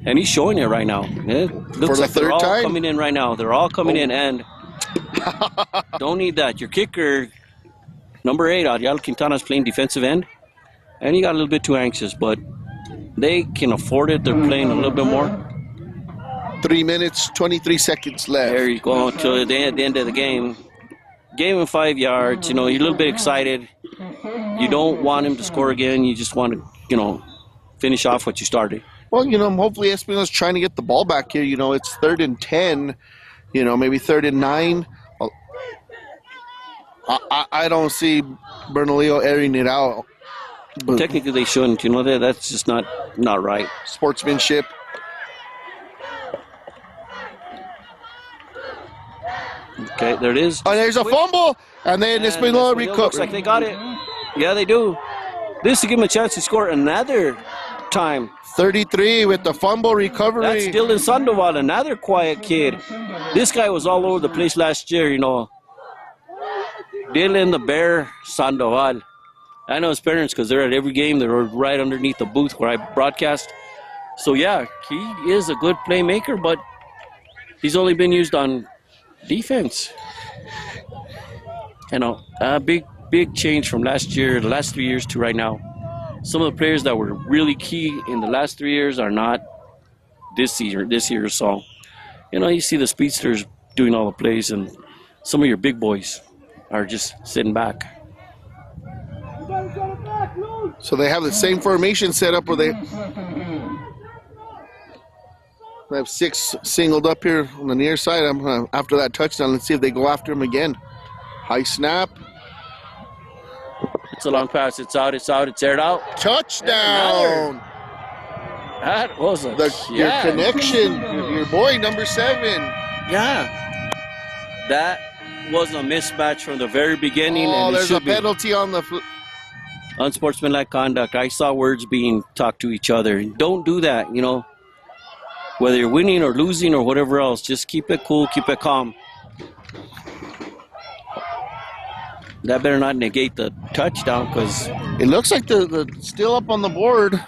and he's showing it right now. It looks like they're all coming in right now. They're all coming in, and don't need that. Your kicker, number 8, Ariel Quintana's playing defensive end, and he got a little bit too anxious, but they can afford it. They're playing a little bit more. 3 minutes, 23 seconds left. There you go, until the end of the game. Gave him 5 yards. You know, you're a little bit excited. You don't want him to score again. You just want to, you know, finish off what you started. Well, you know, hopefully Espinosa's trying to get the ball back here. You know, it's 3rd and 10, you know, maybe 3rd and 9. I don't see Bernalillo airing it out. But technically, they shouldn't. You know, that's just not right. Sportsmanship. Okay, there it is. Oh, there's a fumble, and then Española recovers. Looks like they got it. Yeah, they do. This to give them a chance to score another time. 33 with the fumble recovery. That's Dylan Sandoval, another quiet kid. This guy was all over the place last year, you know. Dylan the Bear Sandoval. I know his parents because they're at every game. They're right underneath the booth where I broadcast. So, yeah, he is a good playmaker, but he's only been used on defense. You know, a big change from last year, the last 3 years to right now. Some of the players that were really key in the last 3 years are not this year. So, you know, you see the speedsters doing all the plays, and some of your big boys are just sitting back. So they have the same formation set up where they have 6 singled up here on the near side. After that touchdown, let's see if they go after him again. High snap. It's a long pass. It's out. It's out. It's aired out. Touchdown. That was a Your connection, your boy, number 7. Yeah. That was a mismatch from the very beginning. Oh, and there's a penalty on the... Unsportsmanlike conduct. I saw words being talked to each other. Don't do that, you know. Whether you're winning or losing or whatever else, just keep it cool, keep it calm. That better not negate the touchdown because It looks like they're still up on the board.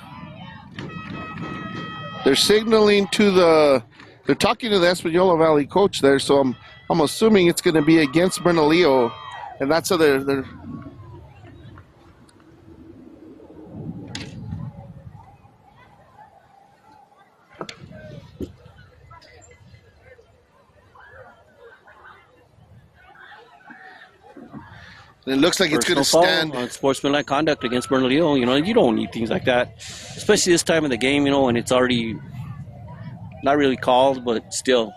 They're signaling to they're talking to the Española Valley coach there, so I'm assuming it's going to be against Bernalillo, and that's how they're it looks like it's going to stand. On sportsmanlike conduct against Bernalillo. You know, you don't need things like that, especially this time of the game, you know, when it's already not really called, but still.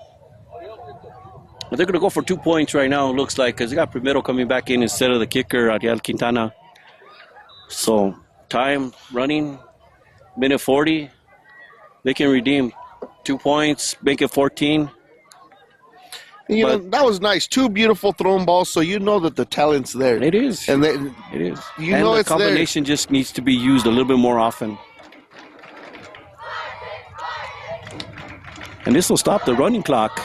But they're going to go for 2 points right now, it looks like, because they got Primero coming back in instead of the kicker, Ariel Quintana. So, time running, minute 40. They can redeem 2 points, make it 14. You know, that was nice. 2 beautiful thrown balls, so you know that the talent's there. It is. And it is. You and know the it's there. combination just needs to be used a little bit more often. And this will stop the running clock.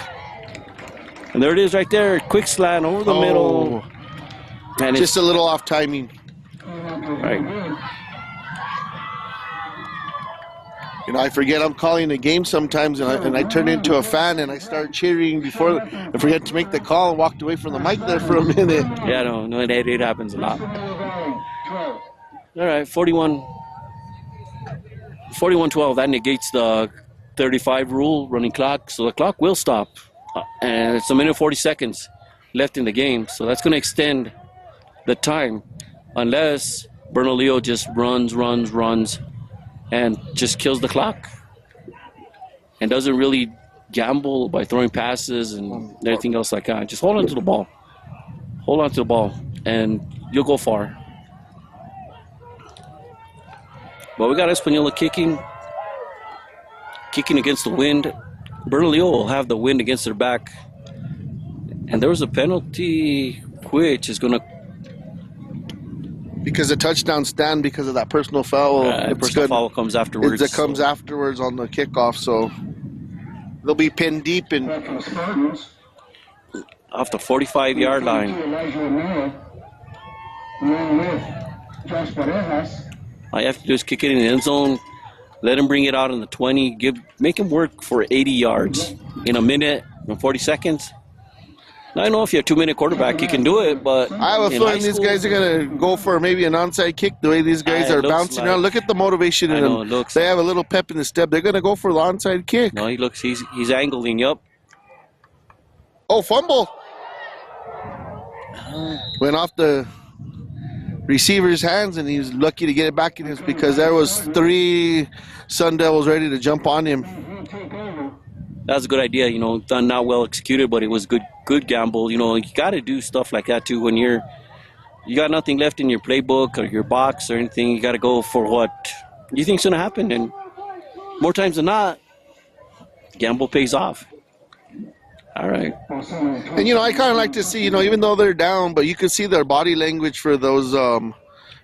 And there it is right there. Quick slant over the middle. And just a little off timing. Right. You know, I forget I'm calling a game sometimes, and I turn into a fan, and I start cheering before I forget to make the call and walked away from the mic there for a minute. Yeah, no, it happens a lot. All right, 41-12. That negates the 35 rule, running clock. So the clock will stop. And it's a minute 40 seconds left in the game. So that's going to extend the time unless Bernalillo just runs, and just kills the clock and doesn't really gamble by throwing passes and everything else like that. Just hold on to the ball. Hold on to the ball, and you'll go far. But we got Española kicking against the wind. Bernalillo will have the wind against their back. And there was a penalty which is going to... Because the touchdown stand because of that personal foul. The personal foul comes afterwards. It comes afterwards on the kickoff, so they'll be pinned deep in off the 45-yard line. All you have to do is kick it in the end zone, let him bring it out in the 20, make him work for 80 yards in a minute and 40 seconds. Now, I know if you're a 2-minute quarterback, you can do it, but I have a feeling these guys are going to go for maybe an onside kick the way these guys are bouncing around. Look at the motivation in them. They have a little pep in the step. They're going to go for the onside kick. No, he's angling, yup. Oh, fumble. Went off the receiver's hands, and he was lucky to get it back in his because there was 3 Sun Devils ready to jump on him. That was a good idea, you know, done not well executed, but it was good gamble. You know, you got to do stuff like that too when you got nothing left in your playbook or your box or anything. You got to go for what you think's going to happen, and more times than not, gamble pays off. All right. And, you know, I kind of like to see, you know, even though they're down, but you can see their body language for those,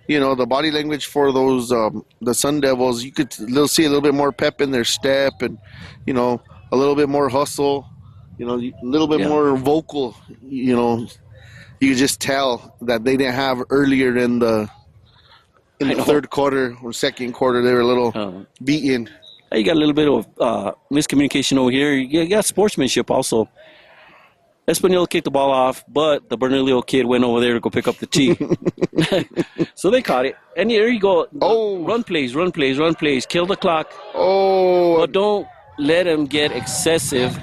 you know, the body language for those, the Sun Devils. They'll see a little bit more pep in their step and, you know, a little bit more hustle, you know, a little bit more vocal, you know. You could just tell that they didn't have earlier in the third quarter or second quarter. They were a little beaten. You got a little bit of miscommunication over here. You got sportsmanship also. Española kicked the ball off, but the Bernalillo kid went over there to go pick up the tee. So they caught it. And here you go. Oh. Run plays. Kill the clock. Oh. But don't let him get excessive.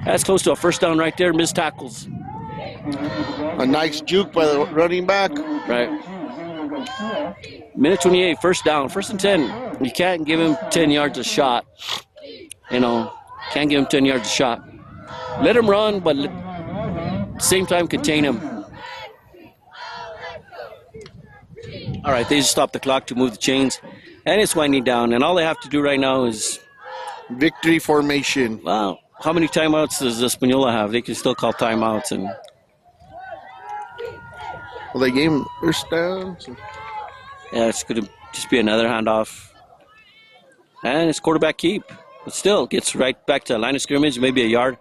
That's close to a first down right there. Missed tackles. A nice juke by the running back. Right. Minute 28, first down. 1st and 10. You can't give him 10 yards a shot. You know, can't give him 10 yards a shot. Let him run, but at the same time contain him. All right, they just stopped the clock to move the chains, and it's winding down. And all they have to do right now is, Victory formation. wow, how many timeouts does Española have? They can still call timeouts. And Well, they gave him first down. So. yeah, it's going to just be another handoff. And it's quarterback keep. But still, gets right back to the line of scrimmage, maybe a yard.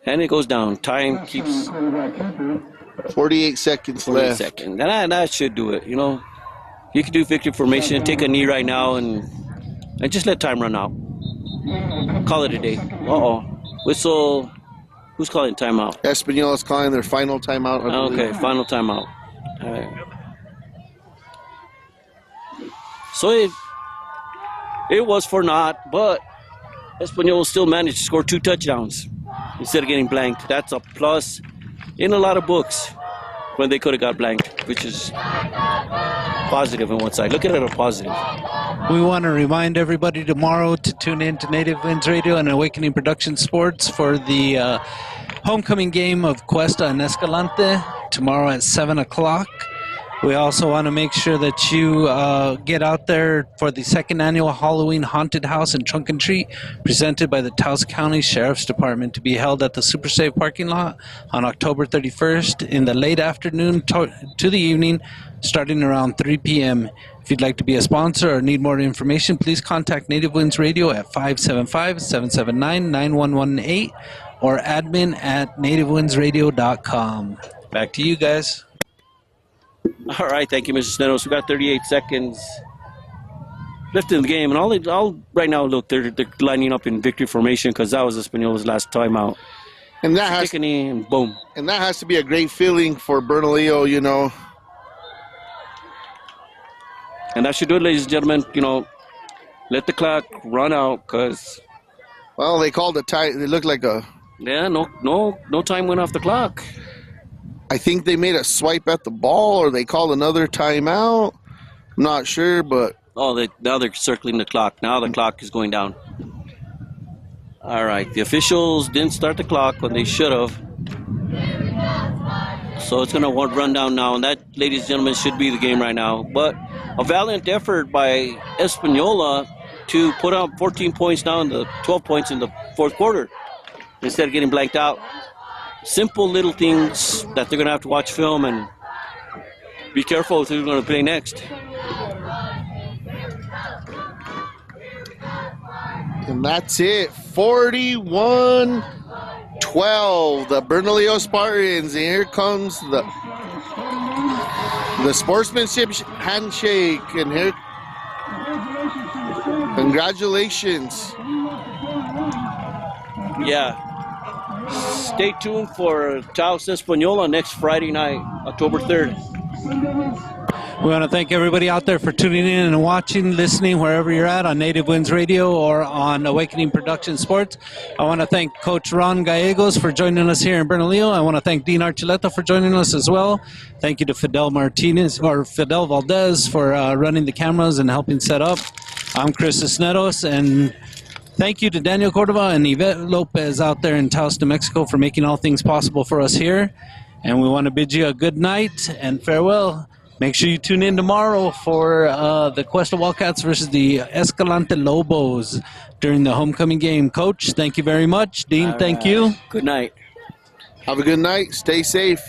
And it goes down. Time keeps 48 seconds 48 left. seconds. And that should do it, you know. You can do victory formation, take a knee right now, and just let time run out. Call it a day. Uh-oh. Whistle. Who's calling timeout? Española's calling their final timeout. I believe. Okay, final timeout. All right. So it was for naught, but Española still managed to score 2 touchdowns instead of getting blanked. That's a plus in a lot of books when they could have got blanked, which is positive on one side. Look at it as a positive. We want to remind everybody tomorrow to tune in to Native Winds Radio and Awakening Production Sports for the homecoming game of Cuesta and Escalante tomorrow at 7 o'clock. We also want to make sure that you get out there for the second annual Halloween Haunted House and Trunk and Treat presented by the Taos County Sheriff's Department to be held at the Super Safe parking lot on October 31st in the late afternoon to the evening, starting around 3 p.m. If you'd like to be a sponsor or need more information, please contact Native Winds Radio at 575-779-9118 or admin@nativewindsradio.com. Back to you guys. All right, thank you, Mr. Snedos. We got 38 seconds left in the game, and all right now, look, they're lining up in victory formation because that was Española's last timeout. And that has Take a knee and boom. and that has to be a great feeling for Bernalillo, you know. And that should do it, ladies and gentlemen. You know, let the clock run out because, Well, they called a tie. They looked like a. yeah, no time went off the clock. I think they made a swipe at the ball, or they called another timeout. I'm not sure, but Oh, now they're circling the clock. Now the clock is going down. All right, the officials didn't start the clock when they should have. So it's going to run down now, and that, ladies and gentlemen, should be the game right now. But a valiant effort by Española to put up 14 points now in the 12 points in the fourth quarter instead of getting blanked out. Simple little things that they're going to have to watch film and be careful with who's going to play next. and that's it. 41-12. The Bernalillo Spartans. And here comes the sportsmanship handshake. And here, congratulations. Yeah. Stay tuned for Taos Española next Friday night, October 3rd. We want to thank everybody out there for tuning in and watching, listening, wherever you're at on Native Winds Radio or on Awakening Production Sports. I want to thank Coach Ron Gallegos for joining us here in Bernalillo. I want to thank Dean Archuleta for joining us as well. Thank you to Fidel Valdez for running the cameras and helping set up. I'm Chris Cisneros, and thank you to Daniel Cordova and Yvette Lopez out there in Taos, New Mexico for making all things possible for us here. And we want to bid you a good night and farewell. Make sure you tune in tomorrow for the Cuesta Wildcats versus the Escalante Lobos during the homecoming game. Coach, thank you very much. Dean, thank you. Good night. Have a good night. Stay safe.